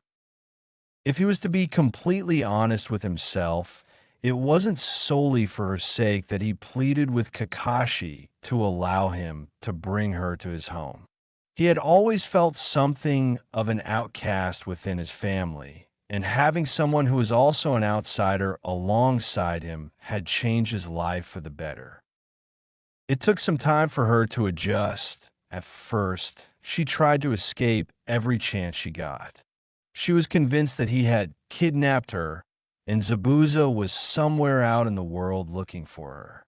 Speaker 1: If he was to be completely honest with himself, it wasn't solely for her sake that he pleaded with Kakashi to allow him to bring her to his home. He had always felt something of an outcast within his family, and having someone who was also an outsider alongside him had changed his life for the better. It took some time for her to adjust. At first, she tried to escape every chance she got. She was convinced that he had kidnapped her, and Zabuza was somewhere out in the world looking for her.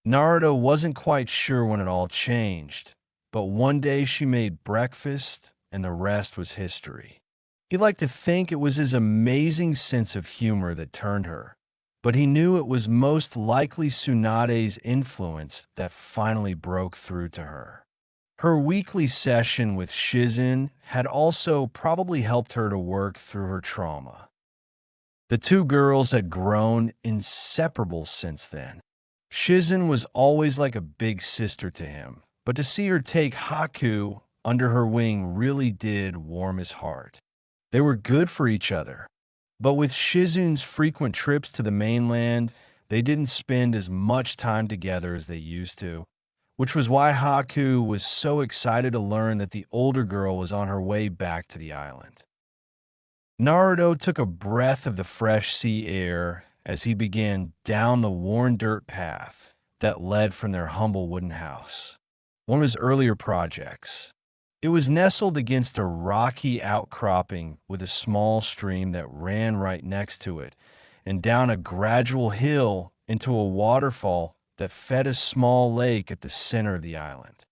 Speaker 1: Naruto wasn't quite sure when it all changed, but one day she made breakfast, and the rest was history. He liked to think it was his amazing sense of humor that turned her, but he knew it was most likely Tsunade's influence that finally broke through to her. Her weekly session with Shizen had also probably helped her to work through her trauma. The two girls had grown inseparable since then. Shizen was always like a big sister to him, but to see her take Haku under her wing really did warm his heart. They were good for each other, but with Shizen's frequent trips to the mainland, they didn't spend as much time together as they used to, which was why Haku was so excited to learn that the older girl was on her way back to the island. Naruto took a breath of the fresh sea air as he began down the worn dirt path that led from their humble wooden house, one of his earlier projects. It was nestled against a rocky outcropping with a small stream that ran right next to it, and down a gradual hill into a waterfall that fed a small lake at the center of the island.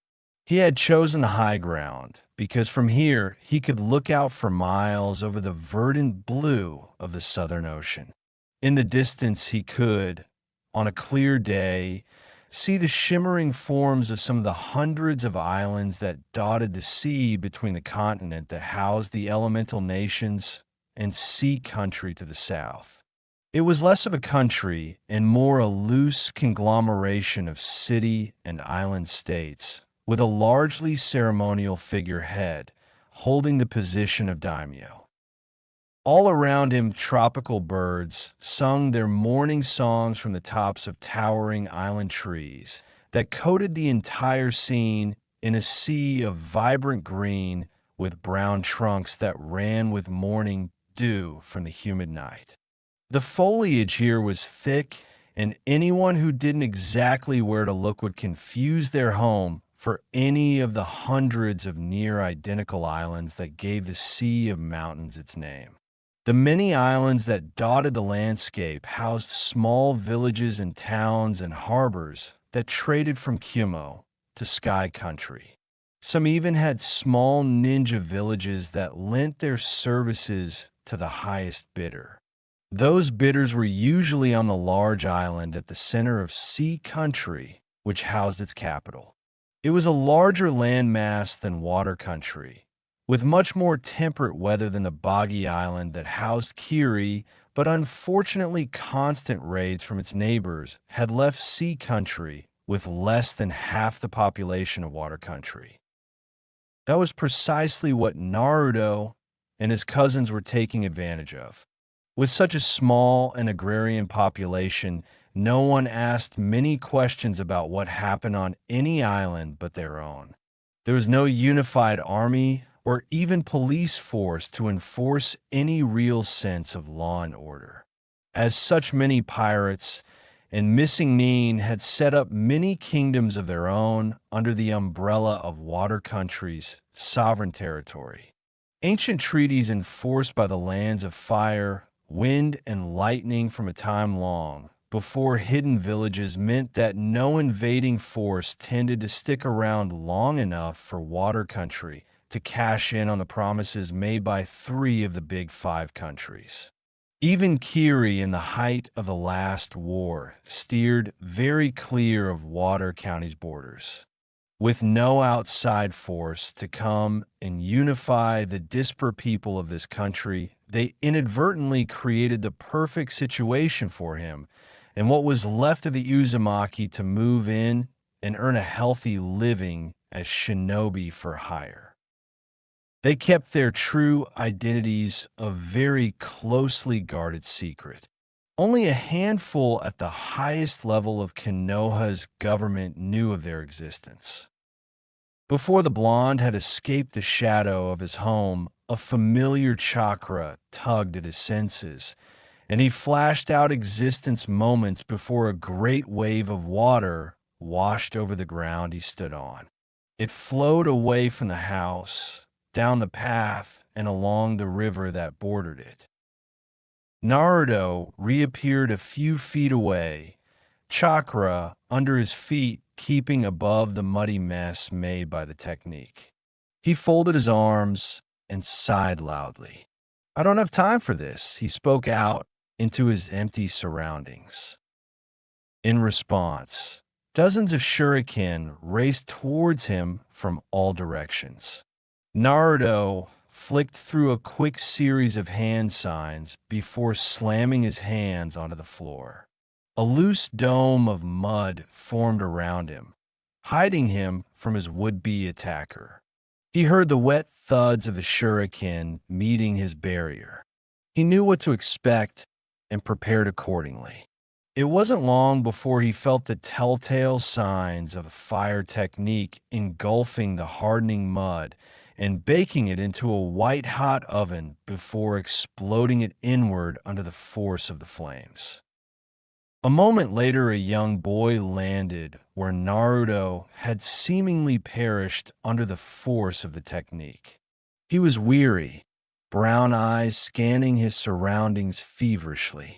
Speaker 1: He had chosen the high ground because from here he could look out for miles over the verdant blue of the Southern Ocean. In the distance, he could, on a clear day, see the shimmering forms of some of the hundreds of islands that dotted the sea between the continent that housed the elemental nations and sea country to the south. It was less of a country and more a loose conglomeration of city and island states, with a largely ceremonial figurehead holding the position of daimyo. All around him, tropical birds sung their morning songs from the tops of towering island trees that coated the entire scene in a sea of vibrant green with brown trunks that ran with morning dew from the humid night. The foliage here was thick, and anyone who didn't exactly where to look would confuse their home for any of the hundreds of near-identical islands that gave the sea of mountains its name. The many islands that dotted the landscape housed small villages and towns and harbors that traded from Kumo to Sky Country. Some even had small ninja villages that lent their services to the highest bidder. Those bidders were usually on the large island at the center of Sea Country, which housed its capital. It was a larger landmass than Water Country, with much more temperate weather than the boggy island that housed Kiri, but unfortunately constant raids from its neighbors had left Sea Country with less than half the population of Water Country. That was precisely what Naruto and his cousins were taking advantage of. With such a small and agrarian population, no one asked many questions about what happened on any island but their own. There was no unified army or even police force to enforce any real sense of law and order. As such many pirates and missing mean had set up many kingdoms of their own under the umbrella of Water Country's sovereign territory. Ancient treaties enforced by the lands of fire, wind, and lightning from a time long before hidden villages meant that no invading force tended to stick around long enough for Water Country to cash in on the promises made by 3 of the big 5 countries. Even Kiri, in the height of the last war, steered very clear of Water County's borders. With no outside force to come and unify the disparate people of this country, they inadvertently created the perfect situation for him and what was left of the Uzumaki to move in and earn a healthy living as shinobi for hire. They kept their true identities a very closely guarded secret. Only a handful at the highest level of Konoha's government knew of their existence. Before the blonde had escaped the shadow of his home, a familiar chakra tugged at his senses, and he flashed out existence moments before a great wave of water washed over the ground he stood on. It flowed away from the house, down the path, and along the river that bordered it. Naruto reappeared a few feet away, chakra under his feet keeping above the muddy mess made by the technique. He folded his arms and sighed loudly. "I don't have time for this," he spoke out into his empty surroundings. In response, dozens of shuriken raced towards him from all directions. Naruto flicked through a quick series of hand signs before slamming his hands onto the floor. A loose dome of mud formed around him, hiding him from his would-be attacker. He heard the wet thuds of the shuriken meeting his barrier. He knew what to expect and prepared accordingly. It wasn't long before he felt the telltale signs of a fire technique engulfing the hardening mud and baking it into a white-hot oven before exploding it inward under the force of the flames. A moment later, a young boy landed where Naruto had seemingly perished under the force of the technique. He was weary, brown eyes scanning his surroundings feverishly.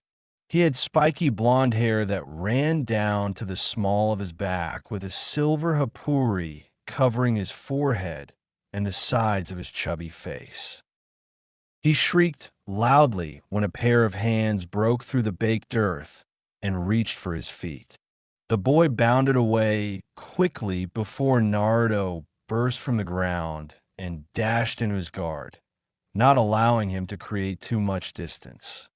Speaker 1: He had spiky blonde hair that ran down to the small of his back, with a silver hapuri covering his forehead and the sides of his chubby face. He shrieked loudly when a pair of hands broke through the baked earth and reached for his feet. The boy bounded away quickly before Naruto burst from the ground and dashed into his guard, not allowing him to create too much distance.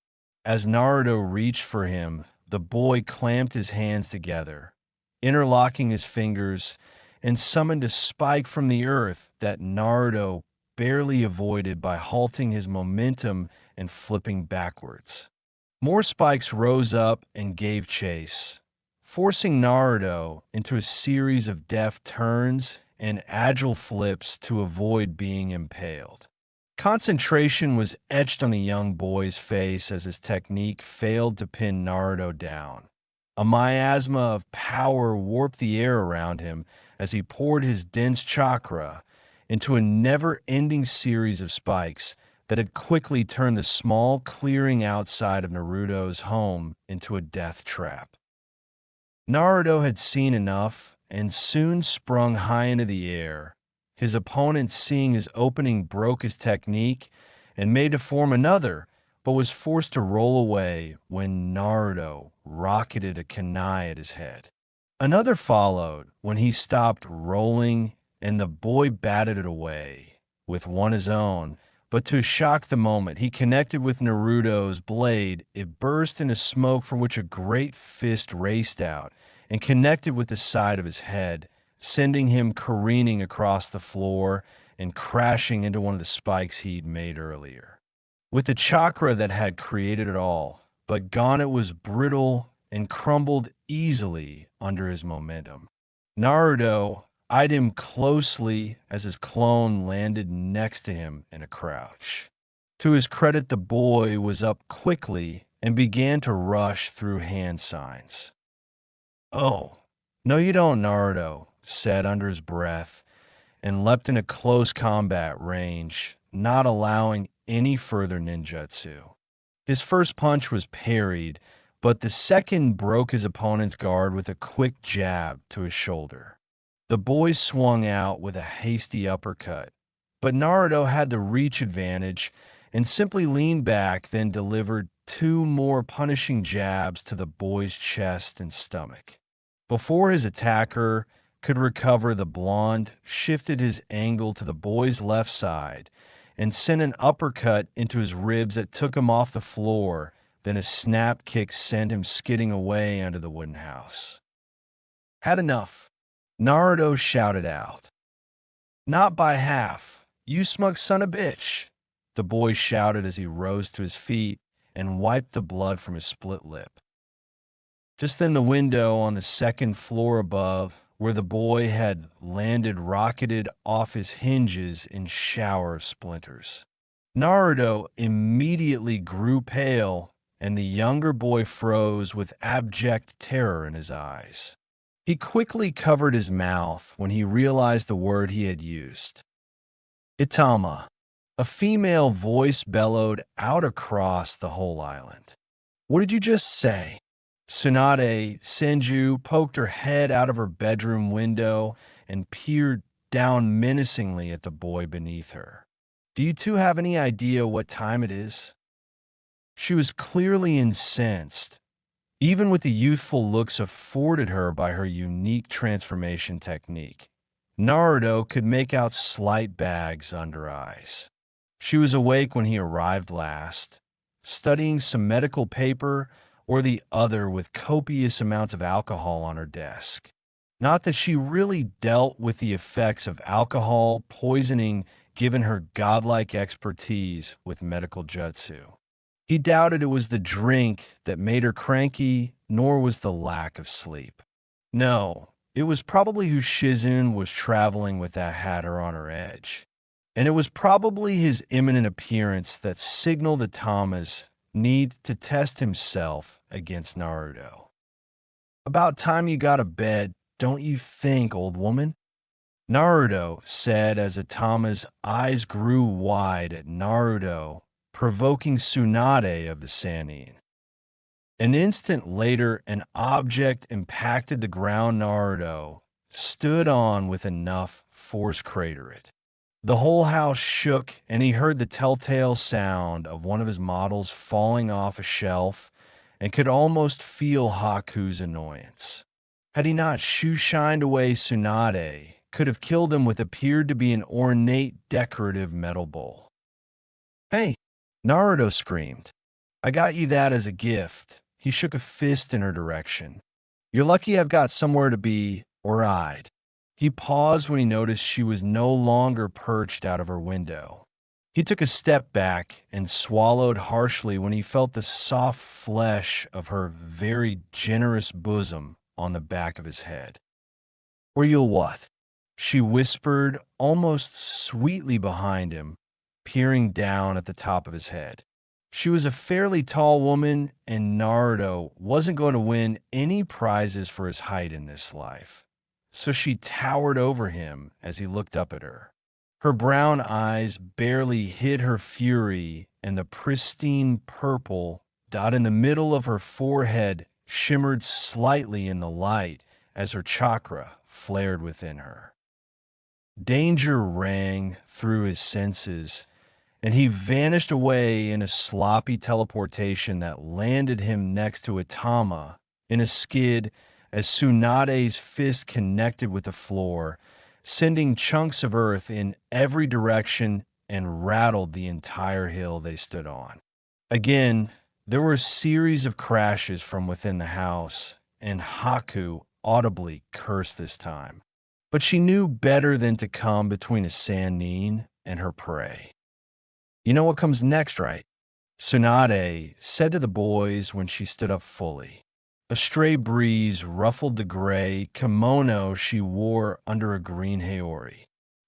Speaker 1: As Naruto reached for him, the boy clamped his hands together, interlocking his fingers, and summoned a spike from the earth that Naruto barely avoided by halting his momentum and flipping backwards. More spikes rose up and gave chase, forcing Naruto into a series of deft turns and agile flips to avoid being impaled. Concentration was etched on the young boy's face as his technique failed to pin Naruto down. A miasma of power warped the air around him as he poured his dense chakra into a never-ending series of spikes that had quickly turned the small clearing outside of Naruto's home into a death trap. Naruto had seen enough and soon sprung high into the air. His opponent, seeing his opening, broke his technique and made to form another, but was forced to roll away when Naruto rocketed a kunai at his head. Another followed when he stopped rolling and the boy batted it away with one his own. But to shock the moment, he connected with Naruto's blade. It burst into smoke from which a great fist raced out and connected with the side of his head, sending him careening across the floor and crashing into one of the spikes he'd made earlier. With the chakra that had created it all, but gone, it was brittle and crumbled easily under his momentum. Naruto eyed him closely as his clone landed next to him in a crouch. To his credit, the boy was up quickly and began to rush through hand signs. "Oh, no you don't," Naruto said under his breath, and leapt into close combat range, not allowing any further ninjutsu. His first punch was parried, but the second broke his opponent's guard with a quick jab to his shoulder. The boy swung out with a hasty uppercut, but Naruto had the reach advantage and simply leaned back, then delivered two more punishing jabs to the boy's chest and stomach. Before his attacker could recover, the blonde shifted his angle to the boy's left side and sent an uppercut into his ribs that took him off the floor. Then a snap kick sent him skidding away under the wooden house. "Had enough," Naruto shouted out. "Not by half, you smug son of a bitch," the boy shouted as he rose to his feet and wiped the blood from his split lip. Just then the window on the second floor above, where the boy had landed, rocketed off his hinges in shower of splinters. Naruto immediately grew pale, and the younger boy froze with abject terror in his eyes. He quickly covered his mouth when he realized the word he had used. "Itama," a female voice bellowed out across the whole island. "What did you just say?" Tsunade Senju poked her head out of her bedroom window and peered down menacingly at the boy beneath her. "Do you two have any idea what time it is?" She was clearly incensed, even with the youthful looks afforded her by her unique transformation technique. Naruto could make out slight bags under eyes. She was awake when he arrived last, studying some medical paper or the other with copious amounts of alcohol on her desk. Not that she really dealt with the effects of alcohol poisoning, given her godlike expertise with medical jutsu. He doubted it was the drink that made her cranky, nor was the lack of sleep. No, it was probably who Shizune was traveling with that had her on her edge. And it was probably his imminent appearance that signaled Atama's need to test himself against Naruto. "About time you got a bed, don't you think, old woman?" Naruto said as Atama's eyes grew wide at Naruto, provoking Tsunade of the Sannin. An instant later, an object impacted the ground Naruto stood on with enough force crater it. The whole house shook, and he heard the telltale sound of one of his models falling off a shelf and could almost feel Haku's annoyance. Had he not shoe-shined away Tsunade, could have killed him with appeared to be an ornate decorative metal bowl. "Hey!" Naruto screamed. "I got you that as a gift." He shook a fist in her direction. "You're lucky I've got somewhere to be, or I'd." He paused when he noticed she was no longer perched out of her window. He took a step back and swallowed harshly when he felt the soft flesh of her very generous bosom on the back of his head. "Or you'll what?" she whispered almost sweetly behind him, peering down at the top of his head. She was a fairly tall woman, and Naruto wasn't going to win any prizes for his height in this life. So she towered over him as he looked up at her. Her brown eyes barely hid her fury, and the pristine purple dot in the middle of her forehead shimmered slightly in the light as her chakra flared within her. Danger rang through his senses, and he vanished away in a sloppy teleportation that landed him next to Itama in a skid as Tsunade's fist connected with the floor, sending chunks of earth in every direction and rattled the entire hill they stood on. Again, there were a series of crashes from within the house, and Haku audibly cursed this time. But she knew better than to come between a Sannin and her prey. "You know what comes next, right?" Tsunade said to the boys when she stood up fully. A stray breeze ruffled the gray kimono she wore under a green haori.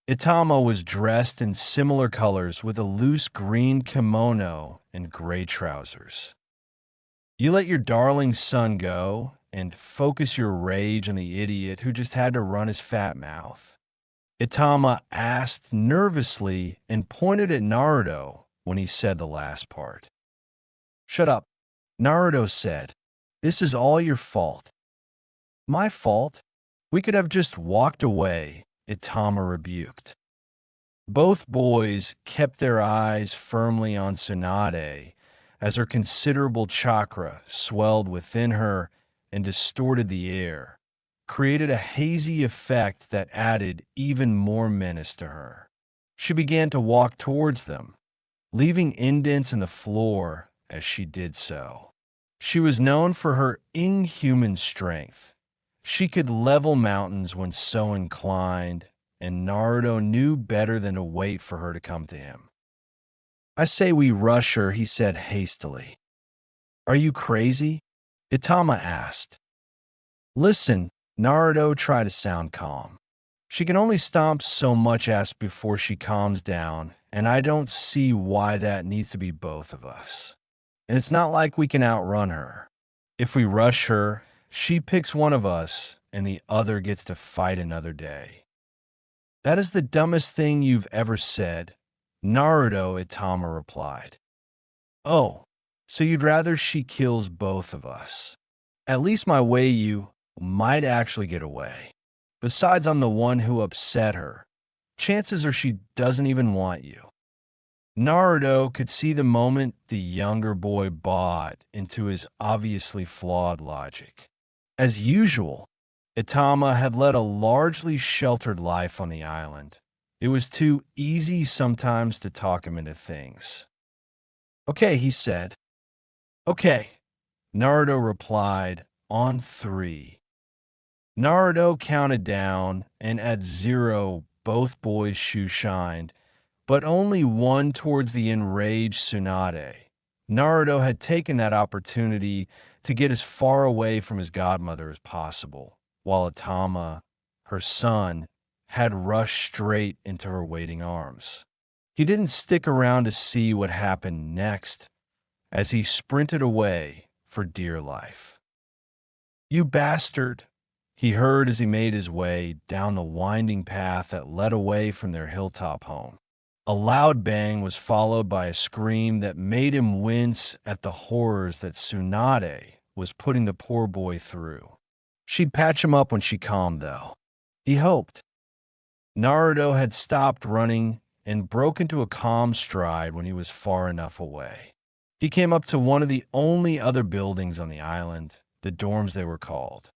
Speaker 1: Itama was dressed in similar colors with a loose green kimono and gray trousers. "You let your darling son go and focus your rage on the idiot who just had to run his fat mouth?" Itama asked nervously and pointed at Naruto when he said the last part. "Shut up," Naruto said. "This is all your fault." "My fault? We could have just walked away," Itama rebuked. Both boys kept their eyes firmly on Tsunade as her considerable chakra swelled within her and distorted the air, created a hazy effect that added even more menace to her. She began to walk towards them, leaving indents in the floor as she did so. She was known for her inhuman strength. She could level mountains when so inclined, and Naruto knew better than to wait for her to come to him. "I say we rush her," he said hastily. "Are you crazy?" Itama asked. "Listen," Naruto tried to sound calm. "She can only stomp so much ass before she calms down, and I don't see why that needs to be both of us. And it's not like we can outrun her. If we rush her, she picks one of us, and the other gets to fight another day." "That is the dumbest thing you've ever said," Naruto, Itama replied. "Oh, so you'd rather she kills both of us? At least my Wei might actually get away. Besides, I'm the one who upset her. Chances are she doesn't even want you." Naruto could see the moment the younger boy bought into his obviously flawed logic. As usual, Itama had led a largely sheltered life on the island. It was too easy sometimes to talk him into things. "Okay," he said. "Okay," Naruto replied, "on 3. Naruto counted down, and at 0, both boys' shoe shined, but only one towards the enraged Tsunade. Naruto had taken that opportunity to get as far away from his godmother as possible, while Itama, her son, had rushed straight into her waiting arms. He didn't stick around to see what happened next as he sprinted away for dear life. "You bastard!" he heard as he made his way down the winding path that led away from their hilltop home. A loud bang was followed by a scream that made him wince at the horrors that Tsunade was putting the poor boy through. She'd patch him up when she calmed, though. He hoped. Naruto had stopped running and broke into a calm stride when he was far enough away. He came up to one of the only other buildings on the island, the dorms they were called.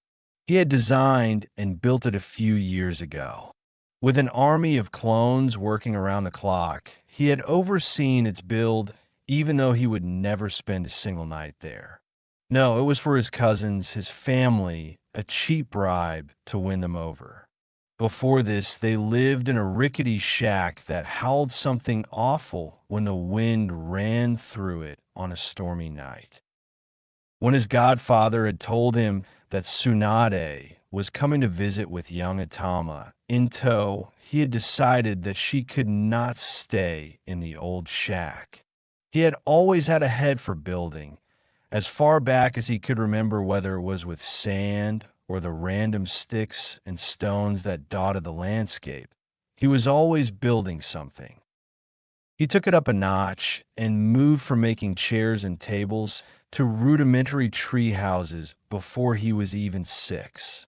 Speaker 1: He had designed and built it a few years ago. With an army of clones working around the clock, he had overseen its build even though he would never spend a single night there. No, it was for his cousins, his family, a cheap bribe to win them over. Before this, they lived in a rickety shack that howled something awful when the wind ran through it on a stormy night. When his godfather had told him that Tsunade was coming to visit with young Atama in tow, he had decided that she could not stay in the old shack. He had always had a head for building, as far back as he could remember, whether it was with sand or the random sticks and stones that dotted the landscape. He was always building something. He took it up a notch and moved from making chairs and tables to rudimentary tree houses before he was even 6.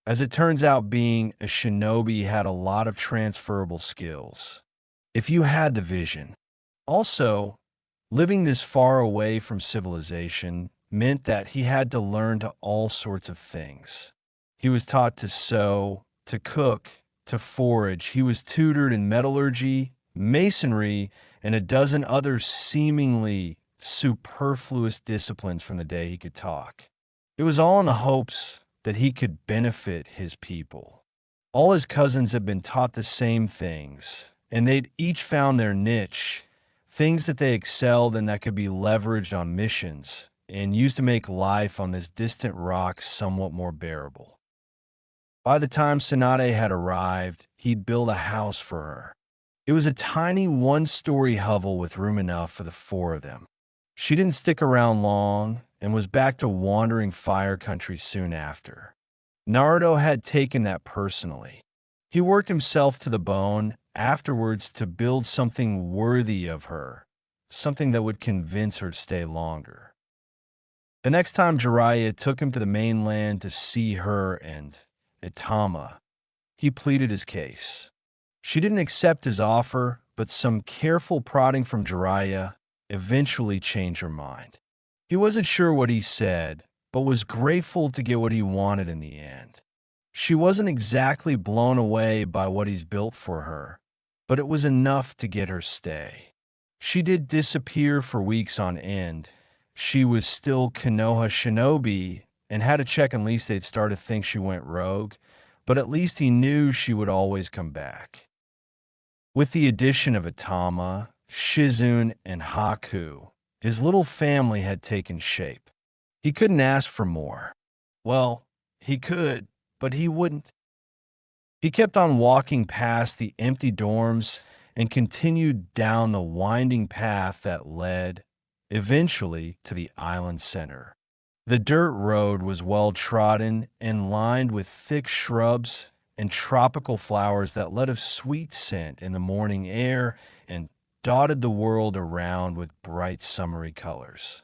Speaker 1: As it turns out, being a shinobi had a lot of transferable skills, if you had the vision. Also, living this far away from civilization meant that he had to learn to all sorts of things. He was taught to sew, to cook, to forage. He was tutored in metallurgy, masonry, and a dozen other seemingly superfluous disciplines from the day he could talk. It was all in the hopes that he could benefit his people. All his cousins had been taught the same things, and they'd each found their niche, things that they excelled in that could be leveraged on missions and used to make life on this distant rock somewhat more bearable. By the time Tsunade had arrived, he'd built a house for her. It was a tiny one-story hovel with room enough for the 4 of them. She didn't stick around long and was back to wandering fire country soon after. Naruto had taken that personally. He worked himself to the bone afterwards to build something worthy of her, something that would convince her to stay longer. The next time Jiraiya took him to the mainland to see her and Itama, he pleaded his case. She didn't accept his offer, but some careful prodding from Jiraiya eventually changed her mind. He wasn't sure what he said, but was grateful to get what he wanted in the end. She wasn't exactly blown away by what he's built for her, but it was enough to get her stay. She did disappear for weeks on end. She was still Konoha Shinobi and had to check, at least they'd start to think she went rogue, but at least he knew she would always come back. With the addition of Itama, Shizune, and Haku, his little family had taken shape. He couldn't ask for more. Well, he could, but he wouldn't. He kept on walking past the empty dorms and continued down the winding path that led, eventually, to the island center. The dirt road was well-trodden and lined with thick shrubs and tropical flowers that let a sweet scent in the morning air and dotted the world around with bright summery colors.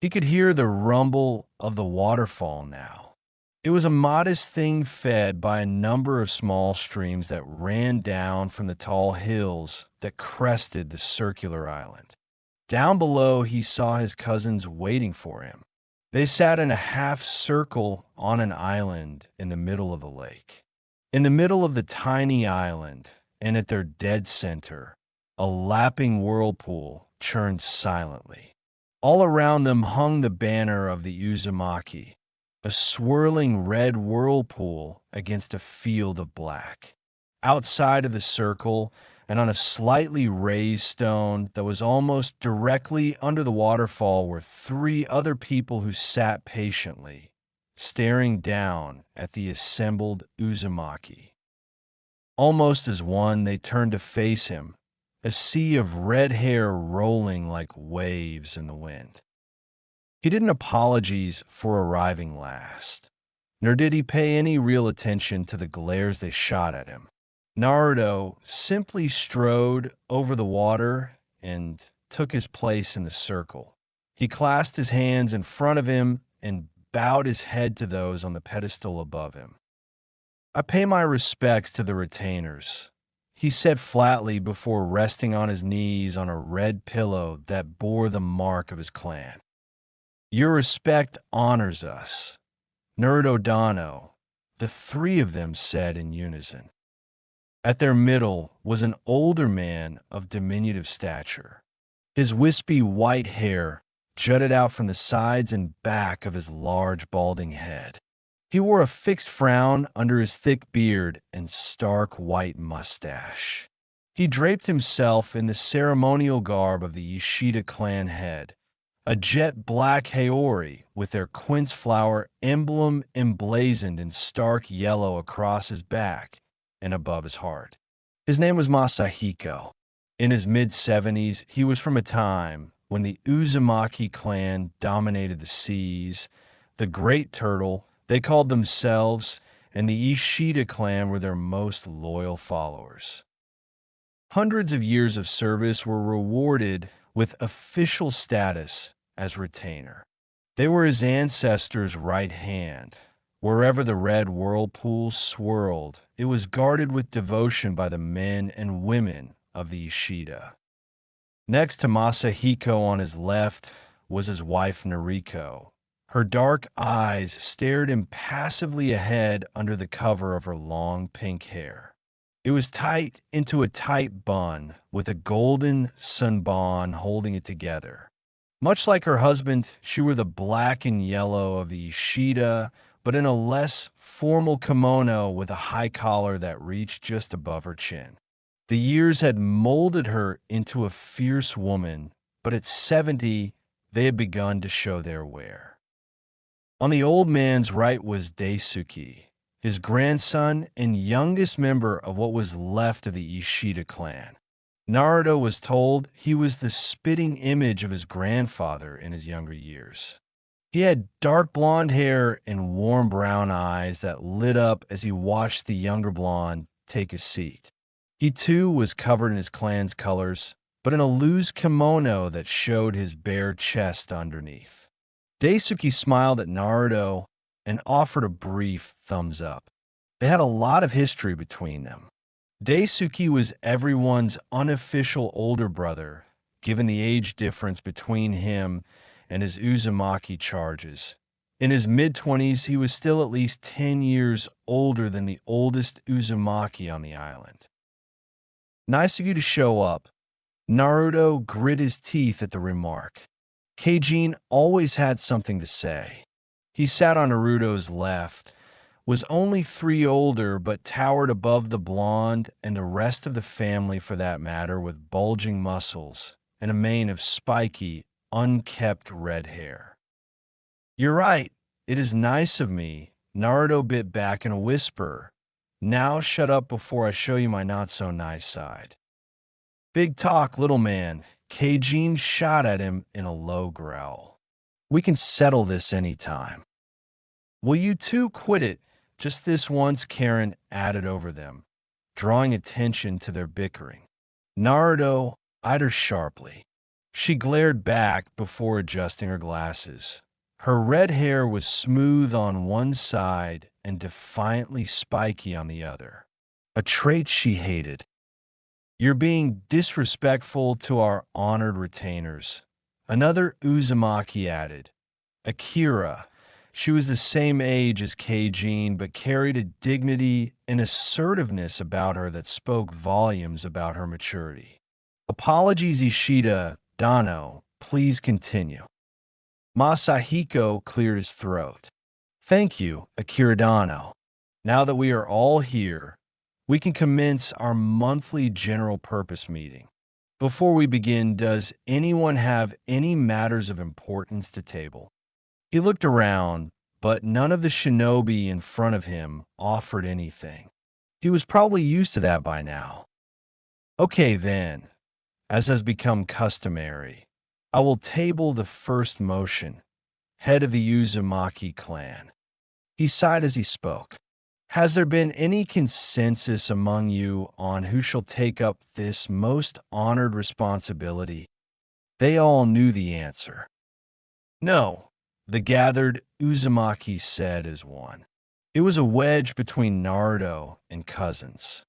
Speaker 1: He could hear the rumble of the waterfall now. It was a modest thing fed by a number of small streams that ran down from the tall hills that crested the circular island. Down below, he saw his cousins waiting for him. They sat in a half circle on an island in the middle of the lake. In the middle of the tiny island, and at their dead center, a lapping whirlpool churned silently. All around them hung the banner of the Uzumaki, a swirling red whirlpool against a field of black. Outside of the circle, and on a slightly raised stone that was almost directly under the waterfall, were 3 other people who sat patiently, staring down at the assembled Uzumaki. Almost as one, they turned to face him, a sea of red hair rolling like waves in the wind. He didn't apologize for arriving last, nor did he pay any real attention to the glares they shot at him. Naruto simply strode over the water and took his place in the circle. He clasped his hands in front of him and bowed his head to those on the pedestal above him. "I pay my respects to the retainers," he said flatly before resting on his knees on a red pillow that bore the mark of his clan. "Your respect honors us." Naruto Dano, the three of them said in unison. At their middle was an older man of diminutive stature. His wispy white hair jutted out from the sides and back of his large balding head. He wore a fixed frown under his thick beard and stark white mustache. He draped himself in the ceremonial garb of the Ishida clan head, a jet black haori with their quince flower emblem emblazoned in stark yellow across his back and above his heart. His name was Masahiko. In his mid-70s, he was from a time when the Uzumaki clan dominated the seas, the Great Turtle, they called themselves, and the Ishida clan were their most loyal followers. Hundreds of years of service were rewarded with official status as retainer. They were his ancestors' right hand. Wherever the red whirlpool swirled, it was guarded with devotion by the men and women of the Ishida. Next to Masahiko on his left was his wife Nariko. Her dark eyes stared impassively ahead under the cover of her long pink hair. It was tight into a tight bun with a golden sunbon holding it together. Much like her husband, she wore the black and yellow of the Ishida, but in a less formal kimono with a high collar that reached just above her chin. The years had molded her into a fierce woman, but at 70, they had begun to show their wear. On the old man's right was Daisuke, his grandson and youngest member of what was left of the Ishida clan. Naruto was told he was the spitting image of his grandfather in his younger years. He had dark blonde hair and warm brown eyes that lit up as he watched the younger blonde take a seat. He too was covered in his clan's colors, but in a loose kimono that showed his bare chest underneath. Daisuke smiled at Naruto and offered a brief thumbs up. They had a lot of history between them. Daisuke was everyone's unofficial older brother, given the age difference between him and his Uzumaki charges. In his mid-20s, he was still at least 10 years older than the oldest Uzumaki on the island. "Nice of you to show up." Naruto grit his teeth at the remark. Keijin always had something to say. He sat on Naruto's left, was only 3 older but towered above the blonde and the rest of the family for that matter, with bulging muscles and a mane of spiky, unkempt red hair. "You're right. It is nice of me," Naruto bit back in a whisper. "Now shut up before I show you my not-so-nice side." "Big talk, little man." Keijin shot at him in a low growl. "We can settle this anytime." "Will you two quit it just this once?" Karen added over them, drawing attention to their bickering. Naruto eyed her sharply. She glared back before adjusting her glasses. Her red hair was smooth on one side and defiantly spiky on the other, a trait she hated. "You're being disrespectful to our honored retainers," another Uzumaki added. Akira. She was the same age as Keijin, but carried a dignity and assertiveness about her that spoke volumes about her maturity. "Apologies, Ishida. Dano, please continue." Masahiko cleared his throat. "Thank you, Akira Dano. Now that we are all here, we can commence our monthly general purpose meeting. Before we begin, does anyone have any matters of importance to table?" He looked around, but none of the shinobi in front of him offered anything. He was probably used to that by now. "Okay then," As has become customary, I will table the first motion, head of the Uzumaki clan. He sighed as he spoke. Has there been any consensus among you on who shall take up this most honored responsibility? They all knew the answer. No, the gathered Uzumaki said as one. It was a wedge between Naruto and cousins.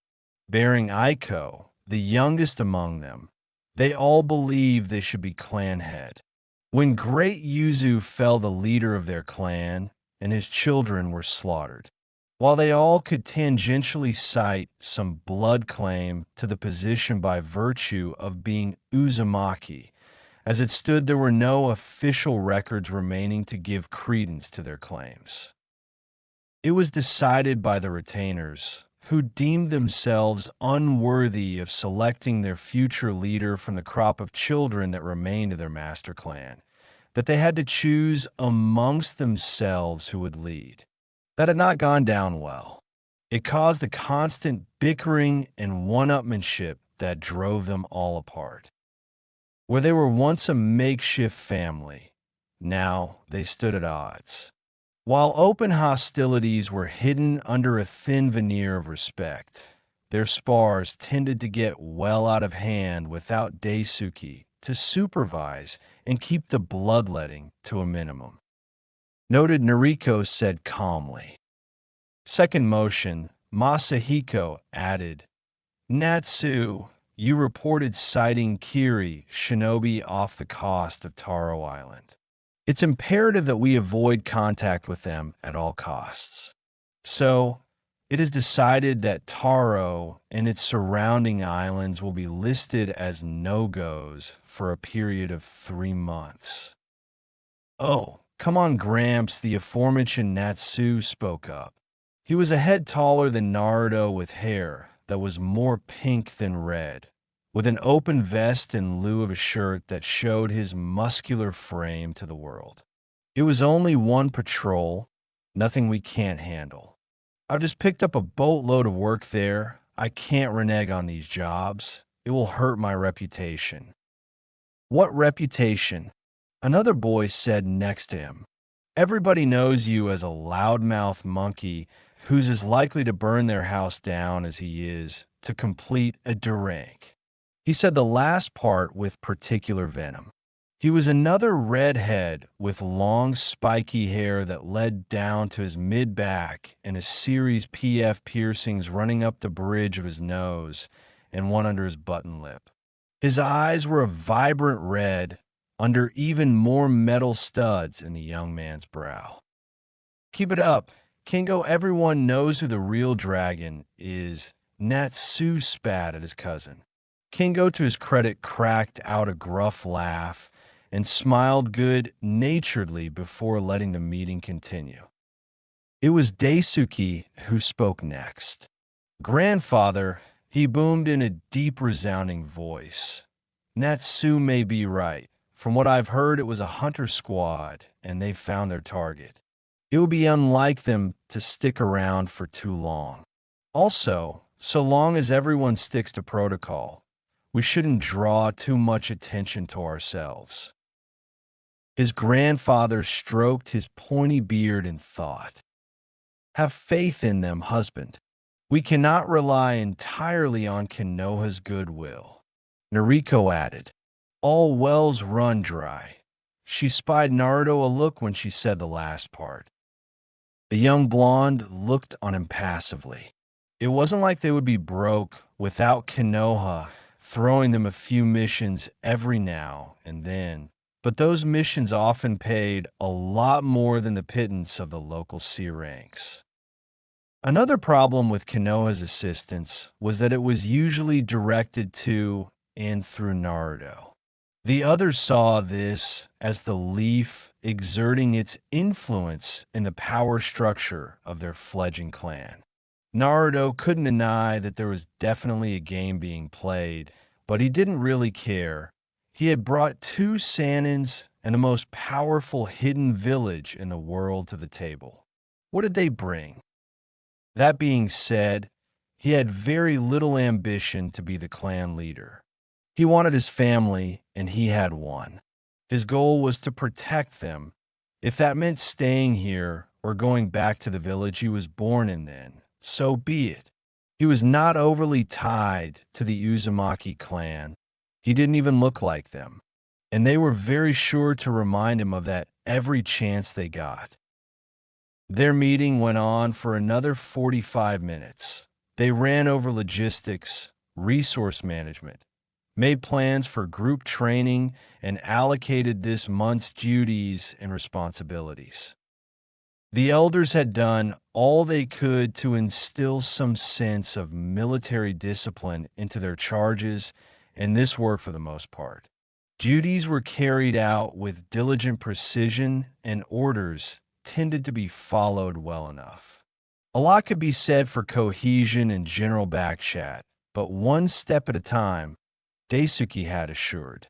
Speaker 1: Bearing Aiko, the youngest among them, they all believed they should be clan head. When Great Yuzu fell the leader of their clan, and his children were slaughtered. While they all could tangentially cite some blood claim to the position by virtue of being Uzumaki, as it stood, there were no official records remaining to give credence to their claims. It was decided by the retainers, who deemed themselves unworthy of selecting their future leader from the crop of children that remained of their master clan, that they had to choose amongst themselves who would lead. That had not gone down well. It caused the constant bickering and one-upmanship that drove them all apart. Where they were once a makeshift family, now they stood at odds. While open hostilities were hidden under a thin veneer of respect, their spars tended to get well out of hand without Daisuke to supervise and keep the bloodletting to a minimum. Noted Noriko said calmly. Second motion, Masahiko added, Natsu, you reported sighting Kiri, shinobi off the coast of Taro Island. It's imperative that we avoid contact with them at all costs. So, it is decided that Taro and its surrounding islands will be listed as no-goes for a period of 3 months. Oh, come on, Gramps, the aforementioned Natsu spoke up. He was a head taller than Naruto with hair that was more pink than red, with an open vest in lieu of a shirt that showed his muscular frame to the world. It was only one patrol, nothing we can't handle. I've just picked up a boatload of work there. I can't renege on these jobs. It will hurt my reputation. What reputation? Another boy said next to him. Everybody knows you as a loudmouth monkey who's as likely to burn their house down as he is to complete a Disarray. He said the last part with particular venom. He was another redhead with long spiky hair that led down to his mid-back and a series PF piercings running up the bridge of his nose and one under his button lip. His eyes were a vibrant red under even more metal studs in the young man's brow. Keep it up. Kingo, everyone knows who the real dragon is. Natsu spat at his cousin. Kingo, to his credit, cracked out a gruff laugh and smiled good-naturedly before letting the meeting continue. It was Daisuke who spoke next. Grandfather, he boomed in a deep, resounding voice. Natsu may be right. From what I've heard, it was a hunter squad, and they found their target. It would be unlike them to stick around for too long. Also, so long as everyone sticks to protocol, we shouldn't draw too much attention to ourselves. His grandfather stroked his pointy beard in thought. Have faith in them, husband. We cannot rely entirely on Konoha's goodwill. Noriko added, all wells run dry. She spied Naruto a look when she said the last part. The young blonde looked on him passively. It wasn't like they would be broke without Konoha throwing them a few missions every now and then, but those missions often paid a lot more than the pittance of the local C ranks. Another problem with Konoha's assistance was that it was usually directed to and through Naruto. The others saw this as the leaf exerting its influence in the power structure of their fledgling clan. Naruto couldn't deny that there was definitely a game being played, but he didn't really care. He had brought 2 Sanins and the most powerful hidden village in the world to the table. What did they bring? That being said, he had very little ambition to be the clan leader. He wanted his family, and he had one. His goal was to protect them. If that meant staying here or going back to the village he was born in then, so be it. He was not overly tied to the Uzumaki clan. He didn't even look like them, and they were very sure to remind him of that every chance they got. Their meeting went on for another 45 minutes. They ran over logistics, resource management, made plans for group training, and allocated this month's duties and responsibilities. The elders had done all they could to instill some sense of military discipline into their charges, and this worked for the most part. Duties were carried out with diligent precision, and orders tended to be followed well enough. A lot could be said for cohesion and general backchat, but one step at a time, Daisuke had assured.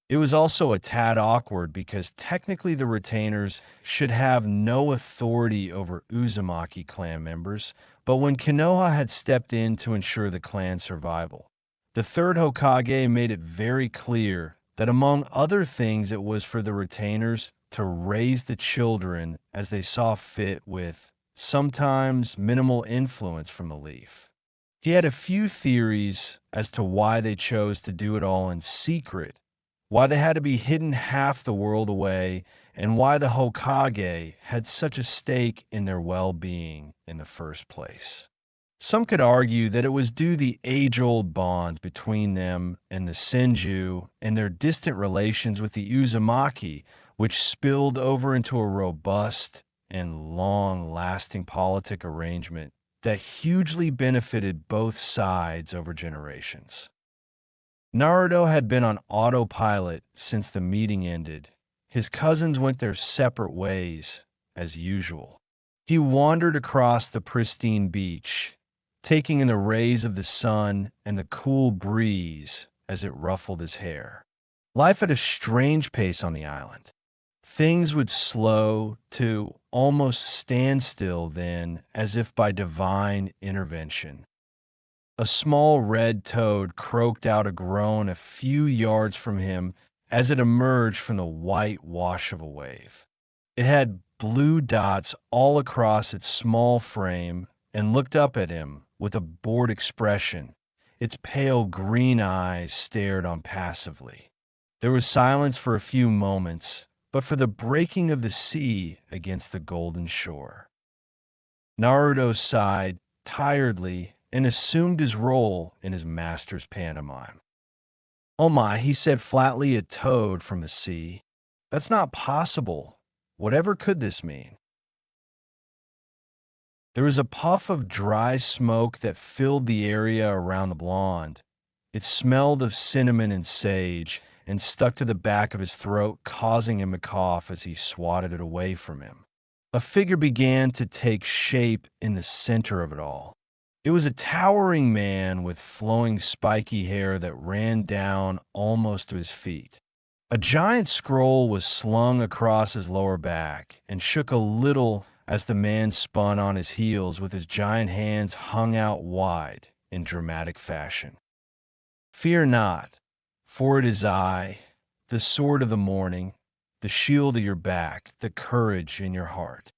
Speaker 1: It was also a tad awkward because technically the retainers should have no authority over Uzumaki clan members, but when Konoha had stepped in to ensure the clan's survival, the third Hokage made it very clear that among other things it was for the retainers to raise the children as they saw fit with sometimes minimal influence from the leaf. He had a few theories as to why they chose to do it all in secret, why they had to be hidden half the world away, and why the Hokage had such a stake in their well-being in the first place. Some could argue that it was due to the age-old bonds between them and the Senju and their distant relations with the Uzumaki, which spilled over into a robust and long-lasting politic arrangement that hugely benefited both sides over generations. Naruto had been on autopilot since the meeting ended. His cousins went their separate ways, as usual. He wandered across the pristine beach, taking in the rays of the sun and the cool breeze as it ruffled his hair. Life had a strange pace on the island. Things would slow to almost standstill then, as if by divine intervention. A small red toad croaked out a groan a few yards from him as it emerged from the white wash of a wave. It had blue dots all across its small frame and looked up at him with a bored expression. Its pale green eyes stared on passively. There was silence for a few moments, but for the breaking of the sea against the golden shore. Naruto sighed tiredly and assumed his role in his master's pantomime. "Oh my," he said flatly, "a toad from the sea. That's not possible. Whatever could this mean?" There was a puff of dry smoke that filled the area around the blonde. It smelled of cinnamon and sage and stuck to the back of his throat, causing him to cough as he swatted it away from him. A figure began to take shape in the center of it all. It was a towering man with flowing spiky hair that ran down almost to his feet. A giant scroll was slung across his lower back and shook a little as the man spun on his heels with his giant hands hung out wide in dramatic fashion. "Fear not, for it is I, the sword of the morning, the shield of your back, the courage in your heart."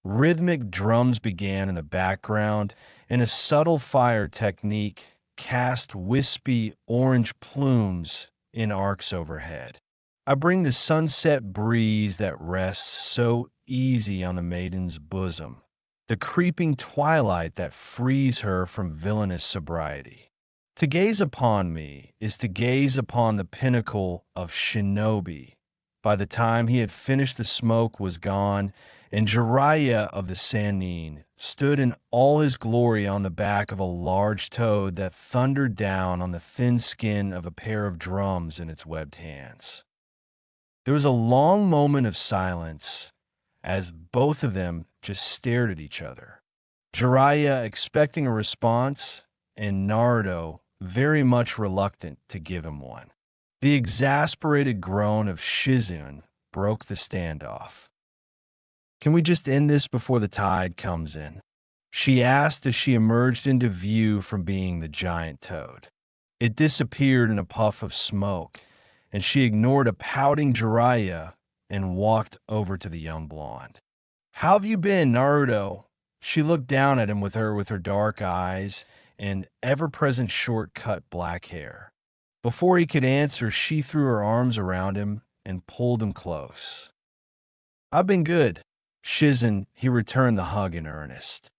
Speaker 1: Rhythmic drums began in the background, and a subtle fire technique cast wispy orange plumes in arcs overhead. "I bring the sunset breeze that rests so easy on the maiden's bosom, the creeping twilight that frees her from villainous sobriety. To gaze upon me is to gaze upon the pinnacle of shinobi." By the time he had finished, the smoke was gone, and Jiraiya of the Sannin stood in all his glory on the back of a large toad that thundered down on the thin skin of a pair of drums in its webbed hands. There was a long moment of silence as both of them just stared at each other. Jiraiya expecting a response, and Naruto very much reluctant to give him one. The exasperated groan of Shizune broke the standoff. "Can we just end this before the tide comes in?" she asked as she emerged into view from being the giant toad. It disappeared in a puff of smoke, and she ignored a pouting Jiraiya and walked over to the young blonde. "How have you been, Naruto?" She looked down at him with her dark eyes and ever-present short-cut black hair. Before he could answer, she threw her arms around him and pulled him close. "I've been good." Shizen, he returned the hug in earnest.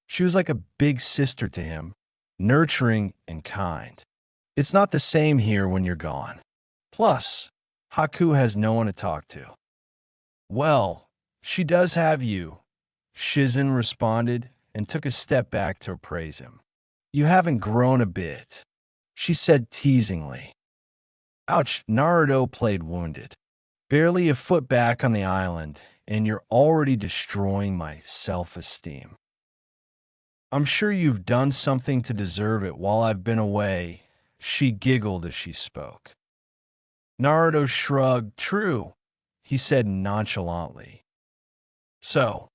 Speaker 1: She was like a big sister to him, nurturing and kind. "It's not the same here when you're gone. Plus, Haku has no one to talk to." "Well, she does have you," Shizen responded and took a step back to praise him. "You haven't grown a bit," she said teasingly. Ouch, Naruto played wounded. "Barely a foot back on the island, and you're already destroying my self-esteem." "I'm sure you've done something to deserve it while I've been away," she giggled as she spoke. Naruto shrugged. "True," he said nonchalantly. "So,"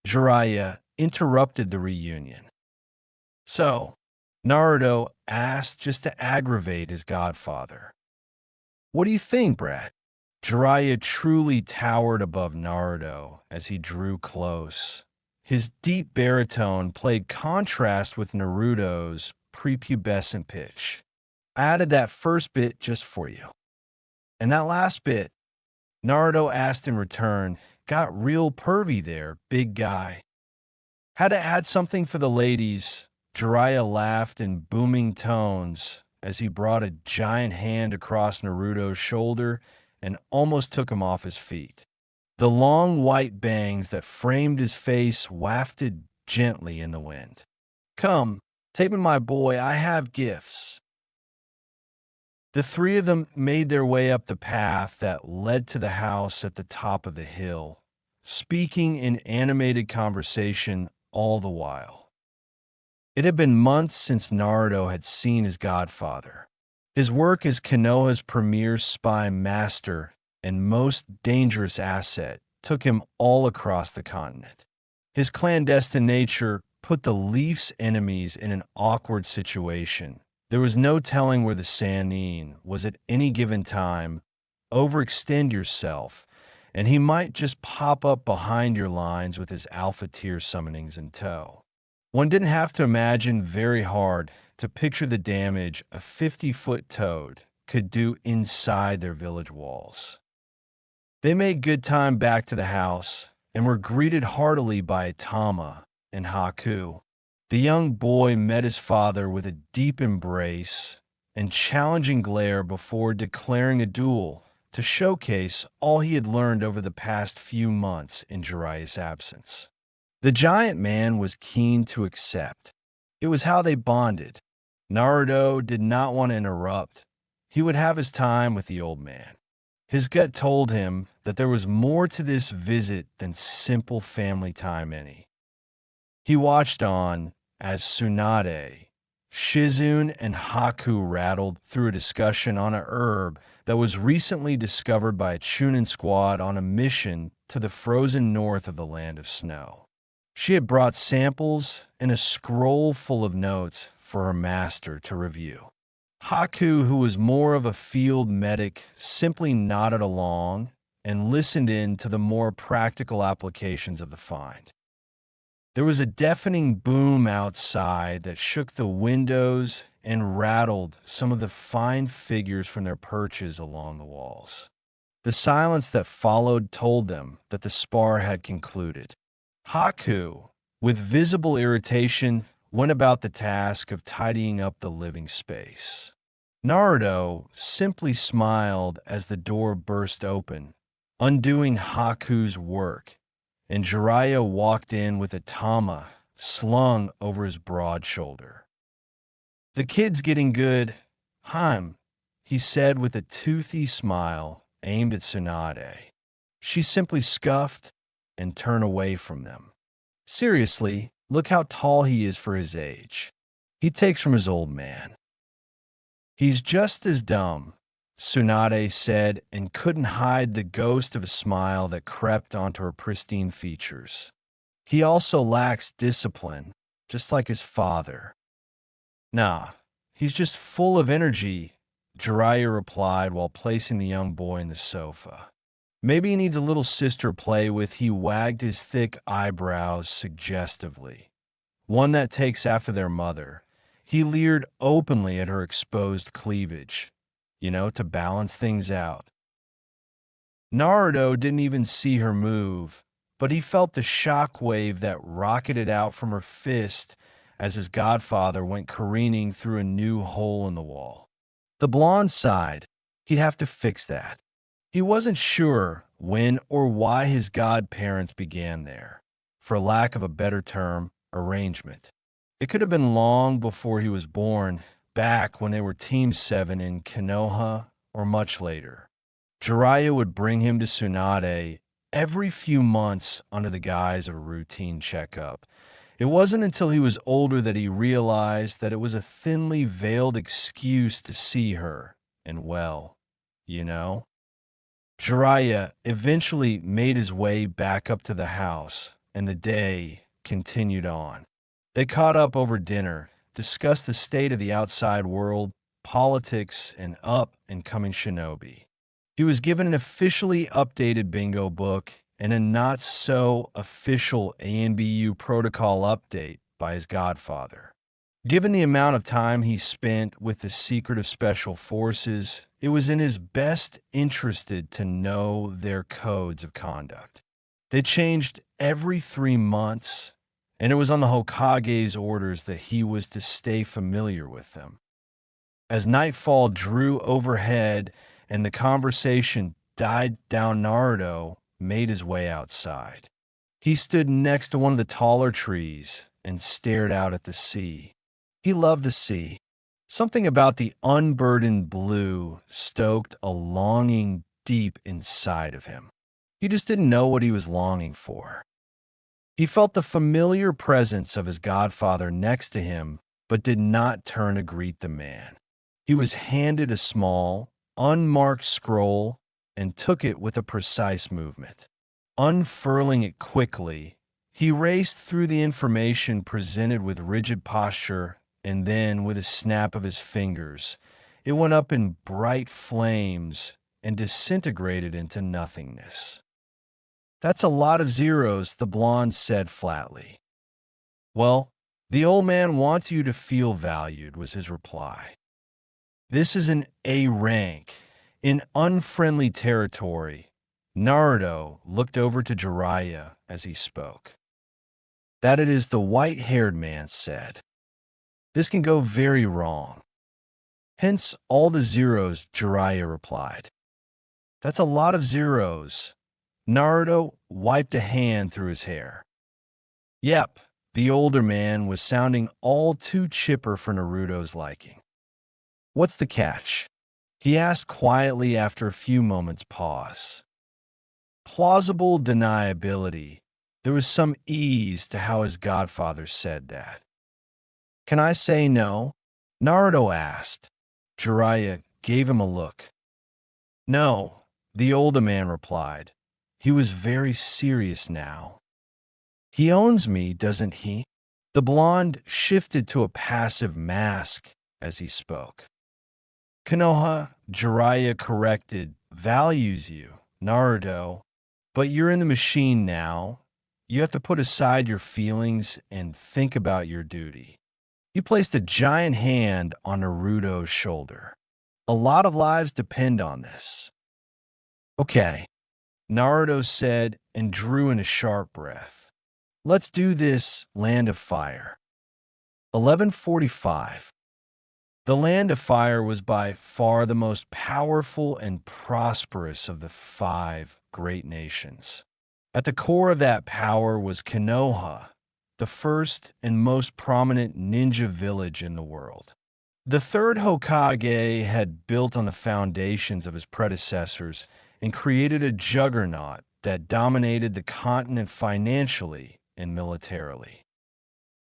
Speaker 1: Jiraiya interrupted the reunion. "So," Naruto asked just to aggravate his godfather. "What do you think, Brad?" Jiraiya truly towered above Naruto as he drew close. His deep baritone played contrast with Naruto's prepubescent pitch. "I added that first bit just for you. And that last bit," Naruto asked in return, "got real pervy there, big guy." "Had to add something for the ladies." Jiraiya laughed in booming tones as he brought a giant hand across Naruto's shoulder and almost took him off his feet. The long white bangs that framed his face wafted gently in the wind. "Come, take me, my boy, I have gifts." The three of them made their way up the path that led to the house at the top of the hill, speaking in animated conversation all the while. It had been months since Naruto had seen his godfather. His work as Konoha's premier spy master and most dangerous asset took him all across the continent. His clandestine nature put the Leaf's enemies in an awkward situation. There was no telling where the Sannin was at any given time. Overextend yourself, and he might just pop up behind your lines with his alpha tier summonings in tow. One didn't have to imagine very hard to picture the damage a 50-foot toad could do inside their village walls. They made good time back to the house and were greeted heartily by Tama and Haku. The young boy met his father with a deep embrace and challenging glare before declaring a duel to showcase all he had learned over the past few months in Jiraiya's absence. The giant man was keen to accept. It was how they bonded. Naruto did not want to interrupt. He would have his time with the old man. His gut told him that there was more to this visit than simple family time any. He watched on as Tsunade, Shizune, and Haku rattled through a discussion on a herb that was recently discovered by a Chunin squad on a mission to the frozen north of the land of snow. She had brought samples and a scroll full of notes for her master to review. Haku, who was more of a field medic, simply nodded along and listened in to the more practical applications of the find. There was a deafening boom outside that shook the windows and rattled some of the fine figures from their perches along the walls. The silence that followed told them that the spar had concluded. Haku, with visible irritation, went about the task of tidying up the living space. Naruto simply smiled as the door burst open, undoing Haku's work, and Jiraiya walked in with a tama slung over his broad shoulder. "The kid's getting good, Haim," he said with a toothy smile aimed at Tsunade. She simply scuffed and turned away from them. "Seriously, look how tall he is for his age. He takes from his old man." "He's just as dumb," Tsunade said, and couldn't hide the ghost of a smile that crept onto her pristine features. "He also lacks discipline, just like his father." "Nah, He's just full of energy, Jiraiya replied while placing the young boy in the sofa. Maybe he needs a little sister to play with. He wagged his thick eyebrows suggestively. One that takes after their mother. He leered openly at her exposed cleavage, to balance things out. Naruto didn't even see her move, but he felt the shock wave that rocketed out from her fist as his godfather went careening through a new hole in the wall. The blonde sighed. He'd have to fix that. He wasn't sure when or why his godparents began their, for lack of a better term, arrangement. It could have been long before he was born, back when they were Team 7 in Konoha, or much later. Jiraiya would bring him to Tsunade every few months under the guise of a routine checkup. It wasn't until he was older that he realized that it was a thinly veiled excuse to see her, and well, Jiraiya eventually made his way back up to the house, and the day continued on. They caught up over dinner, discussed the state of the outside world, politics, and up-and-coming shinobi. He was given an officially updated bingo book and a not-so-official ANBU protocol update by his godfather. Given the amount of time he spent with the secretive special forces, it was in his best interest to know their codes of conduct. They changed every 3 months, and it was on the Hokage's orders that he was to stay familiar with them. As nightfall drew overhead and the conversation died down, Naruto made his way outside. He stood next to one of the taller trees and stared out at the sea. He loved the sea. Something about the unburdened blue stoked a longing deep inside of him. He just didn't know what he was longing for. He felt the familiar presence of his godfather next to him, but did not turn to greet the man. He was handed a small, unmarked scroll and took it with a precise movement. Unfurling it quickly, he raced through the information presented with rigid posture, and then, with a snap of his fingers, it went up in bright flames and disintegrated into nothingness. "That's a lot of zeros," the blonde said flatly. "Well, the old man wants you to feel valued," was his reply. "This is an A rank. In unfriendly territory." Naruto looked over to Jiraiya as he spoke. "That it is," the white-haired man said. "This can go very wrong." "Hence all the zeros," Jiraiya replied. "That's a lot of zeros." Naruto wiped a hand through his hair. "Yep," the older man was sounding all too chipper for Naruto's liking. "What's the catch?" he asked quietly after a few moments' pause. Plausible deniability. There was some ease to how his godfather said that. "Can I say no?" Naruto asked. Jiraiya gave him a look. "No," the older man replied. He was very serious now. "He owns me, doesn't he?" The blonde shifted to a passive mask as he spoke. "Konoha," Jiraiya corrected, "values you, Naruto, but you're in the machine now. You have to put aside your feelings and think about your duty." He placed a giant hand on Naruto's shoulder. "A lot of lives depend on this." "Okay," Naruto said and drew in a sharp breath. "Let's do this, Land of Fire." 1145. The Land of Fire was by far the most powerful and prosperous of the 5 great nations. At the core of that power was Konoha, the first and most prominent ninja village in the world. The third Hokage had built on the foundations of his predecessors and created a juggernaut that dominated the continent financially and militarily.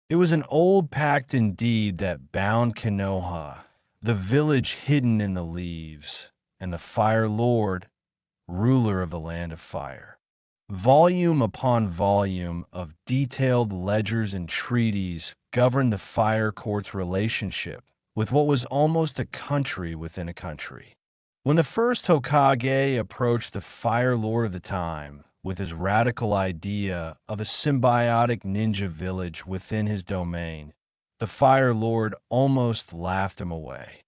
Speaker 1: It was an old pact indeed that bound Konoha, the village hidden in the leaves, and the Fire Lord, ruler of the Land of Fire. Volume upon volume of detailed ledgers and treaties governed the Fire Court's relationship with what was almost a country within a country. When the first Hokage approached the Fire Lord of the time with his radical idea of a symbiotic ninja village within his domain, the Fire Lord almost laughed him away.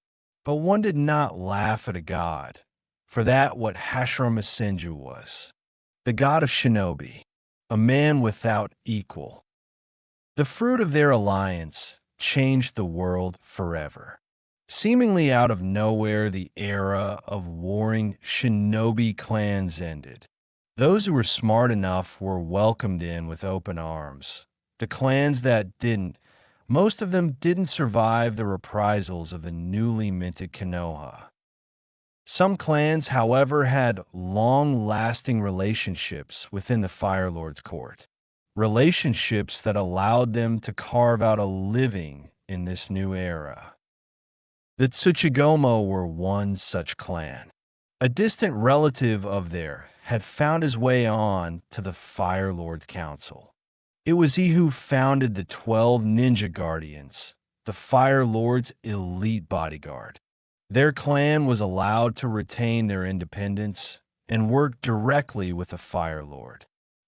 Speaker 1: But one did not laugh at a god, for that what Hashirama Senju was, the god of shinobi, a man without equal. The fruit of their alliance changed the world forever. Seemingly out of nowhere, the era of warring shinobi clans ended. Those who were smart enough were welcomed in with open arms. The clans that didn't, most of them didn't survive the reprisals of the newly minted Konoha. Some clans, however, had long-lasting relationships within the Fire Lord's court. Relationships that allowed them to carve out a living in this new era. The Tsuchigumo were one such clan. A distant relative of theirs had found his way on to the Fire Lord's council. It was he who founded the 12 Ninja Guardians, the Fire Lord's elite bodyguard. Their clan was allowed to retain their independence and work directly with the Fire Lord.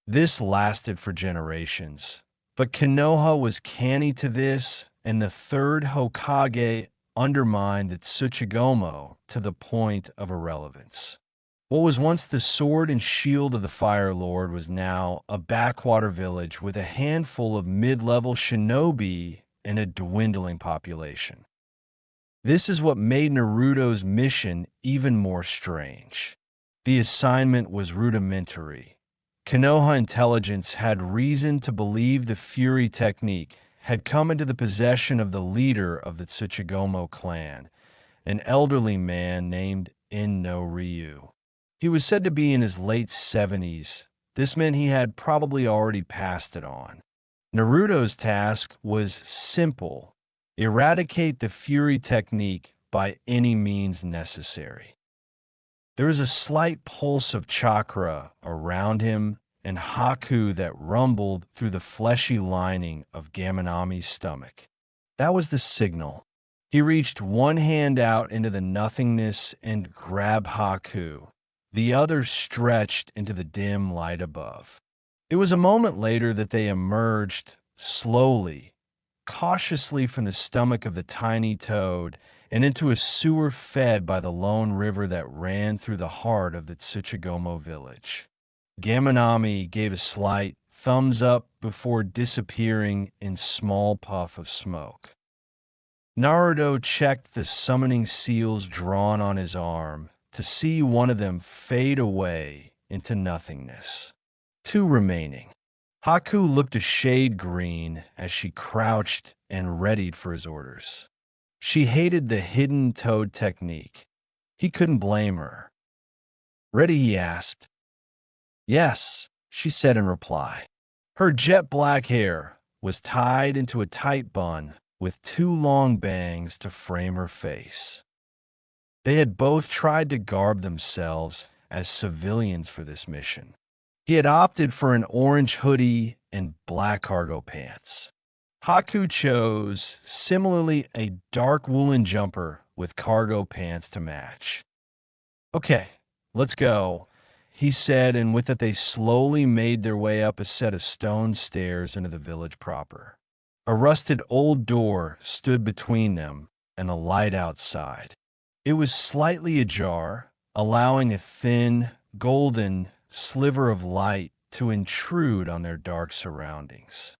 Speaker 1: This lasted for generations, but Konoha was canny to this, and the third Hokage undermined the Tsuchigumo to the point of irrelevance. What was once the sword and shield of the Fire Lord was now a backwater village with a handful of mid-level shinobi and a dwindling population. This is what made Naruto's mission even more strange. The assignment was rudimentary. Konoha intelligence had reason to believe the Fury technique had come into the possession of the leader of the Tsuchigumo clan, an elderly man named In-no Ryu. He was said to be in his late 70s. This meant he had probably already passed it on. Naruto's task was simple: eradicate the Fury technique by any means necessary. There was a slight pulse of chakra around him and Haku that rumbled through the fleshy lining of Gaminami's stomach. That was the signal. He reached one hand out into the nothingness and grabbed Haku. The other stretched into the dim light above. It was a moment later that they emerged slowly, cautiously from the stomach of the tiny toad and into a sewer fed by the lone river that ran through the heart of the Tsuchigumo village. Gaminami gave a slight thumbs up before disappearing in small puff of smoke. Naruto checked the summoning seals drawn on his arm to see one of them fade away into nothingness. 2 remaining. Haku looked a shade green as she crouched and readied for his orders. She hated the hidden toad technique. He couldn't blame her. "Ready?" he asked. "Yes," she said in reply. Her jet black hair was tied into a tight bun with 2 long bangs to frame her face. They had both tried to garb themselves as civilians for this mission. He had opted for an orange hoodie and black cargo pants. Haku chose, similarly, a dark woolen jumper with cargo pants to match. "Okay, let's go," he said, and with it they slowly made their way up a set of stone stairs into the village proper. A rusted old door stood between them and the light outside. It was slightly ajar, allowing a thin, golden sliver of light to intrude on their dark surroundings.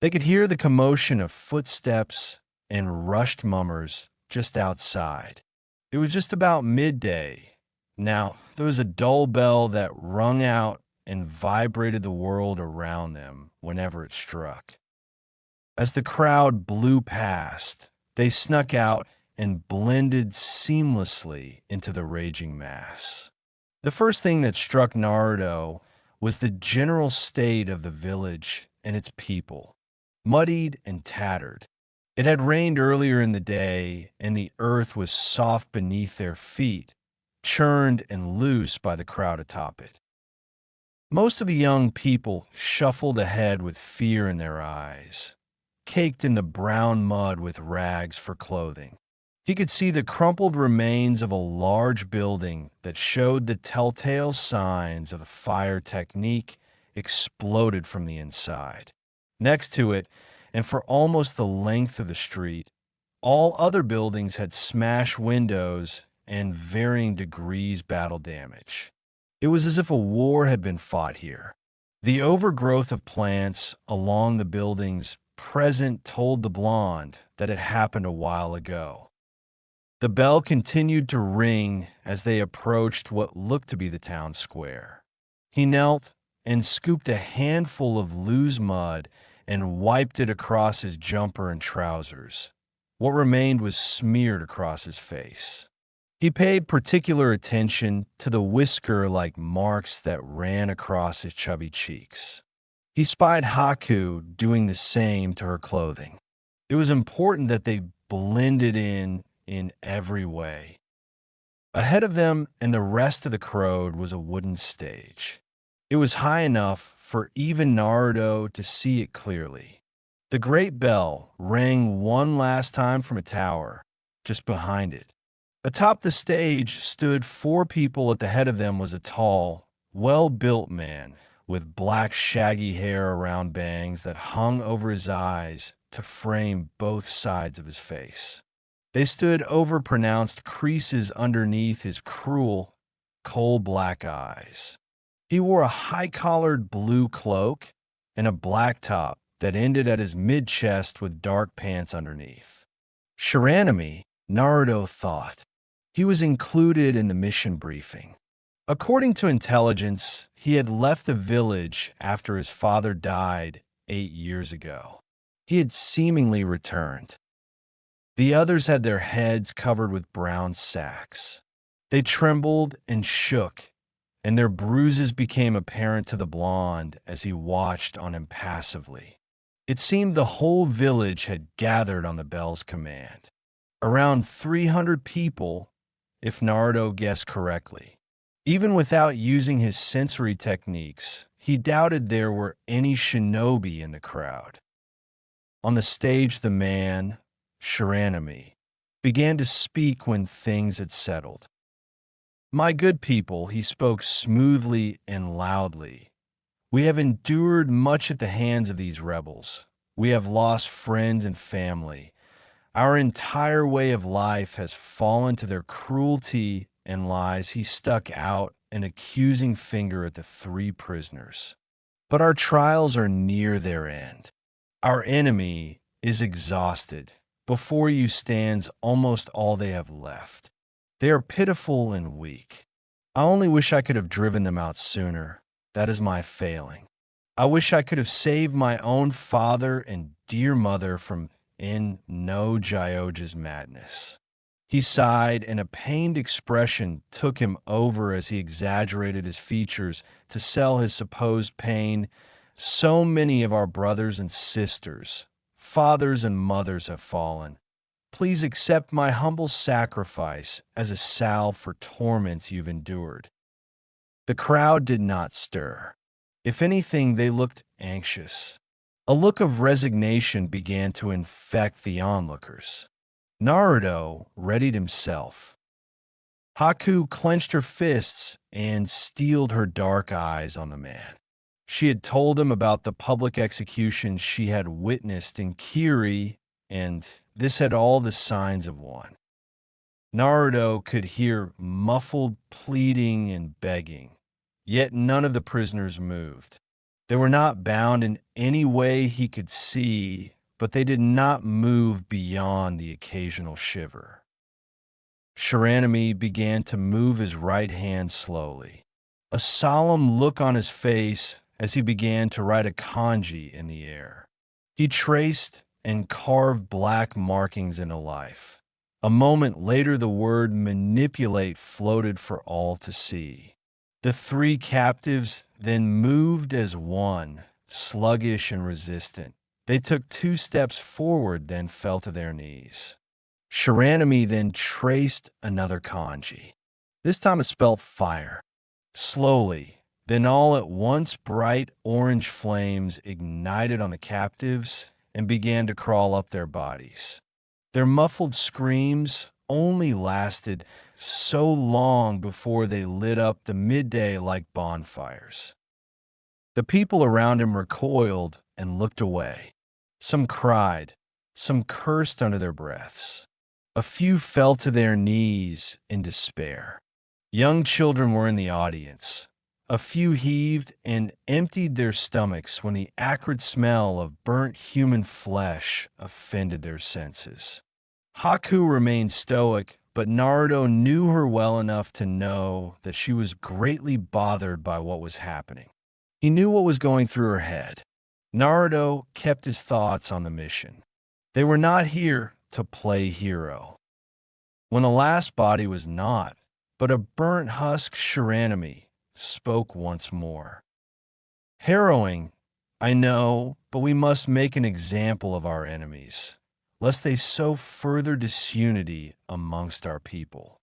Speaker 1: They could hear the commotion of footsteps and rushed mummers just outside. It was just about midday. Now, there was a dull bell that rung out and vibrated the world around them whenever it struck. As the crowd blew past, they snuck out and blended seamlessly into the raging mass. The first thing that struck Naruto was the general state of the village and its people, muddied and tattered. It had rained earlier in the day, and the earth was soft beneath their feet, churned and loose by the crowd atop it. Most of the young people shuffled ahead with fear in their eyes, caked in the brown mud with rags for clothing. He could see the crumpled remains of a large building that showed the telltale signs of a fire technique exploded from the inside. Next to it, and for almost the length of the street, all other buildings had smashed windows and varying degrees battle damage. It was as if a war had been fought here. The overgrowth of plants along the buildings present told the blonde that it happened a while ago. The bell continued to ring as they approached what looked to be the town square. He knelt and scooped a handful of loose mud and wiped it across his jumper and trousers. What remained was smeared across his face. He paid particular attention to the whisker-like marks that ran across his chubby cheeks. He spied Haku doing the same to her clothing. It was important that they blended in every way. Ahead of them and the rest of the crowd was a wooden stage. It was high enough for even Naruto to see it clearly. The great bell rang one last time from a tower just behind it. Atop the stage stood 4 people. At the head of them was a tall, well-built man with black shaggy hair around bangs that hung over his eyes to frame both sides of his face. They stood over pronounced creases underneath his cruel, coal-black eyes. He wore a high-collared blue cloak and a black top that ended at his mid-chest with dark pants underneath. Shiranami, Naruto thought. He was included in the mission briefing. According to intelligence, he had left the village after his father died 8 years ago. He had seemingly returned. The others had their heads covered with brown sacks. They trembled and shook, and their bruises became apparent to the blonde as he watched on impassively. It seemed the whole village had gathered on the bell's command. Around 300 people, if Naruto guessed correctly. Even without using his sensory techniques, he doubted there were any shinobi in the crowd. On the stage, the man, Shiranami, began to speak when things had settled. "My good people," he spoke smoothly and loudly, "we have endured much at the hands of these rebels. We have lost friends and family. Our entire way of life has fallen to their cruelty and lies." He stuck out an accusing finger at the 3 prisoners. "But our trials are near their end. Our enemy is exhausted. Before you stands almost all they have left. They are pitiful and weak. I only wish I could have driven them out sooner. That is my failing. I wish I could have saved my own father and dear mother from no Gyoja's madness." He sighed, and a pained expression took him over as he exaggerated his features to sell his supposed pain. "So many of our brothers and sisters, fathers and mothers have fallen. Please accept my humble sacrifice as a salve for torments you've endured." The crowd did not stir. If anything, they looked anxious. A look of resignation began to infect the onlookers. Naruto readied himself. Haku clenched her fists and steeled her dark eyes on the man. She had told him about the public execution she had witnessed in Kiri, and this had all the signs of one. Naruto could hear muffled pleading and begging, yet none of the prisoners moved. They were not bound in any way he could see, but they did not move beyond the occasional shiver. Shiranami began to move his right hand slowly, a solemn look on his face as he began to write a kanji in the air. He traced and carved black markings into life. A moment later, the word manipulate floated for all to see. The 3 captives then moved as one, sluggish and resistant. They took 2 steps forward, then fell to their knees. Shiranami then traced another kanji. This time it spelled fire. Slowly, then all at once, bright orange flames ignited on the captives and began to crawl up their bodies. Their muffled screams only lasted so long before they lit up the midday like bonfires. The people around him recoiled and looked away. Some cried, some cursed under their breaths. A few fell to their knees in despair. Young children were in the audience. A few heaved and emptied their stomachs when the acrid smell of burnt human flesh offended their senses. Haku remained stoic, but Naruto knew her well enough to know that she was greatly bothered by what was happening. He knew what was going through her head. Naruto kept his thoughts on the mission. They were not here to play hero. When the last body was not, but a burnt husk Shiranami spoke once more. Harrowing, I know, but we must make an example of our enemies, lest they sow further disunity amongst our people.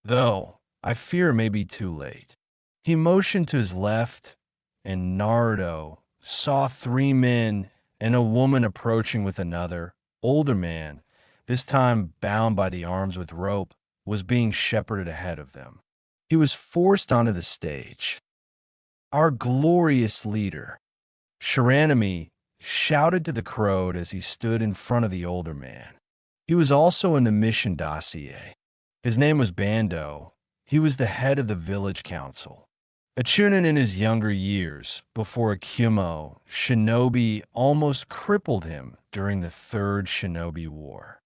Speaker 1: Though, I fear it may be too late. He motioned to his left, and Naruto saw 3 men and a woman approaching with another, older man, this time bound by the arms with rope, was being shepherded ahead of them. He was forced onto the stage. Our glorious leader, Shiranami, shouted to the crowd as he stood in front of the older man. He was also in the mission dossier. His name was Bando. He was the head of the village council. A chunin in his younger years, before a Kyumo, shinobi almost crippled him during the Third Shinobi War.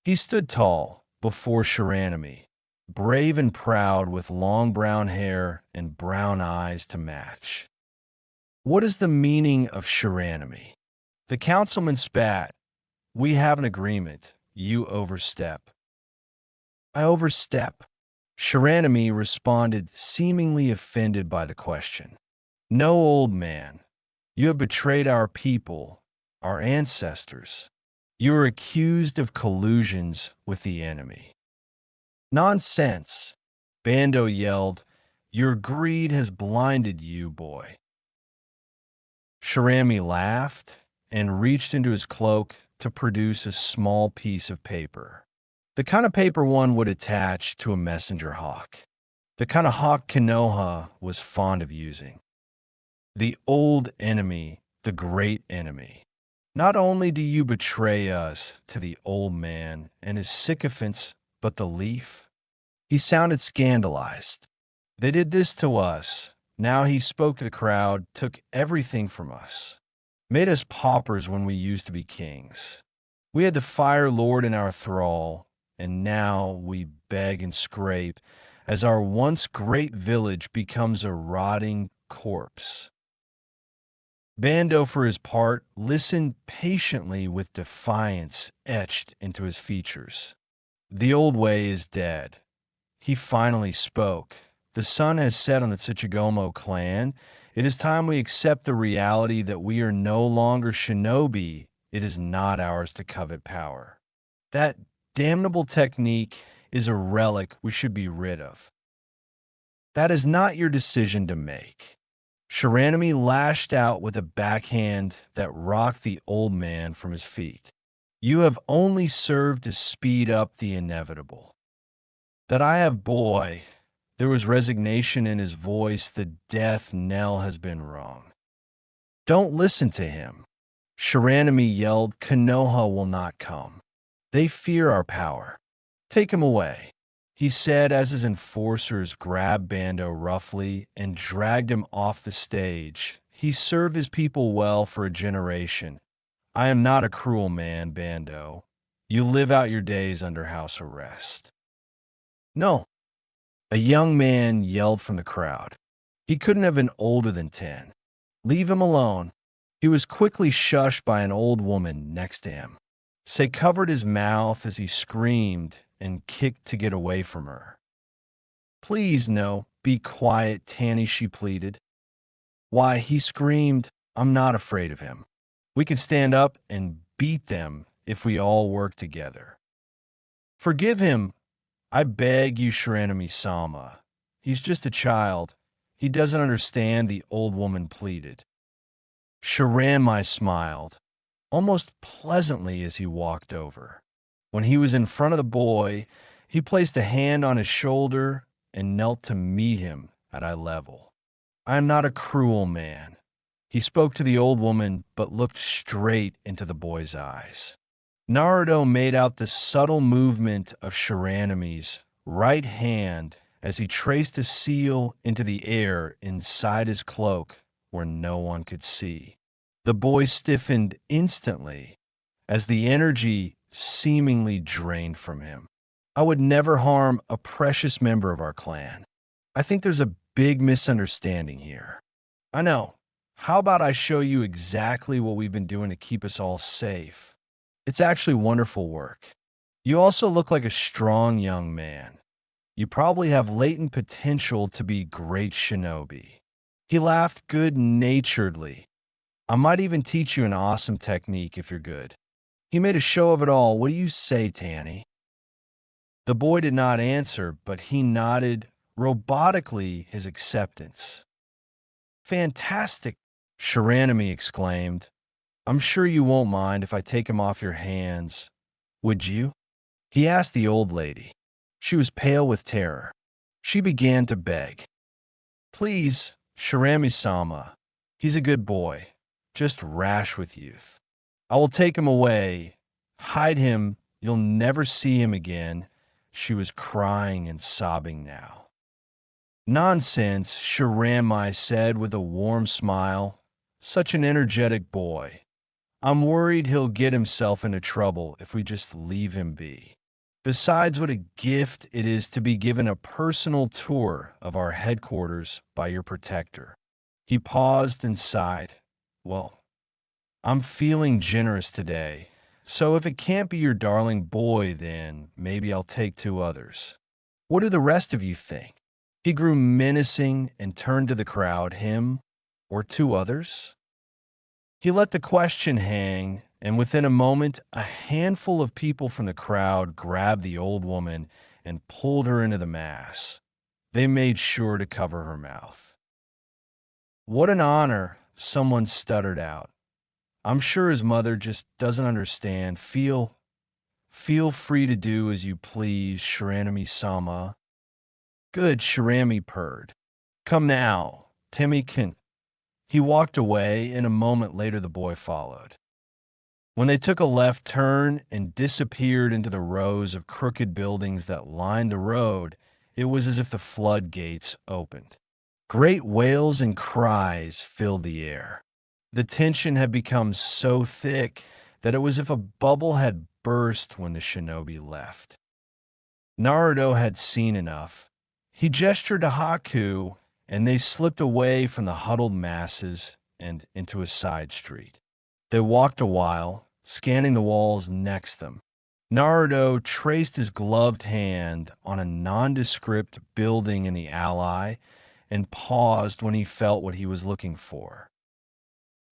Speaker 1: He stood tall before Shiranami, brave and proud with long brown hair and brown eyes to match. What is the meaning of Shiranami? The councilman spat. We have an agreement. You overstep. I overstep. Shiranami responded, seemingly offended by the question. No, old man. You have betrayed our people, our ancestors. You are accused of collusions with the enemy. Nonsense, Bando yelled. Your greed has blinded you, boy. Shiranami laughed and reached into his cloak to produce a small piece of paper. The kind of paper one would attach to a messenger hawk. The kind of hawk Konoha was fond of using. The old enemy, the great enemy. Not only do you betray us to the old man and his sycophants, but the leaf. He sounded scandalized. They did this to us. Now he spoke to the crowd, took everything from us. Made us paupers when we used to be kings. We had the Fire Lord in our thrall, and now we beg and scrape as our once great village becomes a rotting corpse. Bando, for his part, listened patiently with defiance etched into his features. The old way is dead. He finally spoke. The sun has set on the Tsuchigomo clan. It is time we accept the reality that we are no longer shinobi. It is not ours to covet power. That damnable technique is a relic we should be rid of. That is not your decision to make. Shiranami lashed out with a backhand that rocked the old man from his feet. You have only served to speed up the inevitable. That I have, boy. There was resignation in his voice. The death knell has been rung. Don't listen to him. Shiranami yelled, Konoha will not come. They fear our power. Take him away, he said as his enforcers grabbed Bando roughly and dragged him off the stage. He served his people well for a generation. I am not a cruel man, Bando. You live out your days under house arrest. No, a young man yelled from the crowd. He couldn't have been older than 10. Leave him alone. He was quickly shushed by an old woman next to him. Say covered his mouth as he screamed and kicked to get away from her. Please, no, be quiet, Tanny, she pleaded. Why, he screamed, I'm not afraid of him. We can stand up and beat them if we all work together. Forgive him, I beg you, Shiranami-sama. He's just a child. He doesn't understand, the old woman pleaded. Shiranami smiled, almost pleasantly as he walked over. When he was in front of the boy, He placed a hand on his shoulder and knelt to meet him at eye level. I am not a cruel man. He spoke to the old woman, but looked straight into the boy's eyes. Naruto made out the subtle movement of Shiranemi's right hand as he traced a seal into the air inside his cloak where no one could see. The boy stiffened instantly as the energy seemingly drained from him. I would never harm a precious member of our clan. I think there's a big misunderstanding here. I know. How about I show you exactly what we've been doing to keep us all safe? It's actually wonderful work. You also look like a strong young man. You probably have latent potential to be great shinobi. He laughed good-naturedly. I might even teach you an awesome technique if you're good. He made a show of it all. What do you say, Tanny? The boy did not answer, but he nodded robotically his acceptance. Fantastic, Shiranemi exclaimed. I'm sure you won't mind if I take him off your hands. Would you? He asked the old lady. She was pale with terror. She began to beg. Please, Shiranemi-sama. He's a good boy, just rash with youth. I will take him away. Hide him. You'll never see him again. She was crying and sobbing now. Nonsense, Shiranemi said with a warm smile. Such an energetic boy. I'm worried he'll get himself into trouble if we just leave him be. Besides, what a gift it is to be given a personal tour of our headquarters by your protector. He paused and sighed. Well, I'm feeling generous today, so if it can't be your darling boy, then maybe I'll take 2 others. What do the rest of you think? He grew menacing and turned to the crowd. Him or 2 others? He let the question hang, and within a moment, a handful of people from the crowd grabbed the old woman and pulled her into the mass. They made sure to cover her mouth. What an honor, someone stuttered out. I'm sure his mother just doesn't understand. Feel free to do as you please, Shiranemi-sama. Good, Shiranemi purred. Come now, Temi-kun. He walked away, and a moment later the boy followed. When they took a left turn and disappeared into the rows of crooked buildings that lined the road, it was as if the floodgates opened. Great wails and cries filled the air. The tension had become so thick that it was as if a bubble had burst when the shinobi left. Naruto had seen enough. He gestured to Haku, and they slipped away from the huddled masses and into a side street. They walked a while, scanning the walls next them. Naruto traced his gloved hand on a nondescript building in the alley and paused when he felt what he was looking for.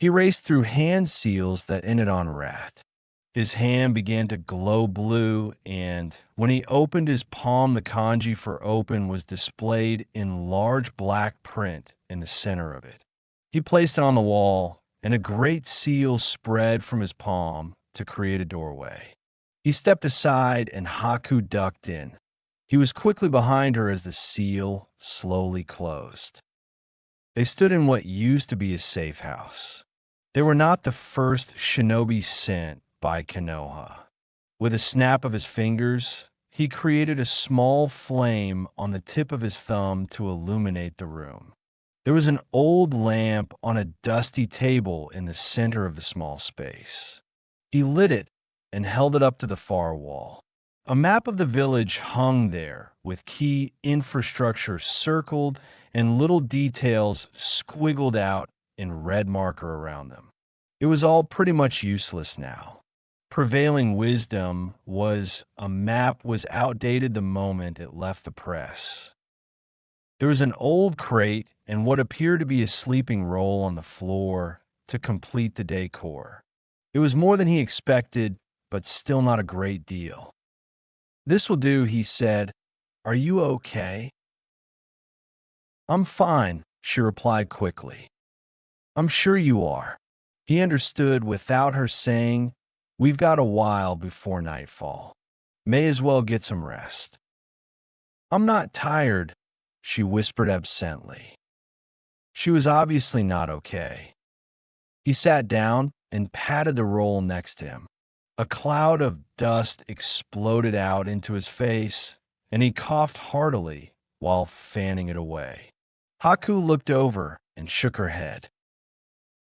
Speaker 1: He raced through hand seals that ended on rat. His hand began to glow blue, and when he opened his palm, the kanji for open was displayed in large black print in the center of it. He placed it on the wall, and a great seal spread from his palm to create a doorway. He stepped aside, and Haku ducked in. He was quickly behind her as the seal slowly closed. They stood in what used to be a safe house. They were not the first shinobi sent by Konoha. With a snap of his fingers, he created a small flame on the tip of his thumb to illuminate the room. There was an old lamp on a dusty table in the center of the small space. He lit it and held it up to the far wall. A map of the village hung there, with key infrastructure circled and little details squiggled out in red marker around them. It was all pretty much useless now. Prevailing wisdom was a map was outdated the moment it left the press. There was an old crate and what appeared to be a sleeping roll on the floor to complete the decor. It was more than he expected, but still not a great deal. This will do, he said. Are you okay? I'm fine, she replied quickly. I'm sure you are. He understood without her saying, we've got a while before nightfall. May as well get some rest. I'm not tired, she whispered absently. She was obviously not okay. He sat down and patted the roll next to him. A cloud of dust exploded out into his face, and he coughed heartily while fanning it away. Haku looked over and shook her head.